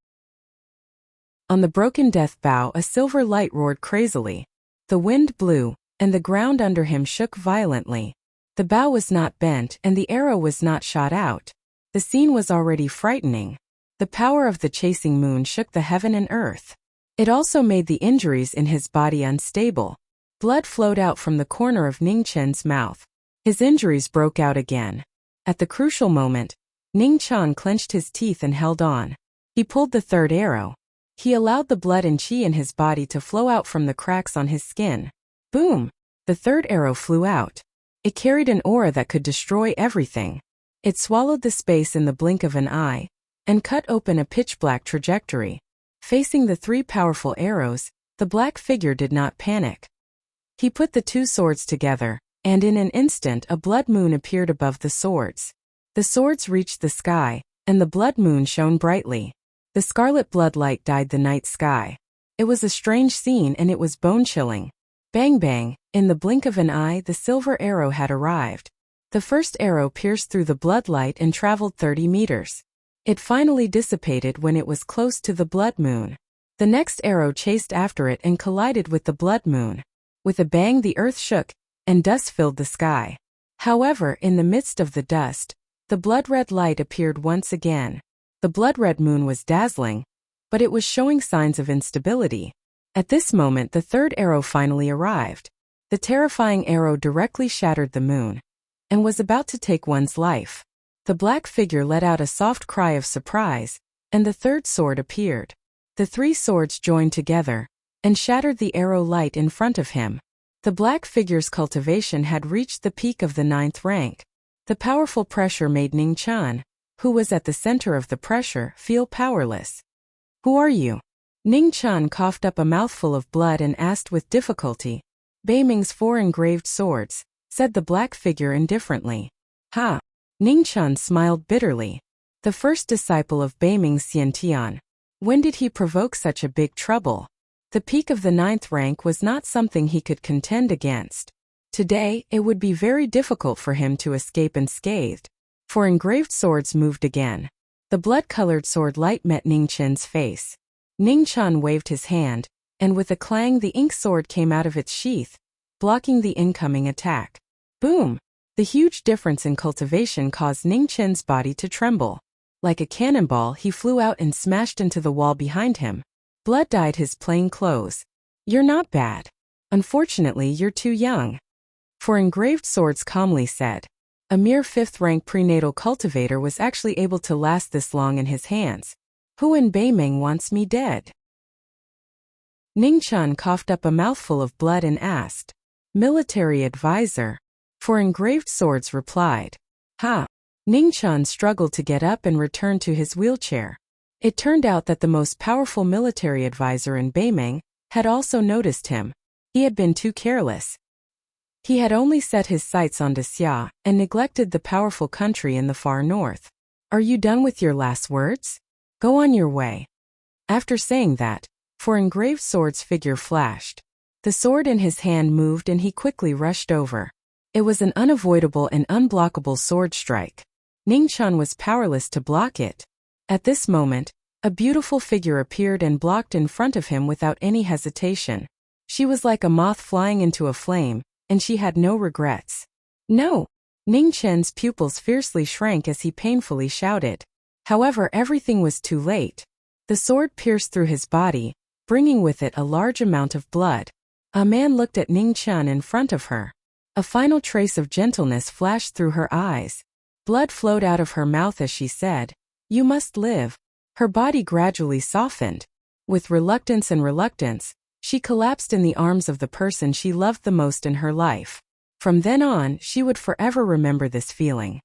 On the broken death bow, a silver light roared crazily. The wind blew, and the ground under him shook violently. The bow was not bent and the arrow was not shot out. The scene was already frightening. The power of the chasing moon shook the heaven and earth. It also made the injuries in his body unstable. Blood flowed out from the corner of Ning Chen's mouth. His injuries broke out again. At the crucial moment, Ning Chen clenched his teeth and held on. He pulled the third arrow. He allowed the blood and qi in his body to flow out from the cracks on his skin. Boom! The third arrow flew out. It carried an aura that could destroy everything. It swallowed the space in the blink of an eye, and cut open a pitch-black trajectory. Facing the three powerful arrows, the black figure did not panic. He put the two swords together, and in an instant a blood moon appeared above the swords. The swords reached the sky, and the blood moon shone brightly. The scarlet blood light dyed the night sky. It was a strange scene and it was bone-chilling. Bang bang, in the blink of an eye the silver arrow had arrived. The first arrow pierced through the blood light and traveled 30 meters. It finally dissipated when it was close to the blood moon. The next arrow chased after it and collided with the blood moon. With a bang, the earth shook, and dust filled the sky. However, in the midst of the dust, the blood-red light appeared once again. The blood-red moon was dazzling, but it was showing signs of instability. At this moment, the third arrow finally arrived. The terrifying arrow directly shattered the moon, and was about to take one's life. The black figure let out a soft cry of surprise, and the third sword appeared. The three swords joined together, and shattered the arrow light in front of him. The black figure's cultivation had reached the peak of the 9th rank. The powerful pressure made Ning Chen, who was at the center of the pressure, feel powerless. Who are you? Ning Chen coughed up a mouthful of blood and asked with difficulty. Beiming's 4 engraved swords, said the black figure indifferently. Ha! Ning Chen smiled bitterly. The first disciple of Beiming's Xiantian. When did he provoke such a big trouble? The peak of the 9th rank was not something he could contend against. Today, it would be very difficult for him to escape unscathed. 4 engraved swords moved again. The blood-colored sword light met Ning Chen's face. Ning Chen waved his hand, and with a clang the ink sword came out of its sheath, blocking the incoming attack. Boom! The huge difference in cultivation caused Ning Chen's body to tremble. Like a cannonball, he flew out and smashed into the wall behind him. Blood dyed his plain clothes. You're not bad. Unfortunately, you're too young. 4 engraved swords calmly said. A mere 5th-rank prenatal cultivator was actually able to last this long in his hands. Who in Beiming wants me dead? Ning Chen coughed up a mouthful of blood and asked. Military advisor. 4 engraved swords replied. Ha! Ning Chen struggled to get up and return to his wheelchair. It turned out that the most powerful military advisor in Beiming had also noticed him. He had been too careless. He had only set his sights on Wuxia and neglected the powerful country in the far north. Are you done with your last words? Go on your way. After saying that, 4 engraved swords figure flashed. The sword in his hand moved and he quickly rushed over. It was an unavoidable and unblockable sword strike. Ningchen was powerless to block it. At this moment, a beautiful figure appeared and blocked in front of him without any hesitation. She was like a moth flying into a flame, and she had no regrets. No! Ningchen's pupils fiercely shrank as he painfully shouted. However, everything was too late. The sword pierced through his body, bringing with it a large amount of blood. A man looked at Ningchen in front of her. A final trace of gentleness flashed through her eyes. Blood flowed out of her mouth as she said, "You must live." Her body gradually softened. With reluctance, she collapsed in the arms of the person she loved the most in her life. From then on, she would forever remember this feeling.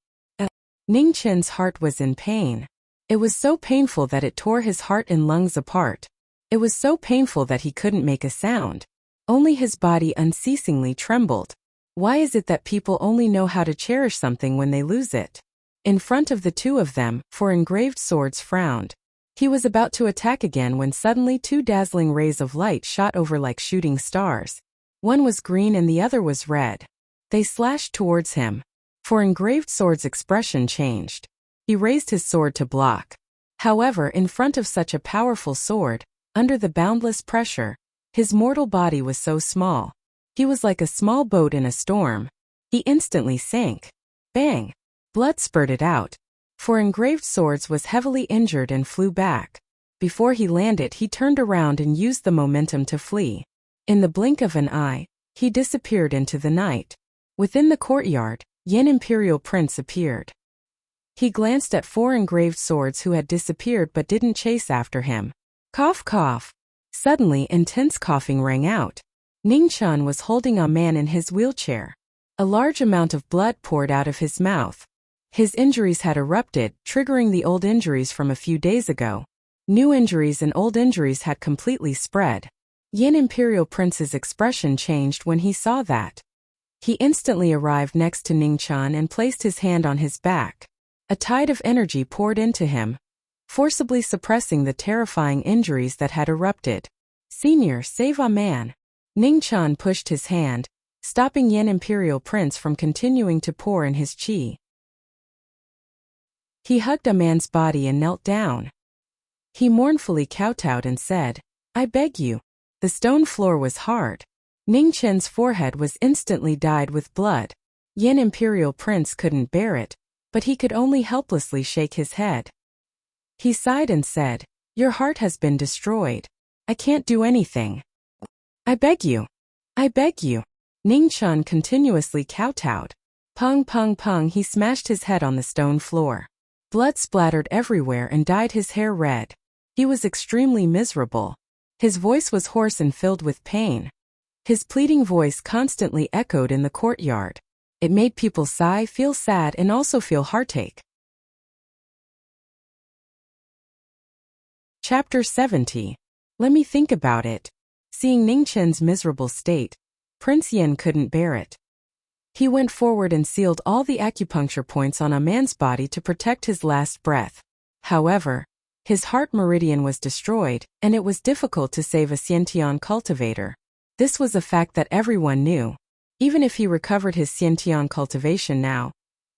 Ningchen's heart was in pain. It was so painful that it tore his heart and lungs apart. It was so painful that he couldn't make a sound. Only his body unceasingly trembled. Why is it that people only know how to cherish something when they lose it? In front of the two of them, four engraved swords frowned. He was about to attack again when suddenly two dazzling rays of light shot over like shooting stars. One was green and the other was red. They slashed towards him. Four engraved swords' expression changed. He raised his sword to block. However, in front of such a powerful sword, under the boundless pressure, his mortal body was so small. He was like a small boat in a storm. He instantly sank. Bang! Blood spurted out. Four engraved swords was heavily injured and flew back. Before he landed, he turned around and used the momentum to flee. In the blink of an eye, he disappeared into the night. Within the courtyard, Yin Imperial Prince appeared. He glanced at four engraved swords who had disappeared but didn't chase after him. Cough cough. Suddenly intense coughing rang out. Ningchen was holding a man in his wheelchair. A large amount of blood poured out of his mouth. His injuries had erupted, triggering the old injuries from a few days ago. New injuries and old injuries had completely spread. Yin Imperial Prince's expression changed when he saw that. He instantly arrived next to Ningchen and placed his hand on his back. A tide of energy poured into him, forcibly suppressing the terrifying injuries that had erupted. "Senior, save a man." Ningchen pushed his hand, stopping Yin Imperial Prince from continuing to pour in his qi. He hugged a man's body and knelt down. He mournfully kowtowed and said, "I beg you." The stone floor was hard. Ningchen's forehead was instantly dyed with blood. Yin Imperial Prince couldn't bear it, but he could only helplessly shake his head. He sighed and said, "Your heart has been destroyed. I can't do anything. I beg you. I beg you." Ningchen continuously kowtowed. Pung pung pung, he smashed his head on the stone floor. Blood splattered everywhere and dyed his hair red. He was extremely miserable. His voice was hoarse and filled with pain. His pleading voice constantly echoed in the courtyard. It made people sigh, feel sad, and also feel heartache. Chapter 70. Let me think about it. Seeing Ningchen's miserable state, Prince Yin couldn't bear it. He went forward and sealed all the acupuncture points on a man's body to protect his last breath. However, his heart meridian was destroyed, and it was difficult to save a Xiantian cultivator. This was a fact that everyone knew. Even if he recovered his Xiantian cultivation now,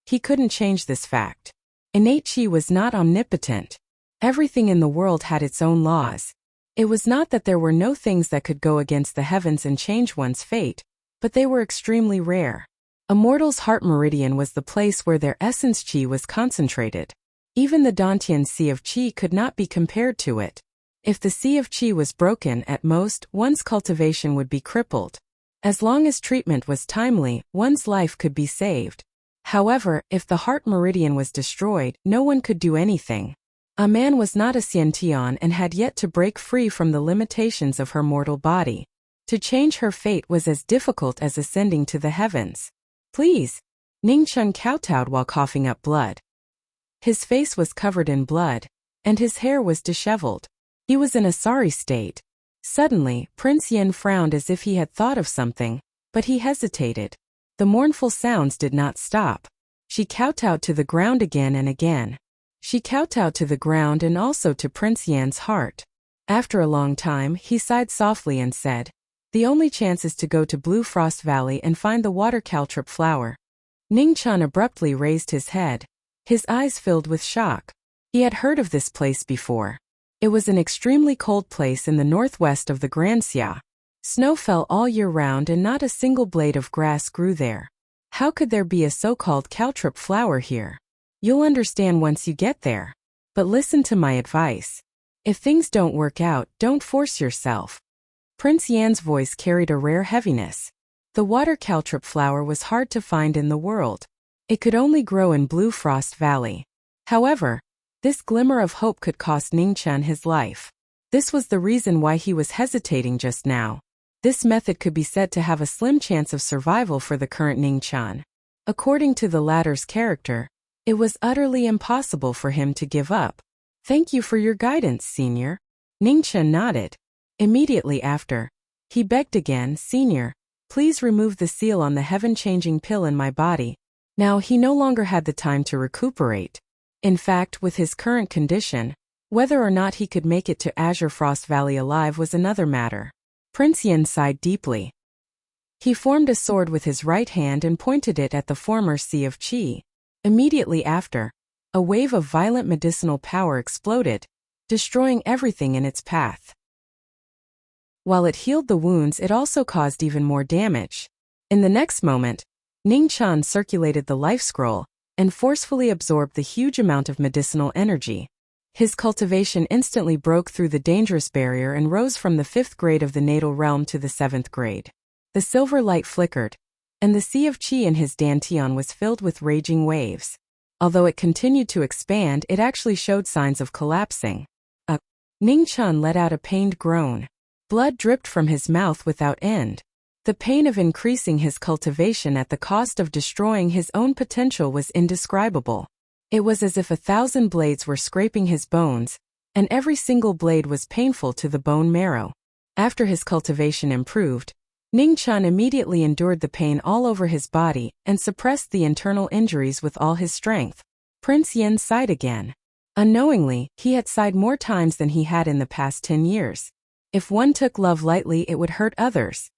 he couldn't change this fact. Innate qi was not omnipotent. Everything in the world had its own laws. It was not that there were no things that could go against the heavens and change one's fate, but they were extremely rare. A mortal's heart meridian was the place where their essence qi was concentrated. Even the Dantian sea of qi could not be compared to it. If the sea of qi was broken, at most, one's cultivation would be crippled. As long as treatment was timely, one's life could be saved. However, if the heart meridian was destroyed, no one could do anything. A man was not a Xiantian and had yet to break free from the limitations of her mortal body. To change her fate was as difficult as ascending to the heavens. "Please." Ningchen kowtowed while coughing up blood. His face was covered in blood, and his hair was disheveled. He was in a sorry state. Suddenly, Prince Yin frowned as if he had thought of something, but he hesitated. The mournful sounds did not stop. She kowtowed to the ground again and again. She kowtowed to the ground and also to Prince Yan's heart. After a long time, he sighed softly and said, "The only chance is to go to Blue Frost Valley and find the water caltrip flower." Ningchen abruptly raised his head. His eyes filled with shock. He had heard of this place before. It was an extremely cold place in the northwest of the Wuxia. Snow fell all year round and not a single blade of grass grew there. How could there be a so-called caltrop flower here? You'll understand once you get there. But listen to my advice. If things don't work out, don't force yourself. Prince Yan's voice carried a rare heaviness. The water caltrop flower was hard to find in the world. It could only grow in Blue Frost Valley. However, this glimmer of hope could cost Ningchen his life. This was the reason why he was hesitating just now. This method could be said to have a slim chance of survival for the current Ningchen. According to the latter's character, it was utterly impossible for him to give up. Thank you for your guidance, Senior. Ningchen nodded. Immediately after, he begged again, Senior, please remove the seal on the heaven-changing pill in my body. Now he no longer had the time to recuperate. In fact, with his current condition, whether or not he could make it to Azure Frost Valley alive was another matter. Prince Yan sighed deeply. He formed a sword with his right hand and pointed it at the former Sea of Qi. Immediately after, a wave of violent medicinal power exploded, destroying everything in its path. While it healed the wounds, it also caused even more damage. In the next moment, Ningchen circulated the life scroll and forcefully absorbed the huge amount of medicinal energy. His cultivation instantly broke through the dangerous barrier and rose from the 5th grade of the natal realm to the 7th grade. The silver light flickered, and the Sea of Qi in his dantian was filled with raging waves. Although it continued to expand, it actually showed signs of collapsing. Ningchen let out a pained groan. Blood dripped from his mouth without end. The pain of increasing his cultivation at the cost of destroying his own potential was indescribable. It was as if 1,000 blades were scraping his bones, and every single blade was painful to the bone marrow. After his cultivation improved, Ningchen immediately endured the pain all over his body and suppressed the internal injuries with all his strength. Prince Yan sighed again. Unknowingly, he had sighed more times than he had in the past 10 years. If one took love lightly, it would hurt others.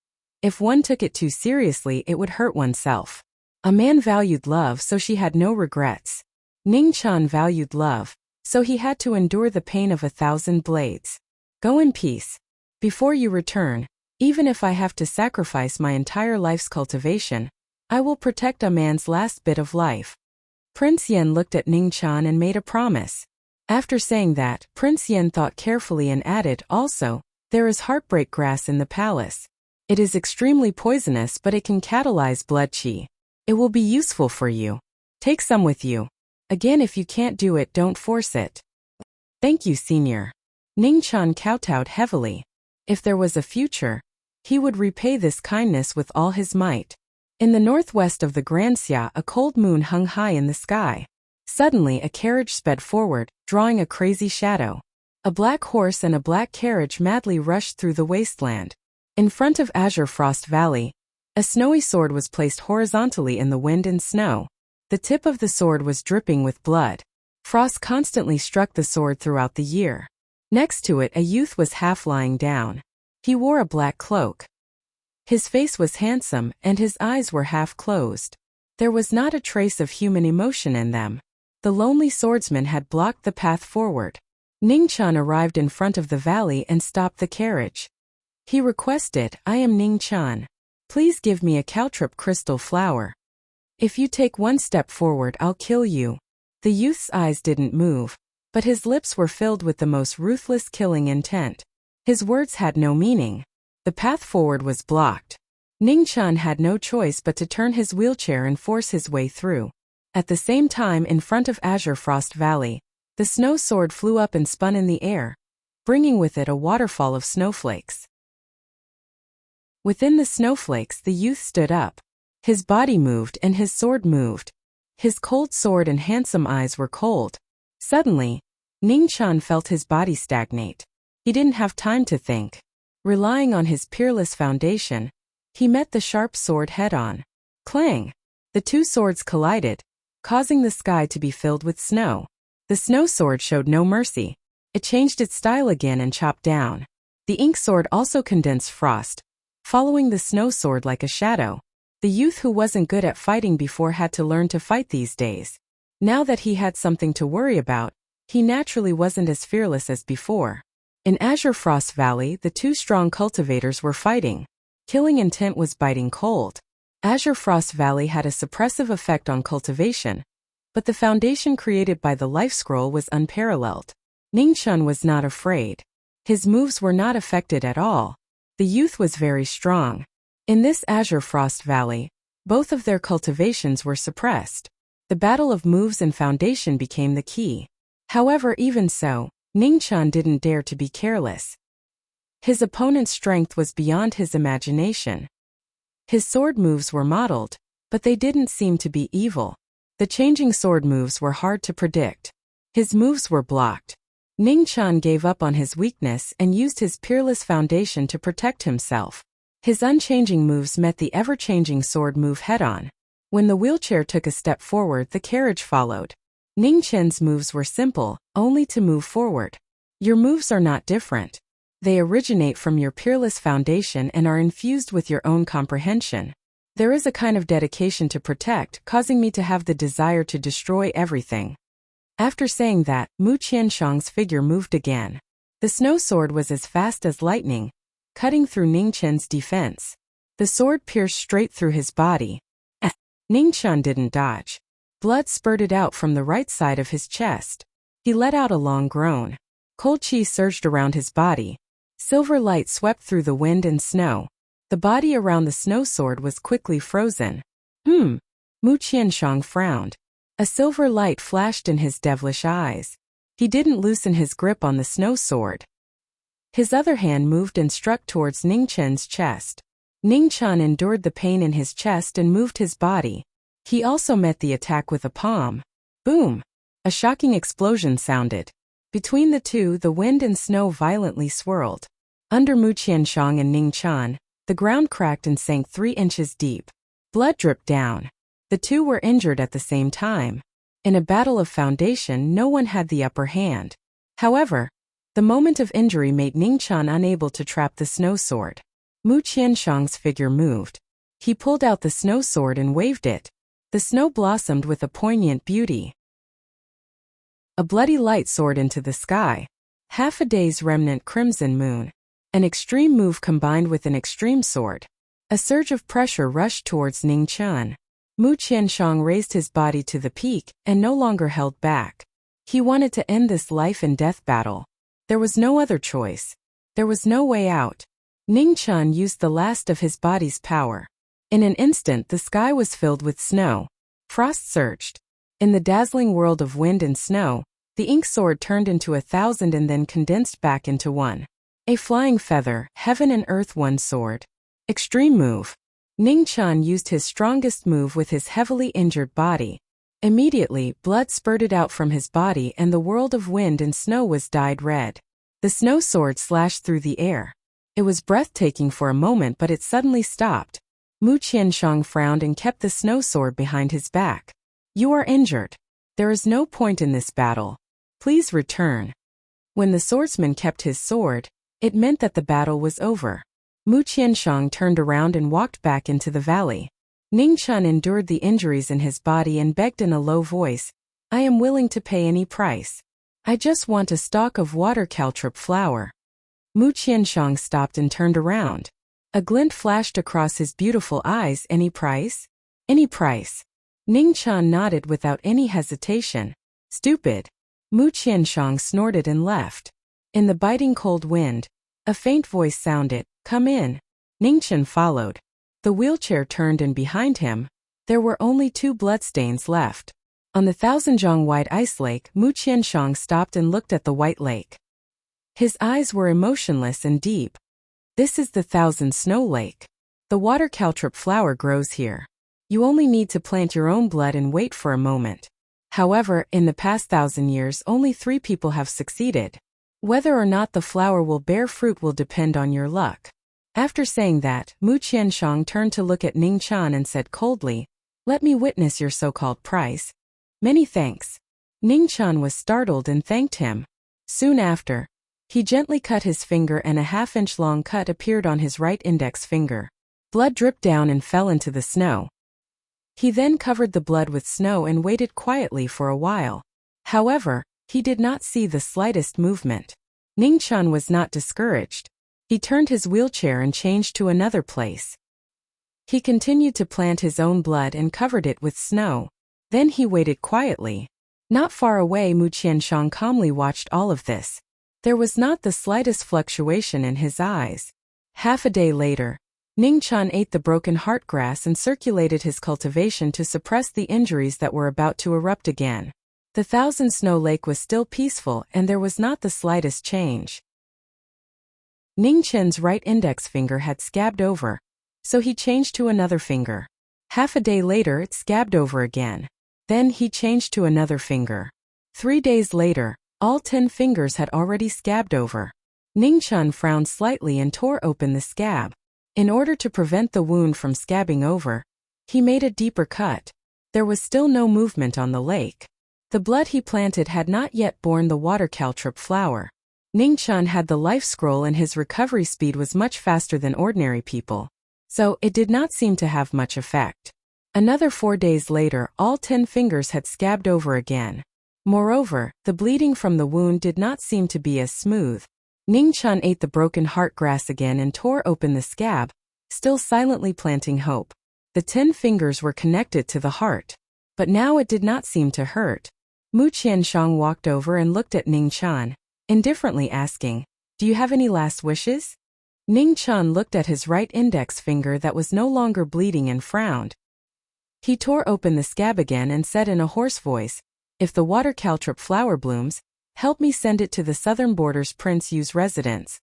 If one took it too seriously, it would hurt oneself. A man valued love, so she had no regrets. Ningchen valued love, so he had to endure the pain of 1,000 blades. Go in peace. Before you return, even if I have to sacrifice my entire life's cultivation, I will protect a man's last bit of life. Prince Yan looked at Ningchen and made a promise. After saying that, Prince Yan thought carefully and added, also, there is heartbreak grass in the palace. It is extremely poisonous, but it can catalyze blood qi. It will be useful for you. Take some with you. Again, if you can't do it, don't force it. Thank you, Senior. Ningchen kowtowed heavily. If there was a future, he would repay this kindness with all his might. In the northwest of the Wuxia, a cold moon hung high in the sky. Suddenly, a carriage sped forward, drawing a crazy shadow. A black horse and a black carriage madly rushed through the wasteland. In front of Azure Frost Valley, a snowy sword was placed horizontally in the wind and snow. The tip of the sword was dripping with blood. Frost constantly struck the sword throughout the year. Next to it, a youth was half lying down. He wore a black cloak. His face was handsome, and his eyes were half closed. There was not a trace of human emotion in them. The lonely swordsman had blocked the path forward. Ningchen arrived in front of the valley and stopped the carriage. He requested, I am Ningchen. Please give me a caltrop crystal flower. If you take one step forward, I'll kill you. The youth's eyes didn't move, but his lips were filled with the most ruthless killing intent. His words had no meaning. The path forward was blocked. Ningchen had no choice but to turn his wheelchair and force his way through. At the same time, in front of Azure Frost Valley, the snow sword flew up and spun in the air, bringing with it a waterfall of snowflakes. Within the snowflakes, the youth stood up. His body moved and his sword moved. His cold sword and handsome eyes were cold. Suddenly, Ningchen felt his body stagnate. He didn't have time to think. Relying on his peerless foundation, he met the sharp sword head-on. Clang! The two swords collided, causing the sky to be filled with snow. The snow sword showed no mercy. It changed its style again and chopped down. The ink sword also condensed frost, following the snow sword like a shadow. The youth who wasn't good at fighting before had to learn to fight these days. Now that he had something to worry about, he naturally wasn't as fearless as before. In Azure Frost Valley, the two strong cultivators were fighting. Killing intent was biting cold. Azure Frost Valley had a suppressive effect on cultivation, but the foundation created by the life scroll was unparalleled. Ningchen was not afraid. His moves were not affected at all. The youth was very strong. In this Azure Frost Valley, both of their cultivations were suppressed. The battle of moves and foundation became the key. However, even so, Ningchen didn't dare to be careless. His opponent's strength was beyond his imagination. His sword moves were modeled, but they didn't seem to be evil. The changing sword moves were hard to predict. His moves were blocked. Ningchen gave up on his weakness and used his peerless foundation to protect himself. His unchanging moves met the ever-changing sword move head-on. When the wheelchair took a step forward, the carriage followed. Ningchen's moves were simple, only to move forward. Your moves are not different. They originate from your peerless foundation and are infused with your own comprehension. There is a kind of dedication to protect, causing me to have the desire to destroy everything. After saying that, Mu Qianshang's figure moved again. The snow sword was as fast as lightning, cutting through Ningchen's defense. The sword pierced straight through his body. Ningchen didn't dodge. Blood spurted out from the right side of his chest. He let out a long groan. Cold chi surged around his body. Silver light swept through the wind and snow. The body around the snow sword was quickly frozen. Mu Qianshang frowned. A silver light flashed in his devilish eyes. He didn't loosen his grip on the snow sword. His other hand moved and struck towards Ningchen's chest. Ningchen endured the pain in his chest and moved his body. He also met the attack with a palm. Boom! A shocking explosion sounded. Between the two, the wind and snow violently swirled. Under Mu Qianshang and Ningchen, the ground cracked and sank 3 inches deep. Blood dripped down. The two were injured at the same time. In a battle of foundation, no one had the upper hand. However, the moment of injury made Ningchen unable to trap the snow sword. Mu Qianshang's figure moved. He pulled out the snow sword and waved it. The snow blossomed with a poignant beauty. A bloody light soared into the sky. Half a day's remnant crimson moon. An extreme move combined with an extreme sword. A surge of pressure rushed towards Ningchen. Mu Qianshang raised his body to the peak and no longer held back. He wanted to end this life and death battle. There was no other choice. There was no way out. Ningchen used the last of his body's power. In an instant, the sky was filled with snow. Frost surged. In the dazzling world of wind and snow, the ink sword turned into 1,000 and then condensed back into one. A flying feather, heaven and earth, one sword. Extreme move. Ningchen used his strongest move with his heavily injured body. Immediately, blood spurted out from his body and the world of wind and snow was dyed red. The snow sword slashed through the air. It was breathtaking for a moment, but it suddenly stopped. Mu Qianshang frowned and kept the snow sword behind his back. You are injured. There is no point in this battle. Please return. When the swordsman kept his sword, it meant that the battle was over. Mu Qianshang turned around and walked back into the valley. Ningchen endured the injuries in his body and begged in a low voice, I am willing to pay any price. I just want a stalk of water caltrip flower. Mu Qianshang stopped and turned around. A glint flashed across his beautiful eyes. Any price? Any price. Ningchen nodded without any hesitation. Stupid. Mu Qianshang snorted and left. In the biting cold wind, a faint voice sounded, come in. Ningchen followed. The wheelchair turned and behind him, there were only 2 bloodstains left. On the Thousandjiang White Ice Lake, Mu Qianshang stopped and looked at the white lake. His eyes were emotionless and deep. This is the Thousand Snow Lake. The water caltrip flower grows here. You only need to plant your own blood and wait for a moment. However, in the past 1,000 years, only 3 people have succeeded. Whether or not the flower will bear fruit will depend on your luck. After saying that, Mu Qianshang turned to look at Ningchen and said coldly, let me witness your so-called price. Many thanks. Ningchen was startled and thanked him. Soon after, he gently cut his finger and a half-inch long cut appeared on his right index finger. Blood dripped down and fell into the snow. He then covered the blood with snow and waited quietly for a while. However, he did not see the slightest movement. Ningqian was not discouraged. He turned his wheelchair and changed to another place. He continued to plant his own blood and covered it with snow. Then he waited quietly. Not far away, Mu Qianshang calmly watched all of this. There was not the slightest fluctuation in his eyes. Half a day later, Ningqian ate the broken heart grass and circulated his cultivation to suppress the injuries that were about to erupt again. The Thousand Snow Lake was still peaceful and there was not the slightest change. Ningqian's right index finger had scabbed over, so he changed to another finger. Half a day later it scabbed over again. Then he changed to another finger. 3 days later, all 10 fingers had already scabbed over. Ningqian frowned slightly and tore open the scab. In order to prevent the wound from scabbing over, he made a deeper cut. There was still no movement on the lake. The blood he planted had not yet borne the water caltrop flower. Ningqian had the life scroll and his recovery speed was much faster than ordinary people, so it did not seem to have much effect. Another 4 days later, all 10 fingers had scabbed over again. Moreover, the bleeding from the wound did not seem to be as smooth. Ningqian ate the broken heart grass again and tore open the scab, still silently planting hope. The 10 fingers were connected to the heart, but now it did not seem to hurt. Mu Qianshang walked over and looked at Ningqian, indifferently asking, "Do you have any last wishes?" Ningqian looked at his right index finger that was no longer bleeding and frowned. He tore open the scab again and said in a hoarse voice, "If the water caltrop flower blooms, help me send it to the southern borders Prince Yu's residence."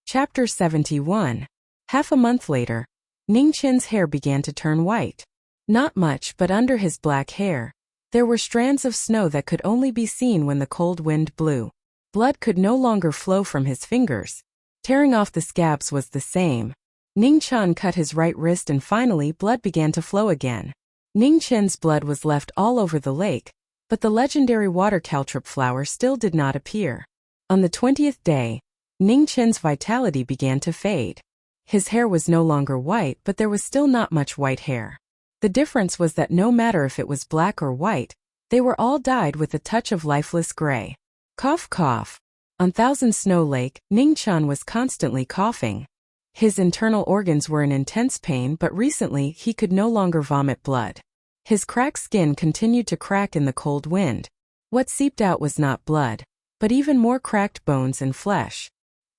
Chapter 71. Half a month later, Ningqian's hair began to turn white. Not much, but under his black hair, there were strands of snow that could only be seen when the cold wind blew. Blood could no longer flow from his fingers. Tearing off the scabs was the same. Ningqian cut his right wrist and finally blood began to flow again. Ningqian's blood was left all over the lake, but the legendary water caltrop flower still did not appear. On the 20th day, Ningqian's vitality began to fade. His hair was no longer white, but there was still not much white hair. The difference was that no matter if it was black or white, they were all dyed with a touch of lifeless gray. Cough cough. On Thousand Snow Lake, Ningqian was constantly coughing. His internal organs were in intense pain, but recently he could no longer vomit blood. His cracked skin continued to crack in the cold wind. What seeped out was not blood, but even more cracked bones and flesh.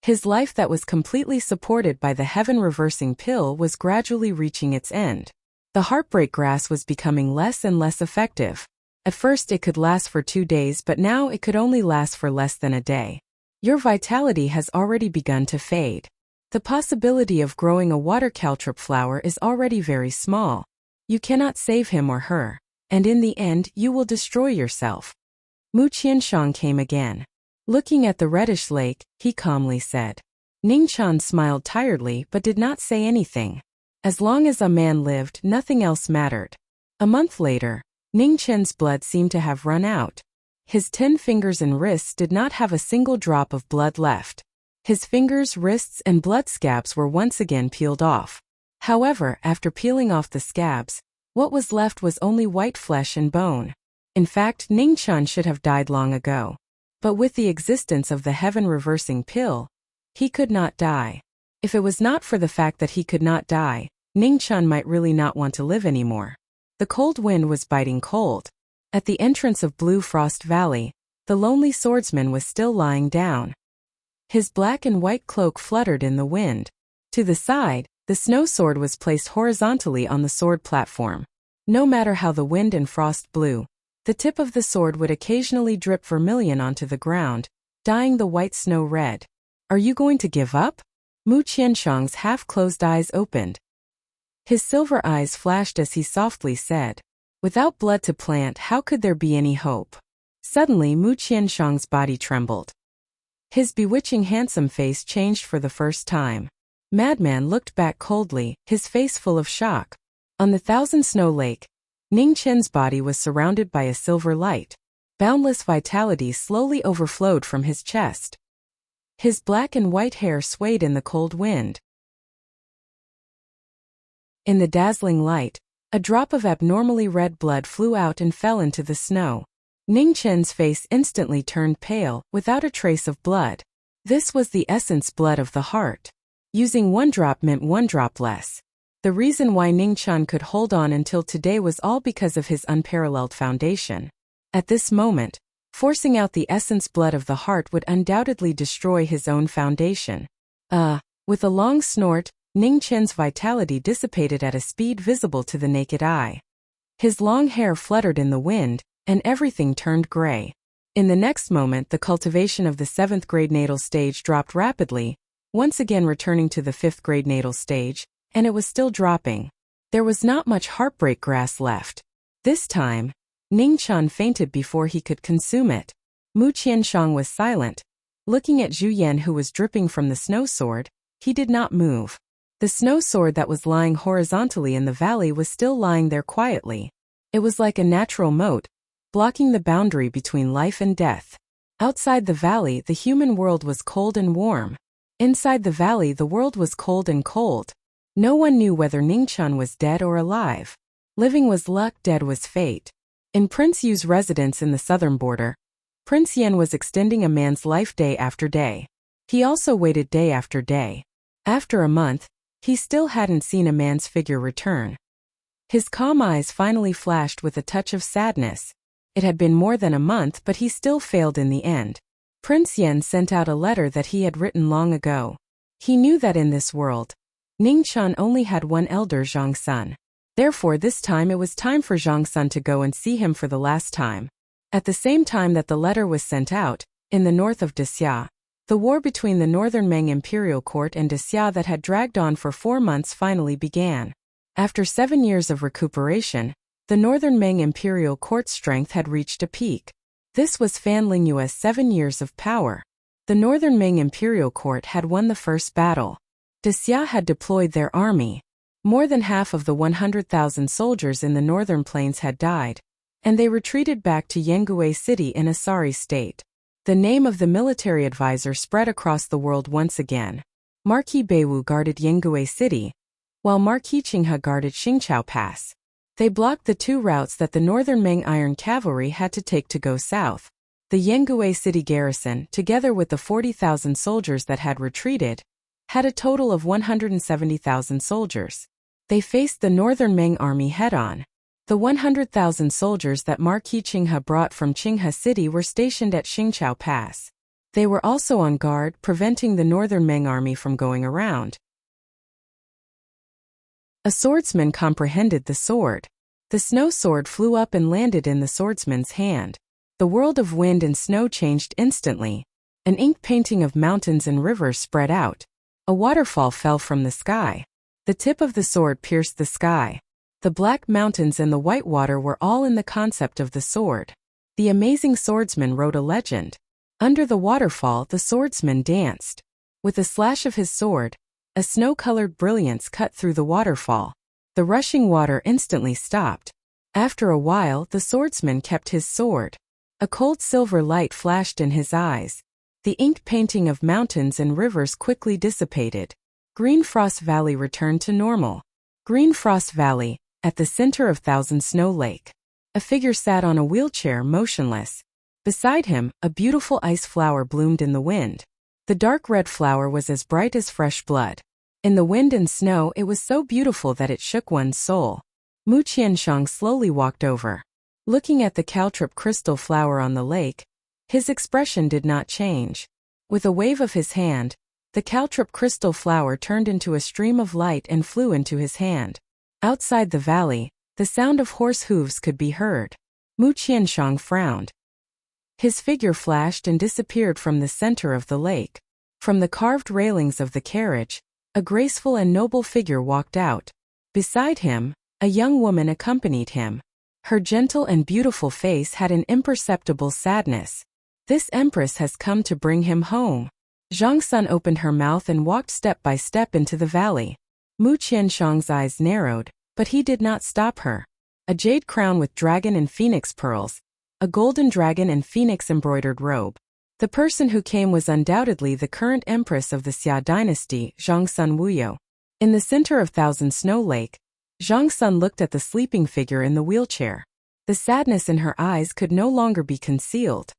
His life that was completely supported by the heaven-reversing pill was gradually reaching its end. The heartbreak grass was becoming less and less effective. At first it could last for 2 days, but now it could only last for less than a day. Your vitality has already begun to fade. The possibility of growing a water caltrop flower is already very small. You cannot save him or her, and in the end you will destroy yourself. Mu Qianshang came again. Looking at the reddish lake, he calmly said. Ningqian smiled tiredly but did not say anything. As long as a man lived, nothing else mattered. A month later, Ningqian's blood seemed to have run out. His 10 fingers and wrists did not have a single drop of blood left. His fingers, wrists, and blood scabs were once again peeled off. However, after peeling off the scabs, what was left was only white flesh and bone. In fact, Ningqian should have died long ago. But with the existence of the heaven-reversing pill, he could not die. If it was not for the fact that he could not die, Ningqian might really not want to live anymore. The cold wind was biting cold. At the entrance of Blue Frost Valley, the lonely swordsman was still lying down. His black and white cloak fluttered in the wind. To the side, the snow sword was placed horizontally on the sword platform. No matter how the wind and frost blew, the tip of the sword would occasionally drip vermilion onto the ground, dyeing the white snow red. "Are you going to give up?" Mu Qianshang's half-closed eyes opened. His silver eyes flashed as he softly said, "Without blood to plant, how could there be any hope?" Suddenly Mu Qianshang's body trembled. His bewitching handsome face changed for the first time. Madman looked back coldly, his face full of shock. On the Thousand Snow Lake, Ningqian's body was surrounded by a silver light. Boundless vitality slowly overflowed from his chest. His black and white hair swayed in the cold wind. In the dazzling light, a drop of abnormally red blood flew out and fell into the snow. Ning Chen's face instantly turned pale, without a trace of blood. This was the essence blood of the heart. Using one drop meant one drop less. The reason why Ning Chen could hold on until today was all because of his unparalleled foundation. At this moment, forcing out the essence blood of the heart would undoubtedly destroy his own foundation. With a long snort, Ning Chen's vitality dissipated at a speed visible to the naked eye. His long hair fluttered in the wind, and everything turned gray. In the next moment, the cultivation of the 7th grade natal stage dropped rapidly, once again returning to the 5th grade natal stage, and it was still dropping. There was not much heartbreak grass left. This time, Ning Chen fainted before he could consume it. Mu Qianshang was silent. Looking at Zhu Yan, who was dripping from the snow sword, he did not move. The snow sword that was lying horizontally in the valley was still lying there quietly. It was like a natural moat, blocking the boundary between life and death. Outside the valley, the human world was cold and warm. Inside the valley, the world was cold and cold. No one knew whether Ning Chen was dead or alive. Living was luck, dead was fate. In Prince Yu's residence in the southern border, Prince Yan was extending a man's life day after day. He also waited day after day. After a month, he still hadn't seen a man's figure return. His calm eyes finally flashed with a touch of sadness. It had been more than a month, but he still failed in the end. Prince Yan sent out a letter that he had written long ago. He knew that in this world, Ning Chen only had one elder Zhang Sun. Therefore this time it was time for Zhang Sun to go and see him for the last time. At the same time that the letter was sent out, in the north of Wuxia, the war between the northern Meng imperial court and Wuxia that had dragged on for 4 months finally began. After 7 years of recuperation, the northern Meng imperial court's strength had reached a peak. This was Fan Lingyue's 7 years of power. The northern Meng imperial court had won the first battle. Wuxia had deployed their army. More than half of the 100,000 soldiers in the northern plains had died, and they retreated back to Yangue City in a sorry state. The name of the military advisor spread across the world once again. Marquis Beiwu guarded Yangue City, while Marquis Qinghe guarded Xingqiao Pass. They blocked the 2 routes that the northern Meng Iron Cavalry had to take to go south. The Yangue City garrison, together with the 40,000 soldiers that had retreated, had a total of 170,000 soldiers. They faced the northern Meng army head-on. The 100,000 soldiers that Marquis Qinghe brought from Qinghe City were stationed at Xingqiao Pass. They were also on guard, preventing the northern Meng army from going around. A swordsman comprehended the sword. The snow sword flew up and landed in the swordsman's hand. The world of wind and snow changed instantly. An ink painting of mountains and rivers spread out. A waterfall fell from the sky. The tip of the sword pierced the sky. The black mountains and the white water were all in the concept of the sword. The amazing swordsman wrote a legend. Under the waterfall, the swordsman danced. With a slash of his sword, a snow-colored brilliance cut through the waterfall. The rushing water instantly stopped. After a while, the swordsman kept his sword. A cold silver light flashed in his eyes. The ink painting of mountains and rivers quickly dissipated. Green Frost Valley returned to normal. Green Frost Valley, at the center of Thousand Snow Lake. A figure sat on a wheelchair, motionless. Beside him, a beautiful ice flower bloomed in the wind. The dark red flower was as bright as fresh blood. In the wind and snow, it was so beautiful that it shook one's soul. Mu Qianshang slowly walked over. Looking at the caltrip crystal flower on the lake, his expression did not change. With a wave of his hand, the caltrip crystal flower turned into a stream of light and flew into his hand. Outside the valley, the sound of horse hooves could be heard. Mu Qianshang frowned. His figure flashed and disappeared from the center of the lake. From the carved railings of the carriage, a graceful and noble figure walked out. Beside him, a young woman accompanied him. Her gentle and beautiful face had an imperceptible sadness. This empress has come to bring him home. Zhang Sun opened her mouth and walked step by step into the valley. Mu Qianshang's eyes narrowed, but he did not stop her. A jade crown with dragon and phoenix pearls, a golden dragon and phoenix embroidered robe. The person who came was undoubtedly the current empress of the Xia dynasty, Zhang Sun Wuyo. In the center of Thousand Snow Lake, Zhang Sun looked at the sleeping figure in the wheelchair. The sadness in her eyes could no longer be concealed.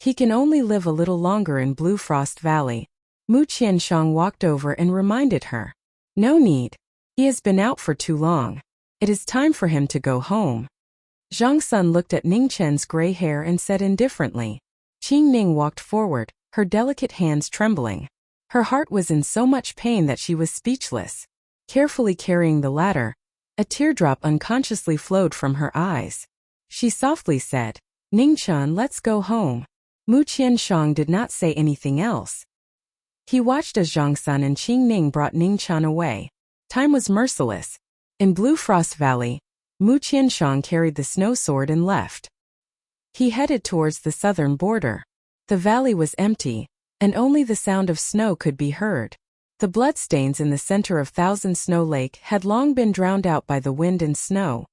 He can only live a little longer in Blue Frost Valley. Mu Qianshang walked over and reminded her. No need. He has been out for too long. It is time for him to go home. Zhang Sun looked at Ning Chen's gray hair and said indifferently. Qing Ning walked forward, her delicate hands trembling. Her heart was in so much pain that she was speechless. Carefully carrying the ladder, a teardrop unconsciously flowed from her eyes. She softly said, Ningchen, let's go home. Mu Qianshang did not say anything else. He watched as Zhang Sun and Qing Ning brought Ningchen away. Time was merciless. In Blue Frost Valley, Mu Qianshang carried the snow sword and left. He headed towards the southern border. The valley was empty, and only the sound of snow could be heard. The bloodstains in the center of Thousand Snow Lake had long been drowned out by the wind and snow.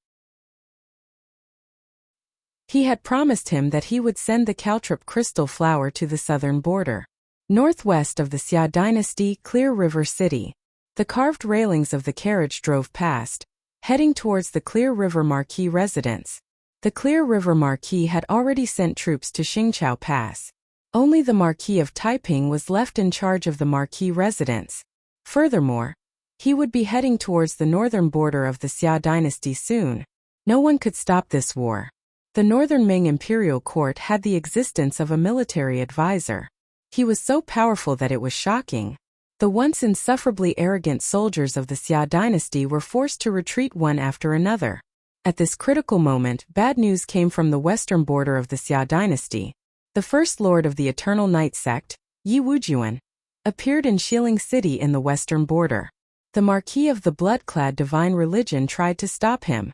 He had promised him that he would send the caltrop crystal flower to the southern border. Northwest of the Xia Dynasty, Clear River City. The carved railings of the carriage drove past, heading towards the Clear River Marquis residence. The Clear River Marquis had already sent troops to Xingqiao Pass. Only the Marquis of Taiping was left in charge of the Marquis residence. Furthermore, he would be heading towards the northern border of the Xia Dynasty soon. No one could stop this war. The Northern Ming Imperial Court had the existence of a military advisor. He was so powerful that it was shocking. The once insufferably arrogant soldiers of the Xia Dynasty were forced to retreat one after another. At this critical moment, bad news came from the western border of the Xia Dynasty. The First Lord of the Eternal Night Sect, Yi Wujuan, appeared in Xiling City in the western border. The Marquis of the Blood-clad Divine Religion tried to stop him.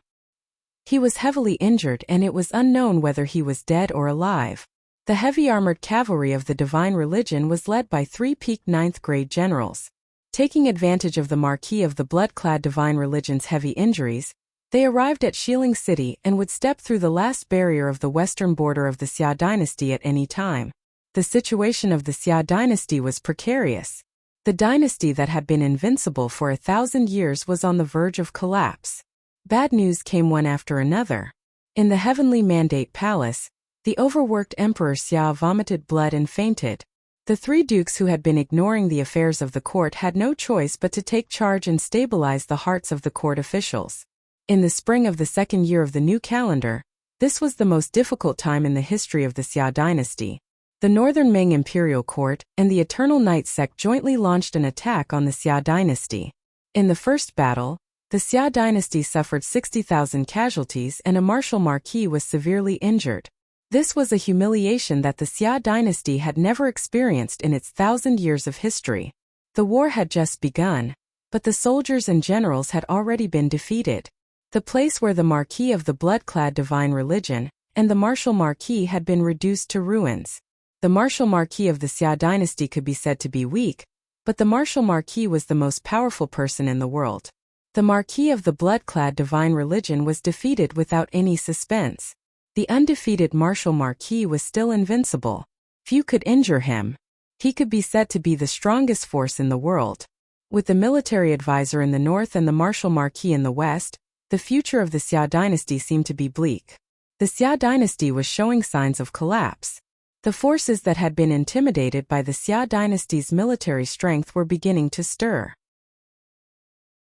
He was heavily injured and it was unknown whether he was dead or alive. The heavy armored cavalry of the Divine Religion was led by 3 peaked 9th grade generals. Taking advantage of the Marquis of the Blood-clad Divine Religion's heavy injuries, they arrived at Xiling City and would step through the last barrier of the western border of the Xia Dynasty at any time. The situation of the Xia Dynasty was precarious. The dynasty that had been invincible for 1,000 years was on the verge of collapse. Bad news came one after another. In the Heavenly Mandate Palace, the overworked Emperor Xia vomited blood and fainted. The 3 dukes who had been ignoring the affairs of the court had no choice but to take charge and stabilize the hearts of the court officials. In the spring of the 2nd year of the new calendar, this was the most difficult time in the history of the Xia Dynasty. The Northern Ming Imperial Court and the Eternal Night Sect jointly launched an attack on the Xia Dynasty. In the first battle, the Xia Dynasty suffered 60,000 casualties and a martial marquis was severely injured. This was a humiliation that the Xia Dynasty had never experienced in its 1,000 years of history. The war had just begun, but the soldiers and generals had already been defeated. The place where the Marquis of the Blood-clad Divine Religion and the Martial Marquis had been reduced to ruins. The Martial Marquis of the Xia Dynasty could be said to be weak, but the Martial Marquis was the most powerful person in the world. The Marquis of the Blood-clad Divine Religion was defeated without any suspense. The undefeated Martial Marquis was still invincible. Few could injure him. He could be said to be the strongest force in the world. With the military advisor in the north and the Martial Marquis in the west, the future of the Xia Dynasty seemed to be bleak. The Xia Dynasty was showing signs of collapse. The forces that had been intimidated by the Xia Dynasty's military strength were beginning to stir.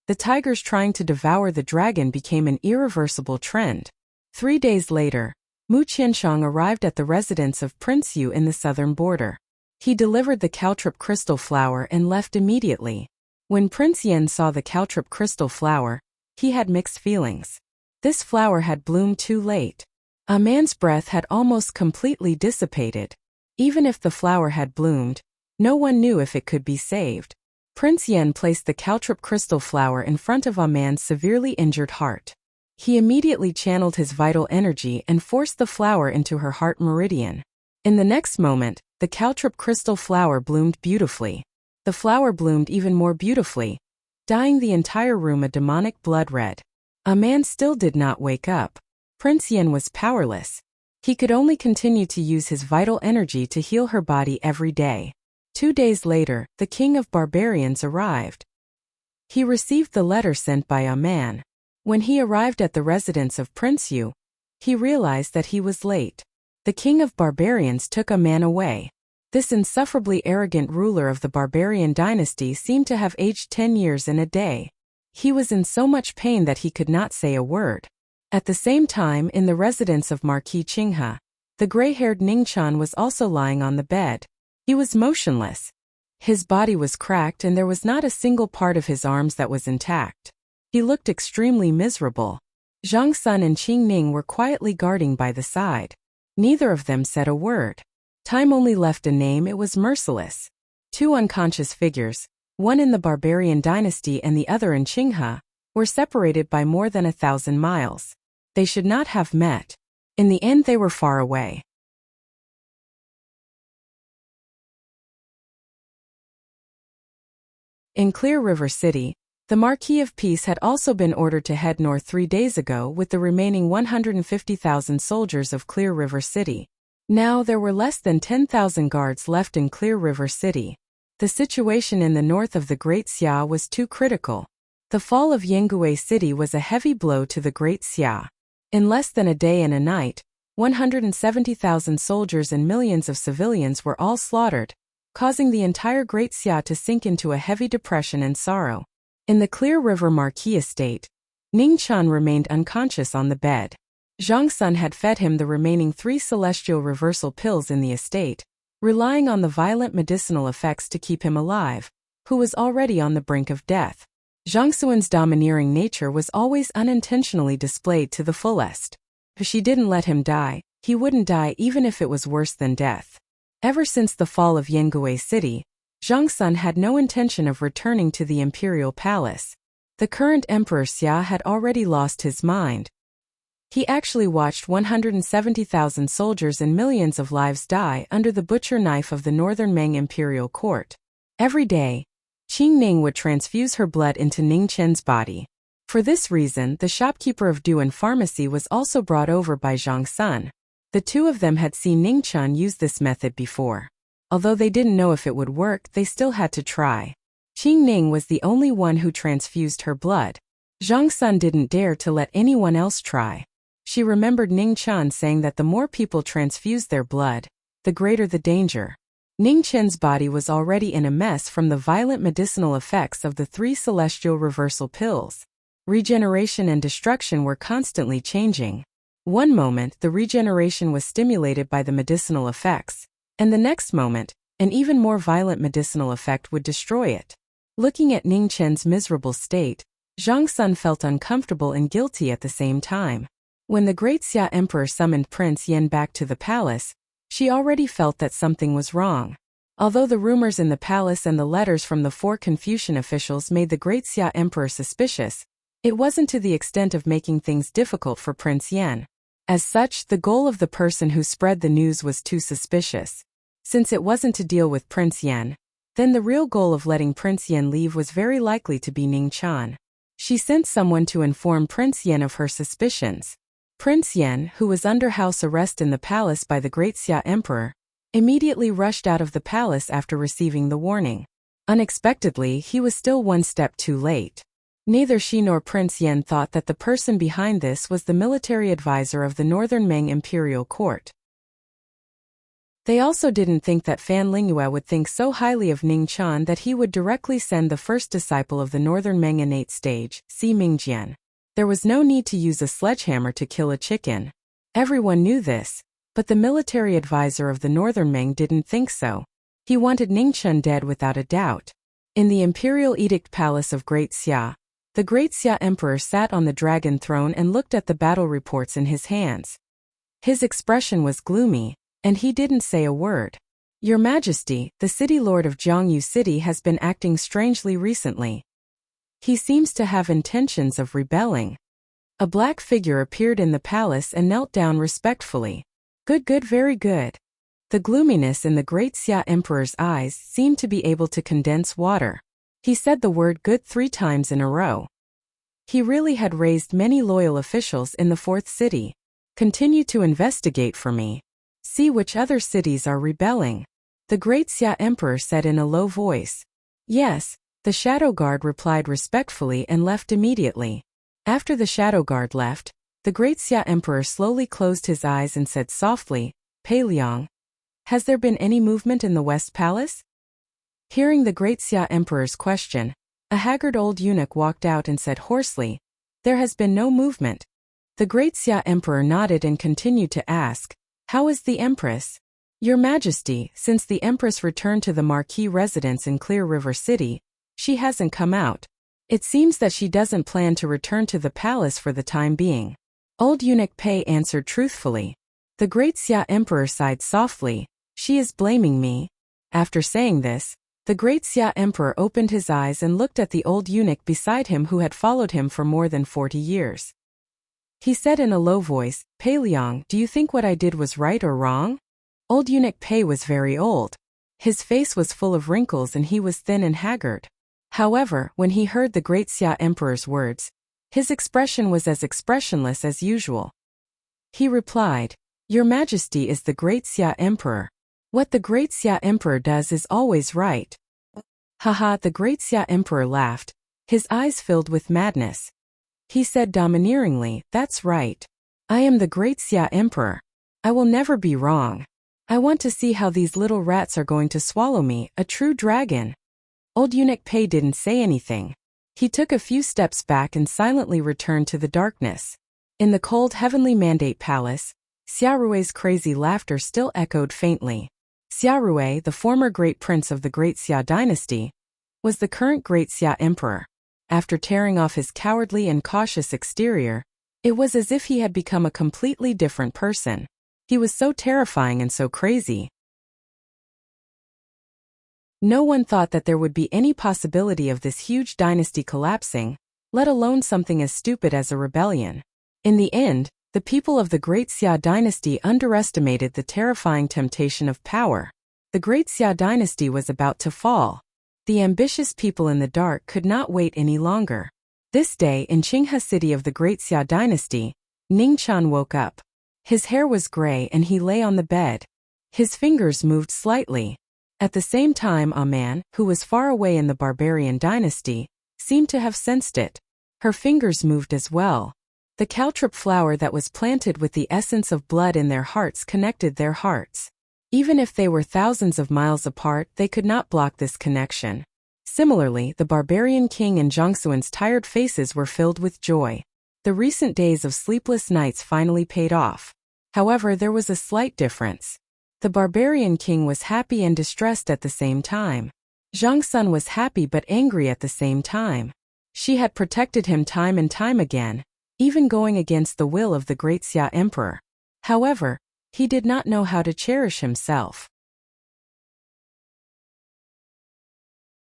The tigers trying to devour the dragon became an irreversible trend. 3 days later, Mu Qianshang arrived at the residence of Prince Yu in the southern border. He delivered the caltrop crystal flower and left immediately. When Prince Yen saw the caltrop crystal flower, he had mixed feelings. This flower had bloomed too late. A man's breath had almost completely dissipated. Even if the flower had bloomed, no one knew if it could be saved. Prince Yen placed the caltrop crystal flower in front of a man's severely injured heart. He immediately channeled his vital energy and forced the flower into her heart meridian. In the next moment, the caltrop crystal flower bloomed beautifully. The flower bloomed even more beautifully, dyeing the entire room a demonic blood red. A man still did not wake up. Prince Yen was powerless. He could only continue to use his vital energy to heal her body every day. 2 days later, the king of barbarians arrived. He received the letter sent by a man. When he arrived at the residence of Prince Yu, he realized that he was late. The king of barbarians took a man away. This insufferably arrogant ruler of the barbarian dynasty seemed to have aged 10 years in a day. He was in so much pain that he could not say a word. At the same time, in the residence of Marquis Qinghe, the gray-haired Ningqian was also lying on the bed. He was motionless. His body was cracked and there was not a single part of his arms that was intact. He looked extremely miserable. Zhang Sun and Qing Ning were quietly guarding by the side. Neither of them said a word. Time only left a name. It was merciless. Two unconscious figures, one in the barbarian dynasty and the other in Qinghe, were separated by more than 1,000 miles. They should not have met. In the end they were far away. In Clear River City, the Marquis of Peace had also been ordered to head north 3 days ago with the remaining 150,000 soldiers of Clear River City. Now there were less than 10,000 guards left in Clear River City. The situation in the north of the Great Xia was too critical. The fall of Yangue City was a heavy blow to the Great Xia. In less than a day and a night, 170,000 soldiers and millions of civilians were all slaughtered, causing the entire Great Xia to sink into a heavy depression and sorrow. In the Clear River Marquis estate, Ningqian remained unconscious on the bed. Zhang Sun had fed him the remaining 3 celestial reversal pills in the estate, relying on the violent medicinal effects to keep him alive, who was already on the brink of death. Zhang Sun's domineering nature was always unintentionally displayed to the fullest. If she didn't let him die, he wouldn't die even if it was worse than death. Ever since the fall of Yangue City, Zhang Sun had no intention of returning to the imperial palace. The current Emperor Xia had already lost his mind. He actually watched 170,000 soldiers and millions of lives die under the butcher knife of the northern Meng imperial court. Every day, Qing Ning would transfuse her blood into Ning Chen's body. For this reason, the shopkeeper of Duan Pharmacy was also brought over by Zhang Sun. The two of them had seen Ningqian use this method before. Although they didn't know if it would work, they still had to try. Qing Ning was the only one who transfused her blood. Zhang Sun didn't dare to let anyone else try. She remembered Ningqian saying that the more people transfused their blood, the greater the danger. Ning Chen's body was already in a mess from the violent medicinal effects of the 3 celestial reversal pills. Regeneration and destruction were constantly changing. One moment, the regeneration was stimulated by the medicinal effects, and the next moment, an even more violent medicinal effect would destroy it. Looking at Ning Chen's miserable state, Zhang Sun felt uncomfortable and guilty at the same time. When the Great Xia Emperor summoned Prince Yan back to the palace, she already felt that something was wrong. Although the rumors in the palace and the letters from the 4 Confucian officials made the Great Xia Emperor suspicious, it wasn't to the extent of making things difficult for Prince Yan. As such, the goal of the person who spread the news was too suspicious. Since it wasn't to deal with Prince Yan, then the real goal of letting Prince Yan leave was very likely to be Ningqian. She sent someone to inform Prince Yan of her suspicions. Prince Yan, who was under house arrest in the palace by the Great Xia Emperor, immediately rushed out of the palace after receiving the warning. Unexpectedly, he was still one step too late. Neither she nor Prince Yan thought that the person behind this was the military advisor of the Northern Meng imperial court. They also didn't think that Fan Lingyue would think so highly of Ningqian that he would directly send the first disciple of the Northern Meng innate stage, Si Mingjian. There was no need to use a sledgehammer to kill a chicken. Everyone knew this, but the military advisor of the Northern Meng didn't think so. He wanted Ningqian dead without a doubt. In the imperial edict palace of Great Xia, the Great Xia Emperor sat on the dragon throne and looked at the battle reports in his hands. His expression was gloomy, and he didn't say a word. Your Majesty, the city lord of Jiangyu City has been acting strangely recently. He seems to have intentions of rebelling. A black figure appeared in the palace and knelt down respectfully. Good, very good. The gloominess in the Great Xia Emperor's eyes seemed to be able to condense water. He said the word good 3 times in a row. He really had raised many loyal officials in the 4th city. Continue to investigate for me. See which other cities are rebelling. The Great Xia Emperor said in a low voice. Yes, The shadow guard replied respectfully and left immediately. After the shadow guard left, the great Xia emperor slowly closed his eyes and said softly, "Pei Liang, has there been any movement in the West Palace?" Hearing the great Xia emperor's question, a haggard old eunuch walked out and said hoarsely, "There has been no movement." The great Xia emperor nodded and continued to ask, "How is the empress?" "Your Majesty, since the empress returned to the Marquis residence in Clear River City, she hasn't come out. It seems that she doesn't plan to return to the palace for the time being." Old eunuch Pei answered truthfully. The great Xia emperor sighed softly, "She is blaming me." After saying this, the great Xia emperor opened his eyes and looked at the old eunuch beside him who had followed him for more than 40 years. He said in a low voice, "Pei Liang, do you think what I did was right or wrong?" Old eunuch Pei was very old. His face was full of wrinkles and he was thin and haggard. However, when he heard the great Xia emperor's words, his expression was as expressionless as usual. He replied, "Your Majesty is the great Xia emperor. What the great Xia emperor does is always right." Haha, the great Xia emperor laughed, his eyes filled with madness. He said domineeringly, "That's right. I am the great Xia emperor. I will never be wrong. I want to see how these little rats are going to swallow me, a true dragon." Old eunuch Pei didn't say anything. He took a few steps back and silently returned to the darkness. In the cold heavenly mandate palace, Xiaorui's crazy laughter still echoed faintly. Xiaorui, the former great prince of the Great Xia dynasty, was the current Great Xia emperor. After tearing off his cowardly and cautious exterior, it was as if he had become a completely different person. He was so terrifying and so crazy. No one thought that there would be any possibility of this huge dynasty collapsing, let alone something as stupid as a rebellion. In the end, the people of the Great Xia dynasty underestimated the terrifying temptation of power. The Great Xia dynasty was about to fall. The ambitious people in the dark could not wait any longer. This day in Qinghe city of the Great Xia dynasty, Ningqian woke up. His hair was gray and he lay on the bed. His fingers moved slightly. At the same time, a man, who was far away in the barbarian dynasty, seemed to have sensed it. Her fingers moved as well. The caltrop flower that was planted with the essence of blood in their hearts connected their hearts. Even if they were thousands of miles apart, they could not block this connection. Similarly, the barbarian king and Zhongxuan's tired faces were filled with joy. The recent days of sleepless nights finally paid off. However, there was a slight difference. The barbarian king was happy and distressed at the same time. Zhongxun was happy but angry at the same time. She had protected him time and time again, even going against the will of the great Xia emperor. However, he did not know how to cherish himself.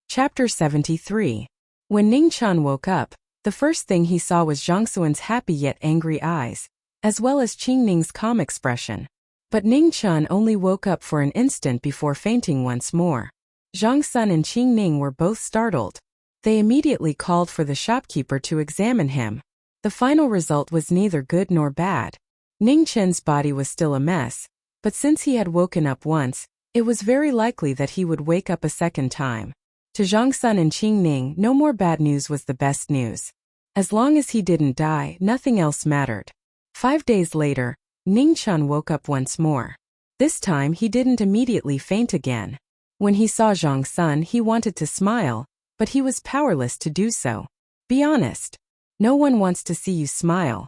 Chapter 73. When Ningqian woke up, the first thing he saw was Zhongxuan's happy yet angry eyes, as well as Qing Ning's calm expression. But Ningqian only woke up for an instant before fainting once more. Zhongxun and Qing Ning were both startled. They immediately called for the shopkeeper to examine him. The final result was neither good nor bad. Ningqian's body was still a mess, but since he had woken up once, it was very likely that he would wake up a second time. To Zhongxun and Qing Ning, no more bad news was the best news. As long as he didn't die, nothing else mattered. 5 days later, Ningqian woke up once more. This time he didn't immediately faint again. When he saw Zhongxun, he wanted to smile, but he was powerless to do so. "Be honest. No one wants to see you smile."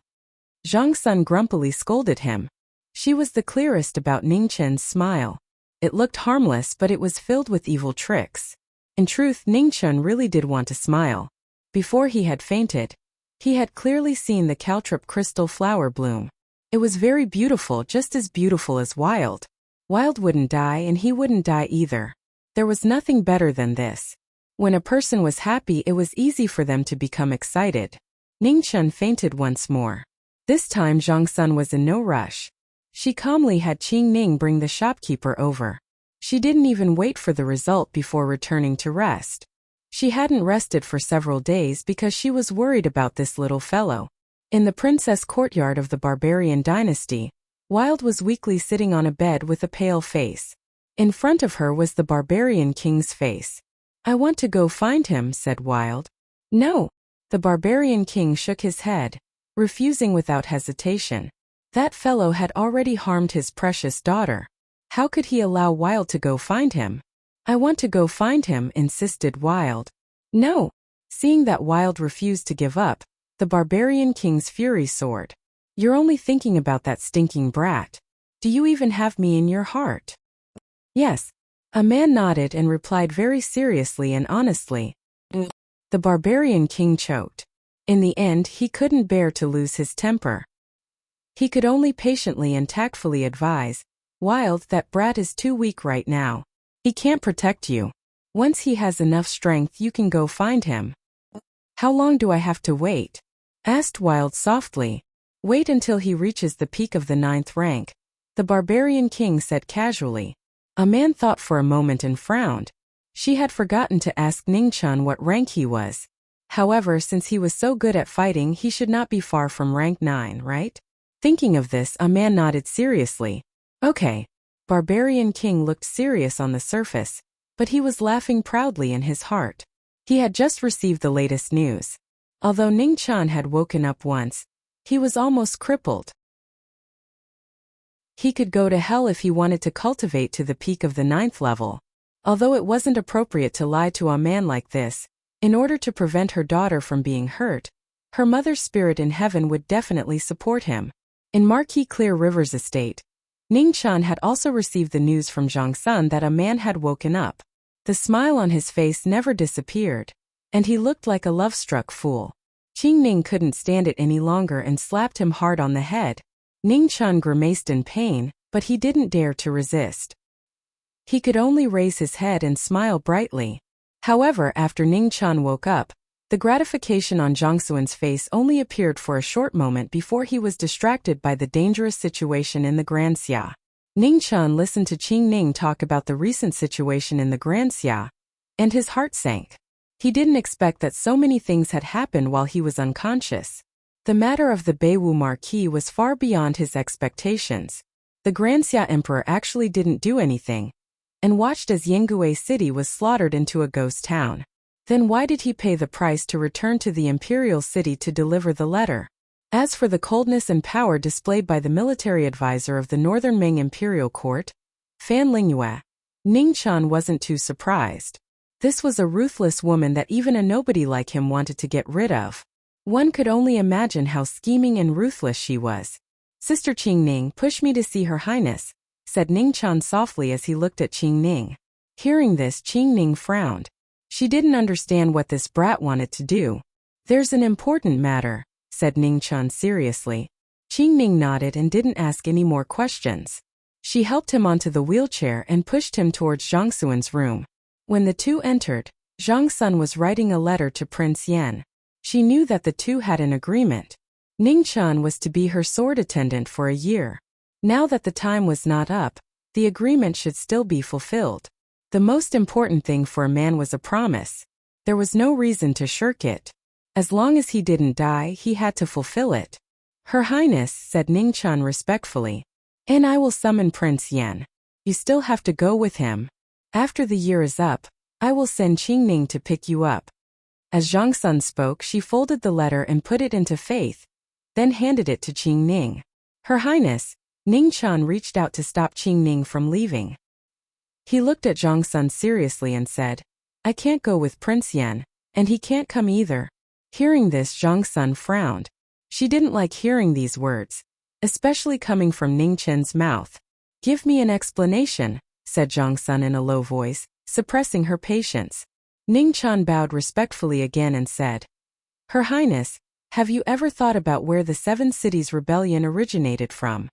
Zhongxun grumpily scolded him. She was the clearest about Ningqian's smile. It looked harmless, but it was filled with evil tricks. In truth, Ningqian really did want to smile. Before he had fainted, he had clearly seen the caltrop crystal flower bloom. It was very beautiful, just as beautiful as Wild. Wild wouldn't die and he wouldn't die either. There was nothing better than this. When a person was happy, it was easy for them to become excited. Ningqian fainted once more. This time Zhongxun was in no rush. She calmly had Qing Ning bring the shopkeeper over. She didn't even wait for the result before returning to rest. She hadn't rested for several days because she was worried about this little fellow. In the princess courtyard of the barbarian dynasty, Wild was weakly sitting on a bed with a pale face. In front of her was the barbarian king's face. I want to go find him, said Wild. No. The barbarian king shook his head, refusing without hesitation. That fellow had already harmed his precious daughter. How could he allow Wild to go find him? I want to go find him, insisted Wild. No. Seeing that Wild refused to give up, the barbarian king's fury soared. You're only thinking about that stinking brat. Do you even have me in your heart? Yes. A man nodded and replied very seriously and honestly. The barbarian king choked. In the end, he couldn't bear to lose his temper. He could only patiently and tactfully advise, Wild, that brat is too weak right now. He can't protect you. Once he has enough strength, you can go find him. How long do I have to wait? Asked Wild softly. Wait until he reaches the peak of the 9th rank. The barbarian king said casually. A man thought for a moment and frowned. She had forgotten to ask Ningchen what rank he was. However, since he was so good at fighting, he should not be far from rank 9, right? Thinking of this, a man nodded seriously. Okay. Barbarian king looked serious on the surface, but he was laughing proudly in his heart. He had just received the latest news. Although Ningchen had woken up once, he was almost crippled. He could go to hell if he wanted to cultivate to the peak of the 9th level. Although it wasn't appropriate to lie to a man like this, in order to prevent her daughter from being hurt, her mother's spirit in heaven would definitely support him. In Marquis Clear River's estate, Ningchen had also received the news from Zhangsun that a man had woken up. The smile on his face never disappeared, and he looked like a love-struck fool. Qingning couldn't stand it any longer and slapped him hard on the head. Ningchen grimaced in pain, but he didn't dare to resist. He could only raise his head and smile brightly. However, after Ningchen woke up, the gratification on Zhangsuan's face only appeared for a short moment before he was distracted by the dangerous situation in the Grand Xia. Ningchen listened to Qingning talk about the recent situation in the Grand Xia, and his heart sank. He didn't expect that so many things had happened while he was unconscious. The matter of the Beiwu Marquis was far beyond his expectations. The Grand Xia Emperor actually didn't do anything, and watched as Yingui City was slaughtered into a ghost town. Then why did he pay the price to return to the imperial city to deliver the letter? As for the coldness and power displayed by the military advisor of the Northern Ming Imperial Court, Fan Lingyue, Ningchen wasn't too surprised. This was a ruthless woman that even a nobody like him wanted to get rid of. One could only imagine how scheming and ruthless she was. Sister Qingning, push me to see Her Highness, said Ningchen softly as he looked at Qingning. Hearing this, Qingning frowned. She didn't understand what this brat wanted to do. There's an important matter, said Ningchen seriously. Qingning nodded and didn't ask any more questions. She helped him onto the wheelchair and pushed him towards Zhangsuan's room. When the two entered, Zhangsun was writing a letter to Prince Yan. She knew that the two had an agreement. Ningchen was to be her sword attendant for a year. Now that the time was not up, the agreement should still be fulfilled. The most important thing for a man was a promise. There was no reason to shirk it. As long as he didn't die, he had to fulfill it. Her Highness, said Ningchen respectfully. And I will summon Prince Yan. You still have to go with him. After the year is up, I will send Qingning to pick you up. As Zhangsun spoke, she folded the letter and put it into faith, then handed it to Qingning. Her Highness, Ningchen reached out to stop Qingning from leaving. He looked at Zhangsun seriously and said, I can't go with Prince Yan, and he can't come either. Hearing this, Zhangsun frowned. She didn't like hearing these words, especially coming from Ningchen's mouth. Give me an explanation, said Zhangsun in a low voice, suppressing her patience. Ningchen bowed respectfully again and said, Her Highness, have you ever thought about where the 7 Cities Rebellion originated from?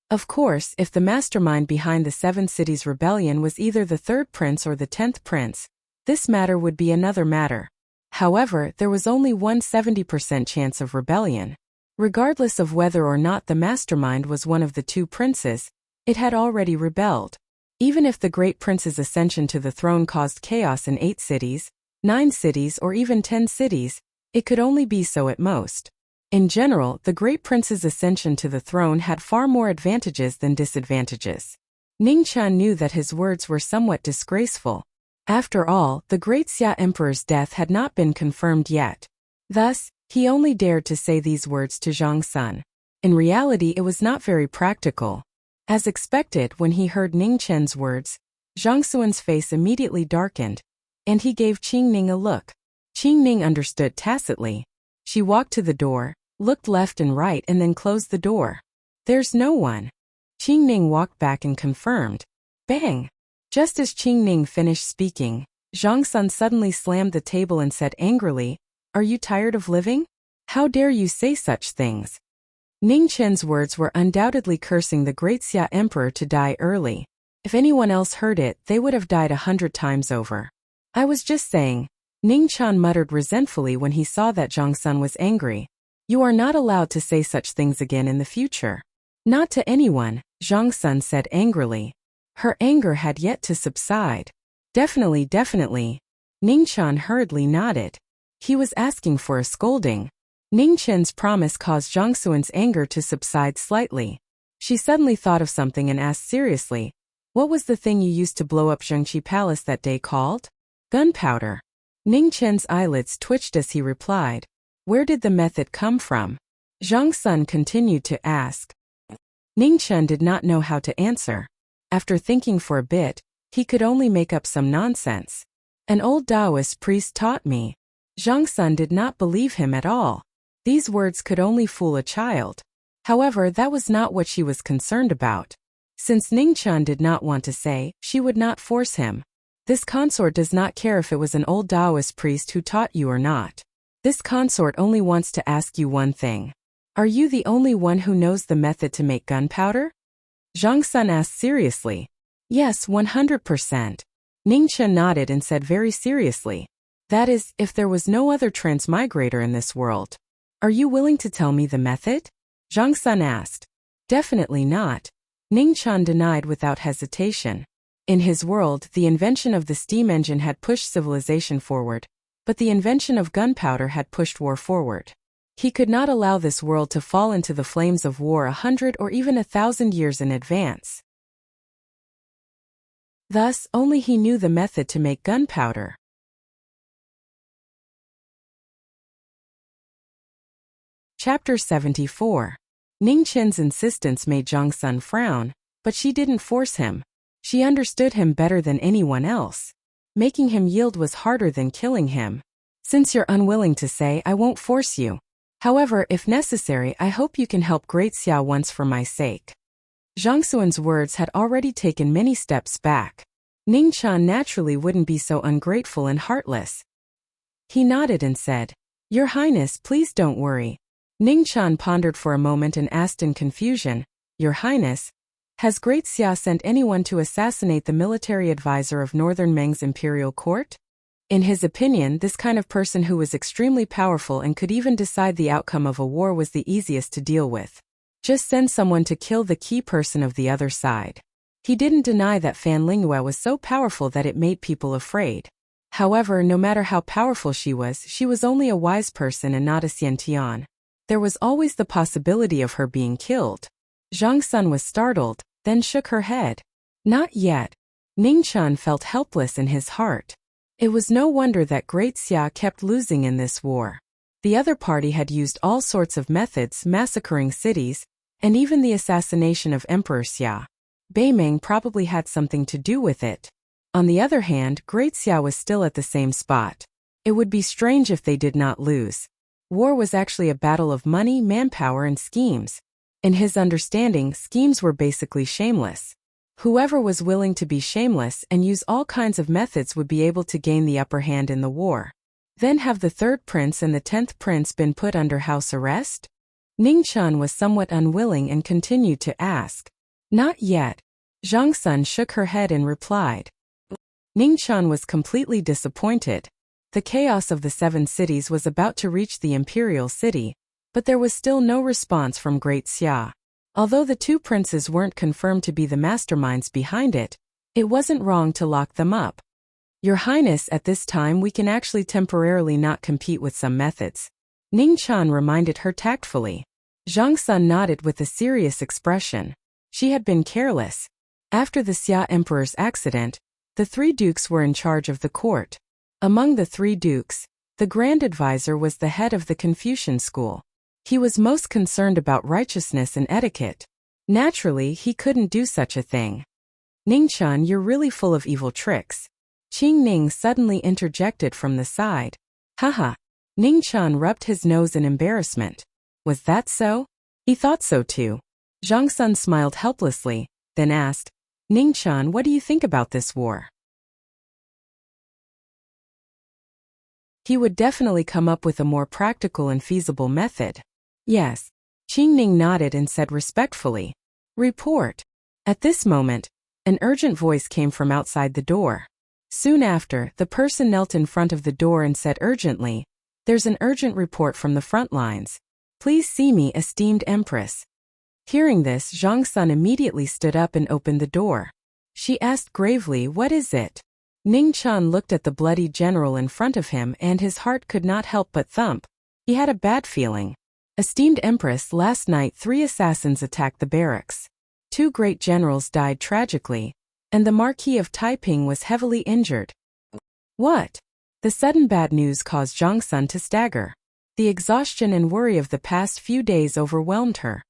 Of course, if the mastermind behind the 7 Cities Rebellion was either the 3rd prince or the 10th prince, this matter would be another matter. However, there was only 170% chance of rebellion. Regardless of whether or not the mastermind was one of the 2 princes, it had already rebelled. Even if the great prince's ascension to the throne caused chaos in 8 cities, 9 cities or even 10 cities, it could only be so at most. In general, the great prince's ascension to the throne had far more advantages than disadvantages. Ningqian knew that his words were somewhat disgraceful. After all, the great Xia Emperor's death had not been confirmed yet. Thus, he only dared to say these words to Zhang Sun. In reality, it was not very practical. As expected, when he heard Ningqian's words, Zhang Sun's face immediately darkened, and he gave Qingning a look. Qingning understood tacitly. She walked to the door, looked left and right and then closed the door. There's no one. Qingning walked back and confirmed. Bang! Just as Qingning finished speaking, Zhang Sun suddenly slammed the table and said angrily, "Are you tired of living? How dare you say such things?" Ningqian's words were undoubtedly cursing the great Xia Emperor to die early. If anyone else heard it, they would have died 100 times over. "I was just saying," Ningqian muttered resentfully when he saw that Zhang Sun was angry. "You are not allowed to say such things again in the future." "Not to anyone," Zhang Sun said angrily. Her anger had yet to subside. Definitely. Ningqian hurriedly nodded. He was asking for a scolding. Ningqian's promise caused Zhang Sun's anger to subside slightly. She suddenly thought of something and asked seriously, "What was the thing you used to blow up Zhengqi Palace that day called?" "Gunpowder." Ningqian's eyelids twitched as he replied. "Where did the method come from?" Zhang Sun continued to ask. Ningqian did not know how to answer. After thinking for a bit, he could only make up some nonsense. "An old Taoist priest taught me." Zhang Sun did not believe him at all. These words could only fool a child. However, that was not what she was concerned about. Since Ningqian did not want to say, she would not force him. This consort does not care if it was an old Taoist priest who taught you or not. This consort only wants to ask you one thing. Are you the only one who knows the method to make gunpowder? Zhang Sun asked seriously. Yes, 100%. Ningqian nodded and said very seriously. That is, if there was no other transmigrator in this world. Are you willing to tell me the method? Zhang Sun asked. Definitely not. Ningqian denied without hesitation. In his world, the invention of the steam engine had pushed civilization forward, but the invention of gunpowder had pushed war forward. He could not allow this world to fall into the flames of war 100 or even 1,000 years in advance. Thus, only he knew the method to make gunpowder. Chapter 74. Ningqian's insistence made Zhang Sun frown, but she didn't force him. She understood him better than anyone else. Making him yield was harder than killing him. Since you're unwilling to say, I won't force you. However, if necessary, I hope you can help Great Xia once for my sake. Zhang Sun's words had already taken many steps back. Ningqian naturally wouldn't be so ungrateful and heartless. He nodded and said, Your Highness, please don't worry. Ningqian pondered for a moment and asked in confusion, Your Highness, has Great Xia sent anyone to assassinate the military advisor of Northern Meng's imperial court? In his opinion, this kind of person who was extremely powerful and could even decide the outcome of a war was the easiest to deal with. Just send someone to kill the key person of the other side. He didn't deny that Fan Lingyue was so powerful that it made people afraid. However, no matter how powerful she was only a wise person and not a Xiantian. There was always the possibility of her being killed. Zhang Sun was startled, then shook her head. Not yet. Ningqian felt helpless in his heart. It was no wonder that Great Xia kept losing in this war. The other party had used all sorts of methods, massacring cities, and even the assassination of Emperor Xia. Beimeng probably had something to do with it. On the other hand, Great Xia was still at the same spot. It would be strange if they did not lose. War was actually a battle of money, manpower, and schemes. In his understanding, schemes were basically shameless. Whoever was willing to be shameless and use all kinds of methods would be able to gain the upper hand in the war. Then have the 3rd prince and the 10th prince been put under house arrest? Ningqian was somewhat unwilling and continued to ask. Not yet. Zhang Sun shook her head and replied. Ningqian was completely disappointed. The chaos of the 7 cities was about to reach the imperial city, but there was still no response from Great Xia. Although the 2 princes weren't confirmed to be the masterminds behind it, it wasn't wrong to lock them up. Your Highness, at this time we can actually temporarily not compete with some methods. Ningqian reminded her tactfully. Zhang Sun nodded with a serious expression. She had been careless. After the Xia Emperor's accident, the three dukes were in charge of the court. Among the three dukes, the Grand Advisor was the head of the Confucian school. He was most concerned about righteousness and etiquette. Naturally, he couldn't do such a thing. "Ningchen, you're really full of evil tricks," Qing Ning suddenly interjected from the side. Haha. Ningchen rubbed his nose in embarrassment. Was that so? He thought so too. Zhang Sun smiled helplessly, then asked, "Ningchen, what do you think about this war?" He would definitely come up with a more practical and feasible method. Yes. Qing Ning nodded and said respectfully, "Report." At this moment, an urgent voice came from outside the door. Soon after, the person knelt in front of the door and said urgently, "There's an urgent report from the front lines. Please see me, esteemed Empress." Hearing this, Zhang Sun immediately stood up and opened the door. She asked gravely, "What is it?" Ning Chan looked at the bloody general in front of him and his heart could not help but thump. He had a bad feeling. "Esteemed Empress, last night 3 assassins attacked the barracks. 2 great generals died tragically, and the Marquis of Taiping was heavily injured." What? The sudden bad news caused Zhang Sun to stagger. The exhaustion and worry of the past few days overwhelmed her.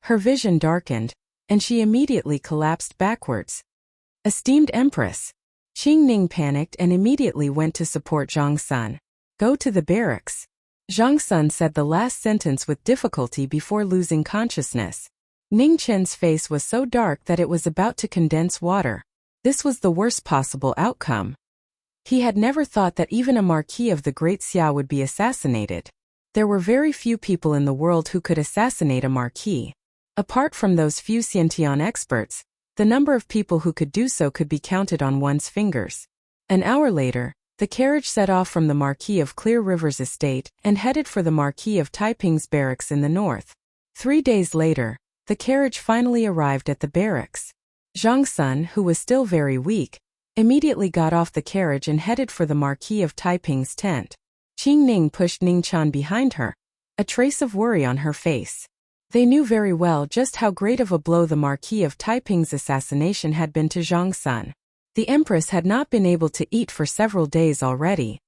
Her vision darkened, and she immediately collapsed backwards. "Esteemed Empress." Qing Ning panicked and immediately went to support Zhang Sun. "Go to the barracks." Zhang Sun said the last sentence with difficulty before losing consciousness. Ning Chen's face was so dark that it was about to condense water. This was the worst possible outcome. He had never thought that even a Marquis of the Great Xia would be assassinated. There were very few people in the world who could assassinate a Marquis. Apart from those few Xiantian experts, the number of people who could do so could be counted on one's fingers. An hour later, the carriage set off from the Marquis of Clear River's estate and headed for the Marquis of Taiping's barracks in the north. 3 days later, the carriage finally arrived at the barracks. Zhang Sun, who was still very weak, immediately got off the carriage and headed for the Marquis of Taiping's tent. Qing Ning pushed Ning Chan behind her, a trace of worry on her face. They knew very well just how great of a blow the Marquis of Taiping's assassination had been to Zhang Sun. The Empress had not been able to eat for several days already.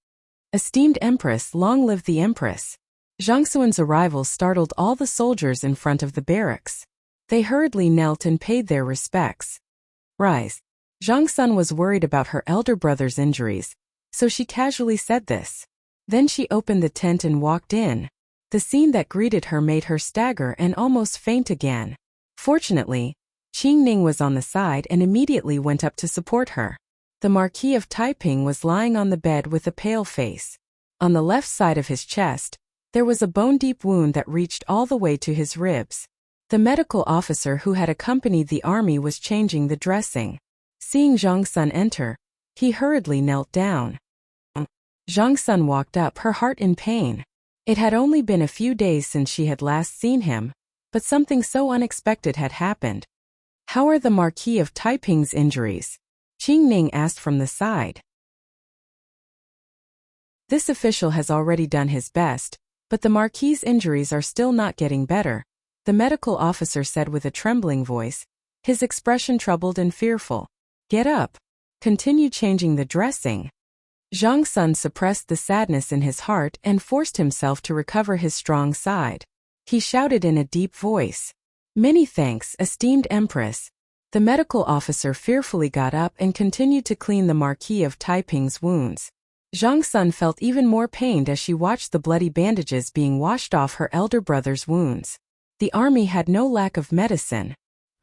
"Esteemed Empress, long live the Empress." Zhang Sun's arrival startled all the soldiers in front of the barracks. They hurriedly knelt and paid their respects. "Rise." Zhang Sun was worried about her elder brother's injuries, so she casually said this. Then she opened the tent and walked in. The scene that greeted her made her stagger and almost faint again. Fortunately, Qing Ning was on the side and immediately went up to support her. The Marquis of Taiping was lying on the bed with a pale face. On the left side of his chest, there was a bone-deep wound that reached all the way to his ribs. The medical officer who had accompanied the army was changing the dressing. Seeing Zhang Sun enter, he hurriedly knelt down. Zhang Sun walked up, her heart in pain. It had only been a few days since she had last seen him, but something so unexpected had happened. "How are the Marquis of Taiping's injuries?" Qing Ning asked from the side. "This official has already done his best, but the Marquis's injuries are still not getting better," the medical officer said with a trembling voice, his expression troubled and fearful. "Get up. Continue changing the dressing." Zhang Sun suppressed the sadness in his heart and forced himself to recover his strong side. He shouted in a deep voice, "Many thanks, esteemed Empress." The medical officer fearfully got up and continued to clean the Marquis of Taiping's wounds. Zhang Sun felt even more pained as she watched the bloody bandages being washed off her elder brother's wounds. The army had no lack of medicine.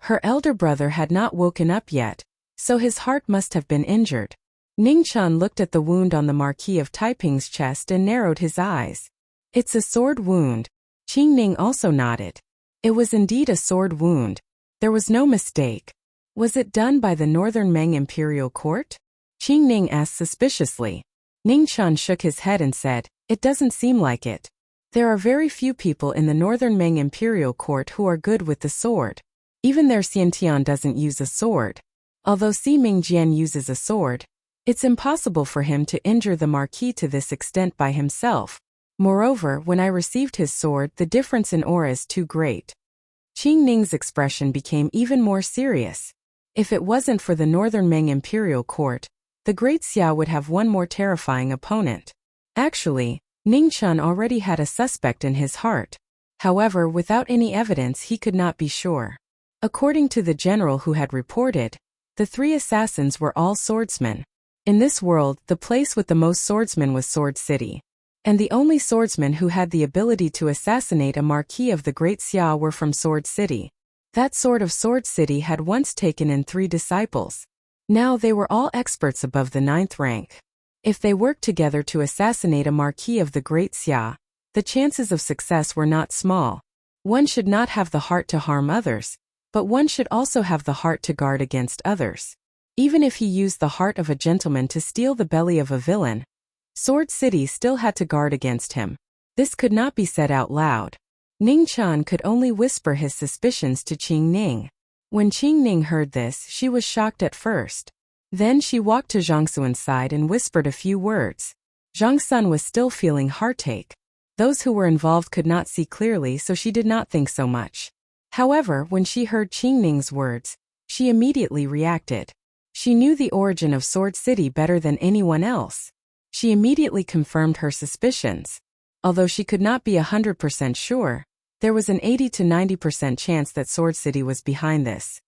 Her elder brother had not woken up yet, so his heart must have been injured. Ning Chan looked at the wound on the Marquis of Taiping's chest and narrowed his eyes. "It's a sword wound." Qing Ning also nodded. It was indeed a sword wound. There was no mistake. Was it done by the Northern Meng Imperial Court? Qing Ning asked suspiciously. Ning Chan shook his head and said, "It doesn't seem like it. There are very few people in the Northern Meng Imperial Court who are good with the sword. Even their Xiantian doesn't use a sword. Although Si Mingjian uses a sword, it's impossible for him to injure the Marquis to this extent by himself. Moreover, when I received his sword, the difference in aura is too great." Qing Ning's expression became even more serious. If it wasn't for the Northern Ming Imperial Court, the Great Xia would have one more terrifying opponent. Actually, Ning Chun already had a suspect in his heart. However, without any evidence he could not be sure. According to the general who had reported, the 3 assassins were all swordsmen. In this world, the place with the most swordsmen was Sword City. And the only swordsmen who had the ability to assassinate a Marquis of the Great Xia were from Sword City. That sword of Sword City had once taken in 3 disciples. Now they were all experts above the 9th rank. If they worked together to assassinate a Marquis of the Great Xia, the chances of success were not small. One should not have the heart to harm others, but one should also have the heart to guard against others. Even if he used the heart of a gentleman to steal the belly of a villain, Sword City still had to guard against him. This could not be said out loud. Ning Chun could only whisper his suspicions to Qing Ning. When Qing Ning heard this, she was shocked at first. Then she walked to Zhang Sun's side and whispered a few words. Zhang Sun was still feeling heartache. Those who were involved could not see clearly, so she did not think so much. However, when she heard Qing Ning's words, she immediately reacted. She knew the origin of Sword City better than anyone else. She immediately confirmed her suspicions. Although she could not be 100% sure, there was an 80 to 90% chance that Sword City was behind this.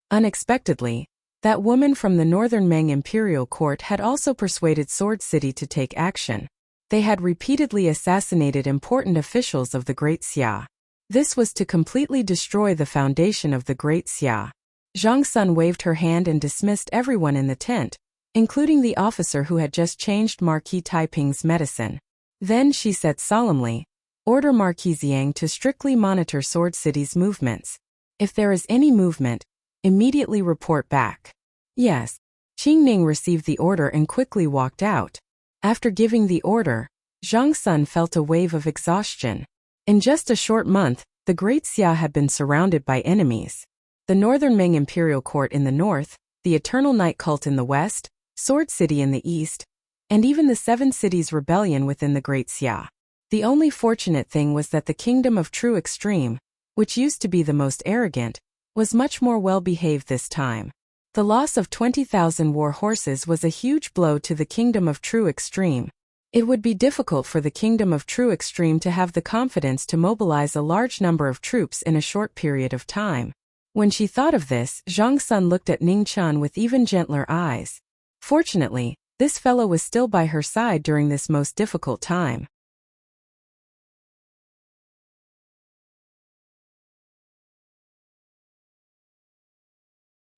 Unexpectedly, that woman from the Northern Ming Imperial Court had also persuaded Sword City to take action. They had repeatedly assassinated important officials of the Great Xia. This was to completely destroy the foundation of the Great Xia. Zhang Sun waved her hand and dismissed everyone in the tent, including the officer who had just changed Marquis Taiping's medicine. Then she said solemnly, "Order Marquis Xiang to strictly monitor Sword City's movements. If there is any movement, immediately report back." Yes. Qing Ning received the order and quickly walked out. After giving the order, Zhang Sun felt a wave of exhaustion. In just a short month, the Great Xia had been surrounded by enemies. The Northern Ming Imperial Court in the north, the Eternal Night Cult in the west, Sword City in the east, and even the 7 Cities Rebellion within the Great Xia. The only fortunate thing was that the Kingdom of True Extreme, which used to be the most arrogant, was much more well-behaved this time. The loss of 20,000 war horses was a huge blow to the Kingdom of True Extreme. It would be difficult for the Kingdom of True Extreme to have the confidence to mobilize a large number of troops in a short period of time. When she thought of this, Zhang Sun looked at Ning Chun with even gentler eyes. Fortunately, this fellow was still by her side during this most difficult time.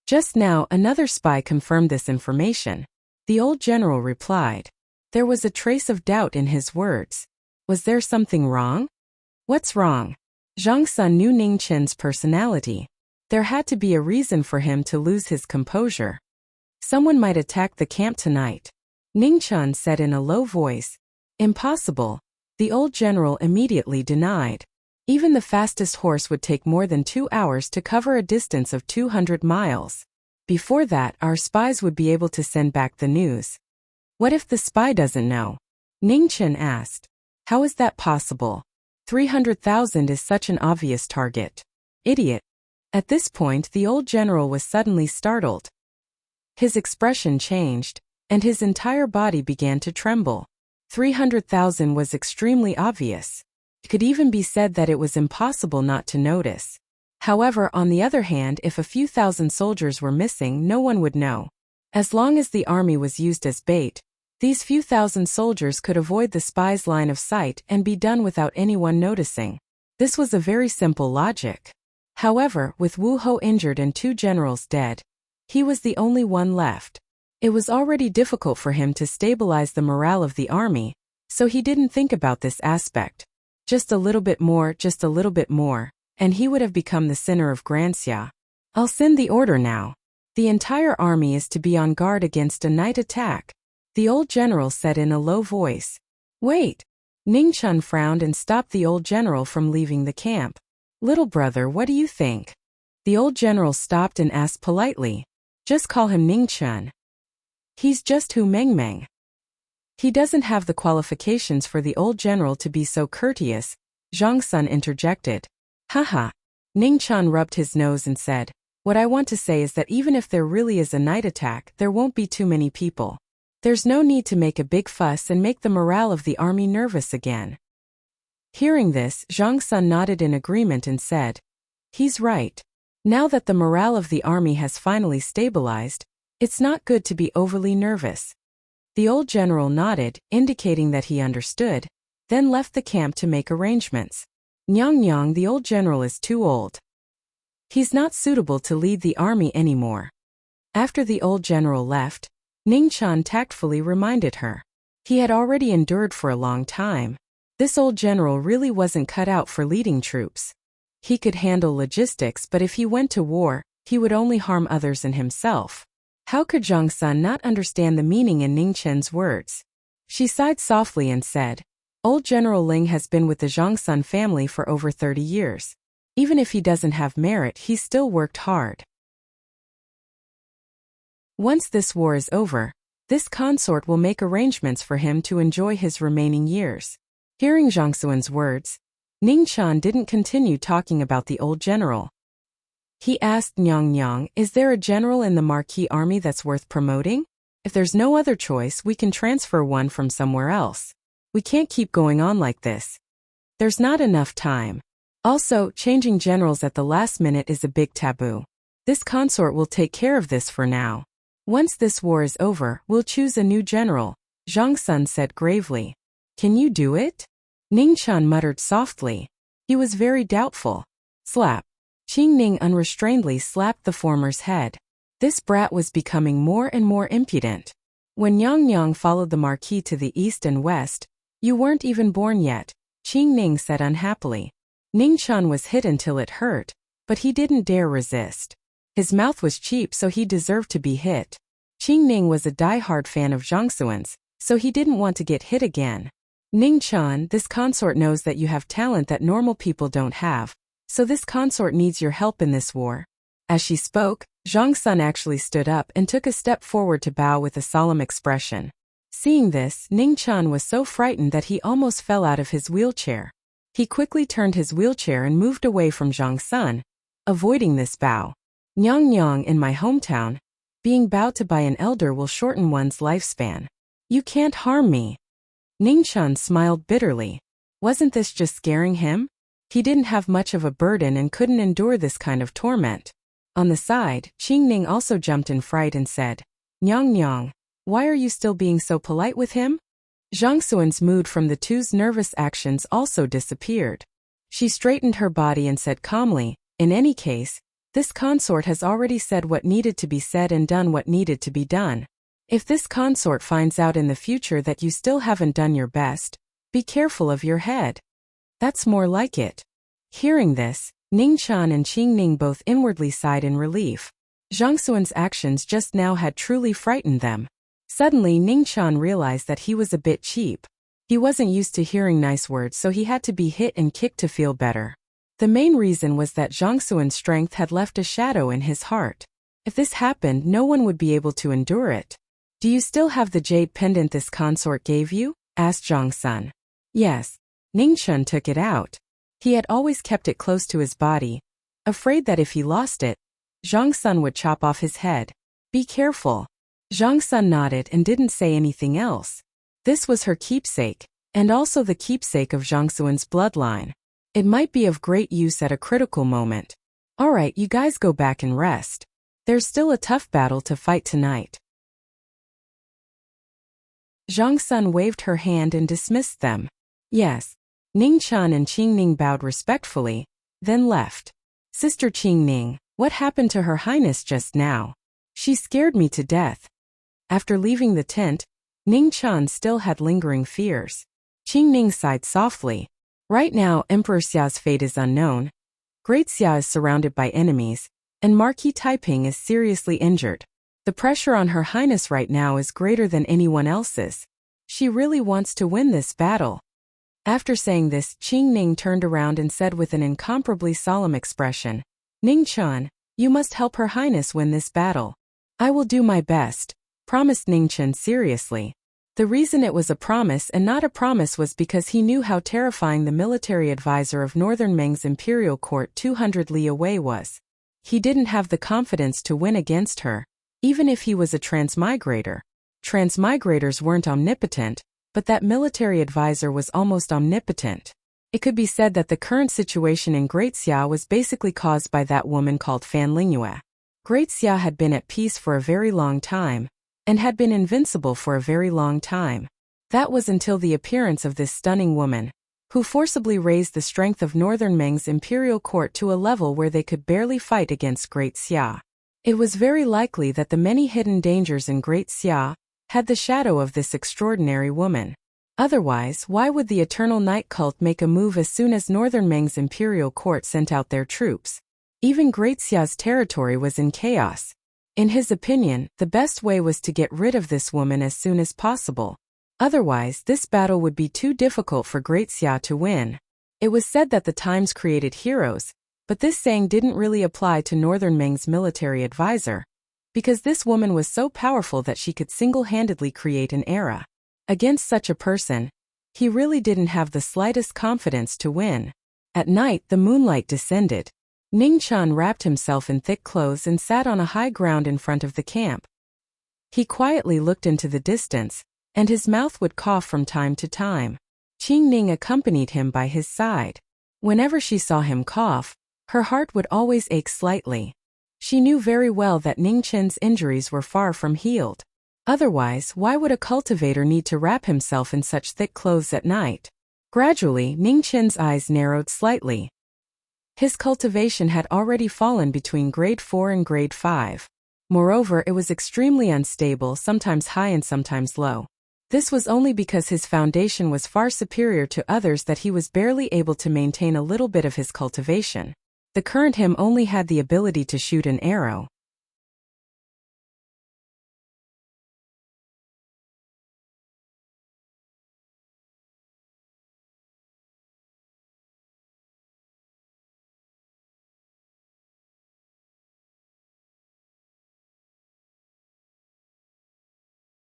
Just now, another spy confirmed this information. The old general replied. There was a trace of doubt in his words. Was there something wrong? What's wrong? Zhang Sun knew Ning Chen's personality. There had to be a reason for him to lose his composure. Someone might attack the camp tonight. Ning Chun said in a low voice. Impossible. The old general immediately denied. Even the fastest horse would take more than 2 hours to cover a distance of 200 miles. Before that, our spies would be able to send back the news. What if the spy doesn't know? Ning Chen asked. How is that possible? 300,000 is such an obvious target. Idiot. At this point, the old general was suddenly startled. His expression changed, and his entire body began to tremble. 300,000 was extremely obvious. It could even be said that it was impossible not to notice. However, on the other hand, if a few thousand soldiers were missing, no one would know. As long as the army was used as bait, these few thousand soldiers could avoid the spy's line of sight and be done without anyone noticing. This was a very simple logic. However, with Wu Ho injured and 2 generals dead, he was the only one left. It was already difficult for him to stabilize the morale of the army, so he didn't think about this aspect. Just a little bit more, and he would have become the sinner of Grand Xia. I'll send the order now. The entire army is to be on guard against a night attack, the old general said in a low voice. Wait. Ning Chun frowned and stopped the old general from leaving the camp. Little brother, what do you think? The old general stopped and asked politely. Just call him Ning Chun. He's just Hu Mengmeng. He doesn't have the qualifications for the old general to be so courteous, Zhang Sun interjected. Haha. Ning Chun rubbed his nose and said, What I want to say is that even if there really is a night attack, there won't be too many people. There's no need to make a big fuss and make the morale of the army nervous again. Hearing this, Zhang Sun nodded in agreement and said, "He's right. Now that the morale of the army has finally stabilized, it's not good to be overly nervous." The old general nodded, indicating that he understood, then left the camp to make arrangements. Nyang, the old general is too old. He's not suitable to lead the army anymore. After the old general left, Ningqian tactfully reminded her. He had already endured for a long time. This old general really wasn't cut out for leading troops. He could handle logistics, but if he went to war, he would only harm others and himself. How could Zhang Sun not understand the meaning in Ningqian's words? She sighed softly and said, "Old General Ling has been with the Zhang Sun family for over 30 years. Even if he doesn't have merit, he's still worked hard. Once this war is over, this consort will make arrangements for him to enjoy his remaining years." Hearing Zhang Sun's words, Ningqian didn't continue talking about the old general. He asked Nyang, "Is there a general in the Marquis army that's worth promoting? If there's no other choice, we can transfer one from somewhere else. We can't keep going on like this. There's not enough time. Also, changing generals at the last minute is a big taboo. This consort will take care of this for now. Once this war is over, we'll choose a new general," Zhang Sun said gravely. "Can you do it?" Ningqian muttered softly. He was very doubtful. Slap. Qing Ning unrestrainedly slapped the former's head. This brat was becoming more and more impudent. When Yang followed the Marquis to the east and west, "You weren't even born yet," Qing Ning said unhappily. Ningqian was hit until it hurt, but he didn't dare resist. His mouth was cheap, so he deserved to be hit. Qing Ning was a die-hard fan of Zhang Sun's, so he didn't want to get hit again. "Ningqian, this consort knows that you have talent that normal people don't have, so this consort needs your help in this war." As she spoke, Zhang Sun actually stood up and took a step forward to bow with a solemn expression. Seeing this, Ningqian was so frightened that he almost fell out of his wheelchair. He quickly turned his wheelchair and moved away from Zhang Sun, avoiding this bow. "Nyang, in my hometown, being bowed to by an elder will shorten one's lifespan. You can't harm me." Ningqian smiled bitterly. Wasn't this just scaring him? He didn't have much of a burden and couldn't endure this kind of torment. On the side, Qing Ning also jumped in fright and said, Nyang, why are you still being so polite with him?" Zhang Sun's mood from the two's nervous actions also disappeared. She straightened her body and said calmly, "In any case, this consort has already said what needed to be said and done what needed to be done. If this consort finds out in the future that you still haven't done your best, be careful of your head. That's more like it." Hearing this, Ningqian and Qing Ning both inwardly sighed in relief. Zhang Sun's actions just now had truly frightened them. Suddenly Ningqian realized that he was a bit cheap. He wasn't used to hearing nice words, so he had to be hit and kicked to feel better. The main reason was that Zhang Sun's strength had left a shadow in his heart. If this happened, no one would be able to endure it. "Do you still have the jade pendant this consort gave you?" asked Zhang Sun. "Yes." Ningqian took it out. He had always kept it close to his body, afraid that if he lost it, Zhang Sun would chop off his head. "Be careful." Zhang Sun nodded and didn't say anything else. This was her keepsake, and also the keepsake of Zhang Sun's bloodline. It might be of great use at a critical moment. "Alright, you guys go back and rest. There's still a tough battle to fight tonight." Zhang Sun waved her hand and dismissed them. "Yes." Ningqian and Qing Ning bowed respectfully, then left. "Sister Qing Ning, what happened to Her Highness just now? She scared me to death." After leaving the tent, Ningqian still had lingering fears. Qing Ning sighed softly. Right now, Emperor Xia's fate is unknown. Great Xia is surrounded by enemies, and Marquis Taiping is seriously injured. The pressure on Her Highness right now is greater than anyone else's. She really wants to win this battle. After saying this, Qing Ning turned around and said with an incomparably solemn expression, "Ningqian, you must help Her Highness win this battle." "I will do my best," promised Ningqian seriously. The reason it was a promise and not a promise was because he knew how terrifying the military advisor of Northern Meng's imperial court 200 li away was. he didn't have the confidence to win against her, even if he was a transmigrator. Transmigrators weren't omnipotent, but that military advisor was almost omnipotent. It could be said that the current situation in Great Xia was basically caused by that woman called Fan Lingyue. Great Xia had been at peace for a very long time, and had been invincible for a very long time. That was until the appearance of this stunning woman, who forcibly raised the strength of Northern Ming's imperial court to a level where they could barely fight against Great Xia. It was very likely that the many hidden dangers in Great Xia had the shadow of this extraordinary woman. Otherwise, why would the Eternal Night Cult make a move as soon as Northern Ming's imperial court sent out their troops? Even Great Xia's territory was in chaos. In his opinion, the best way was to get rid of this woman as soon as possible. Otherwise, this battle would be too difficult for Great Xia to win. It was said that the times created heroes, but this saying didn't really apply to Northern Ming's military advisor, because this woman was so powerful that she could single-handedly create an era. Against such a person, he really didn't have the slightest confidence to win. At night, the moonlight descended. Ning Chen wrapped himself in thick clothes and sat on a high ground in front of the camp. He quietly looked into the distance, and his mouth would cough from time to time. Qing Ning accompanied him by his side. Whenever she saw him cough, her heart would always ache slightly. She knew very well that Ning Chen's injuries were far from healed. Otherwise, why would a cultivator need to wrap himself in such thick clothes at night? Gradually, Ning Chen's eyes narrowed slightly. His cultivation had already fallen between grade 4 and grade 5. Moreover, it was extremely unstable, sometimes high and sometimes low. This was only because his foundation was far superior to others that he was barely able to maintain a little bit of his cultivation. The current him only had the ability to shoot an arrow.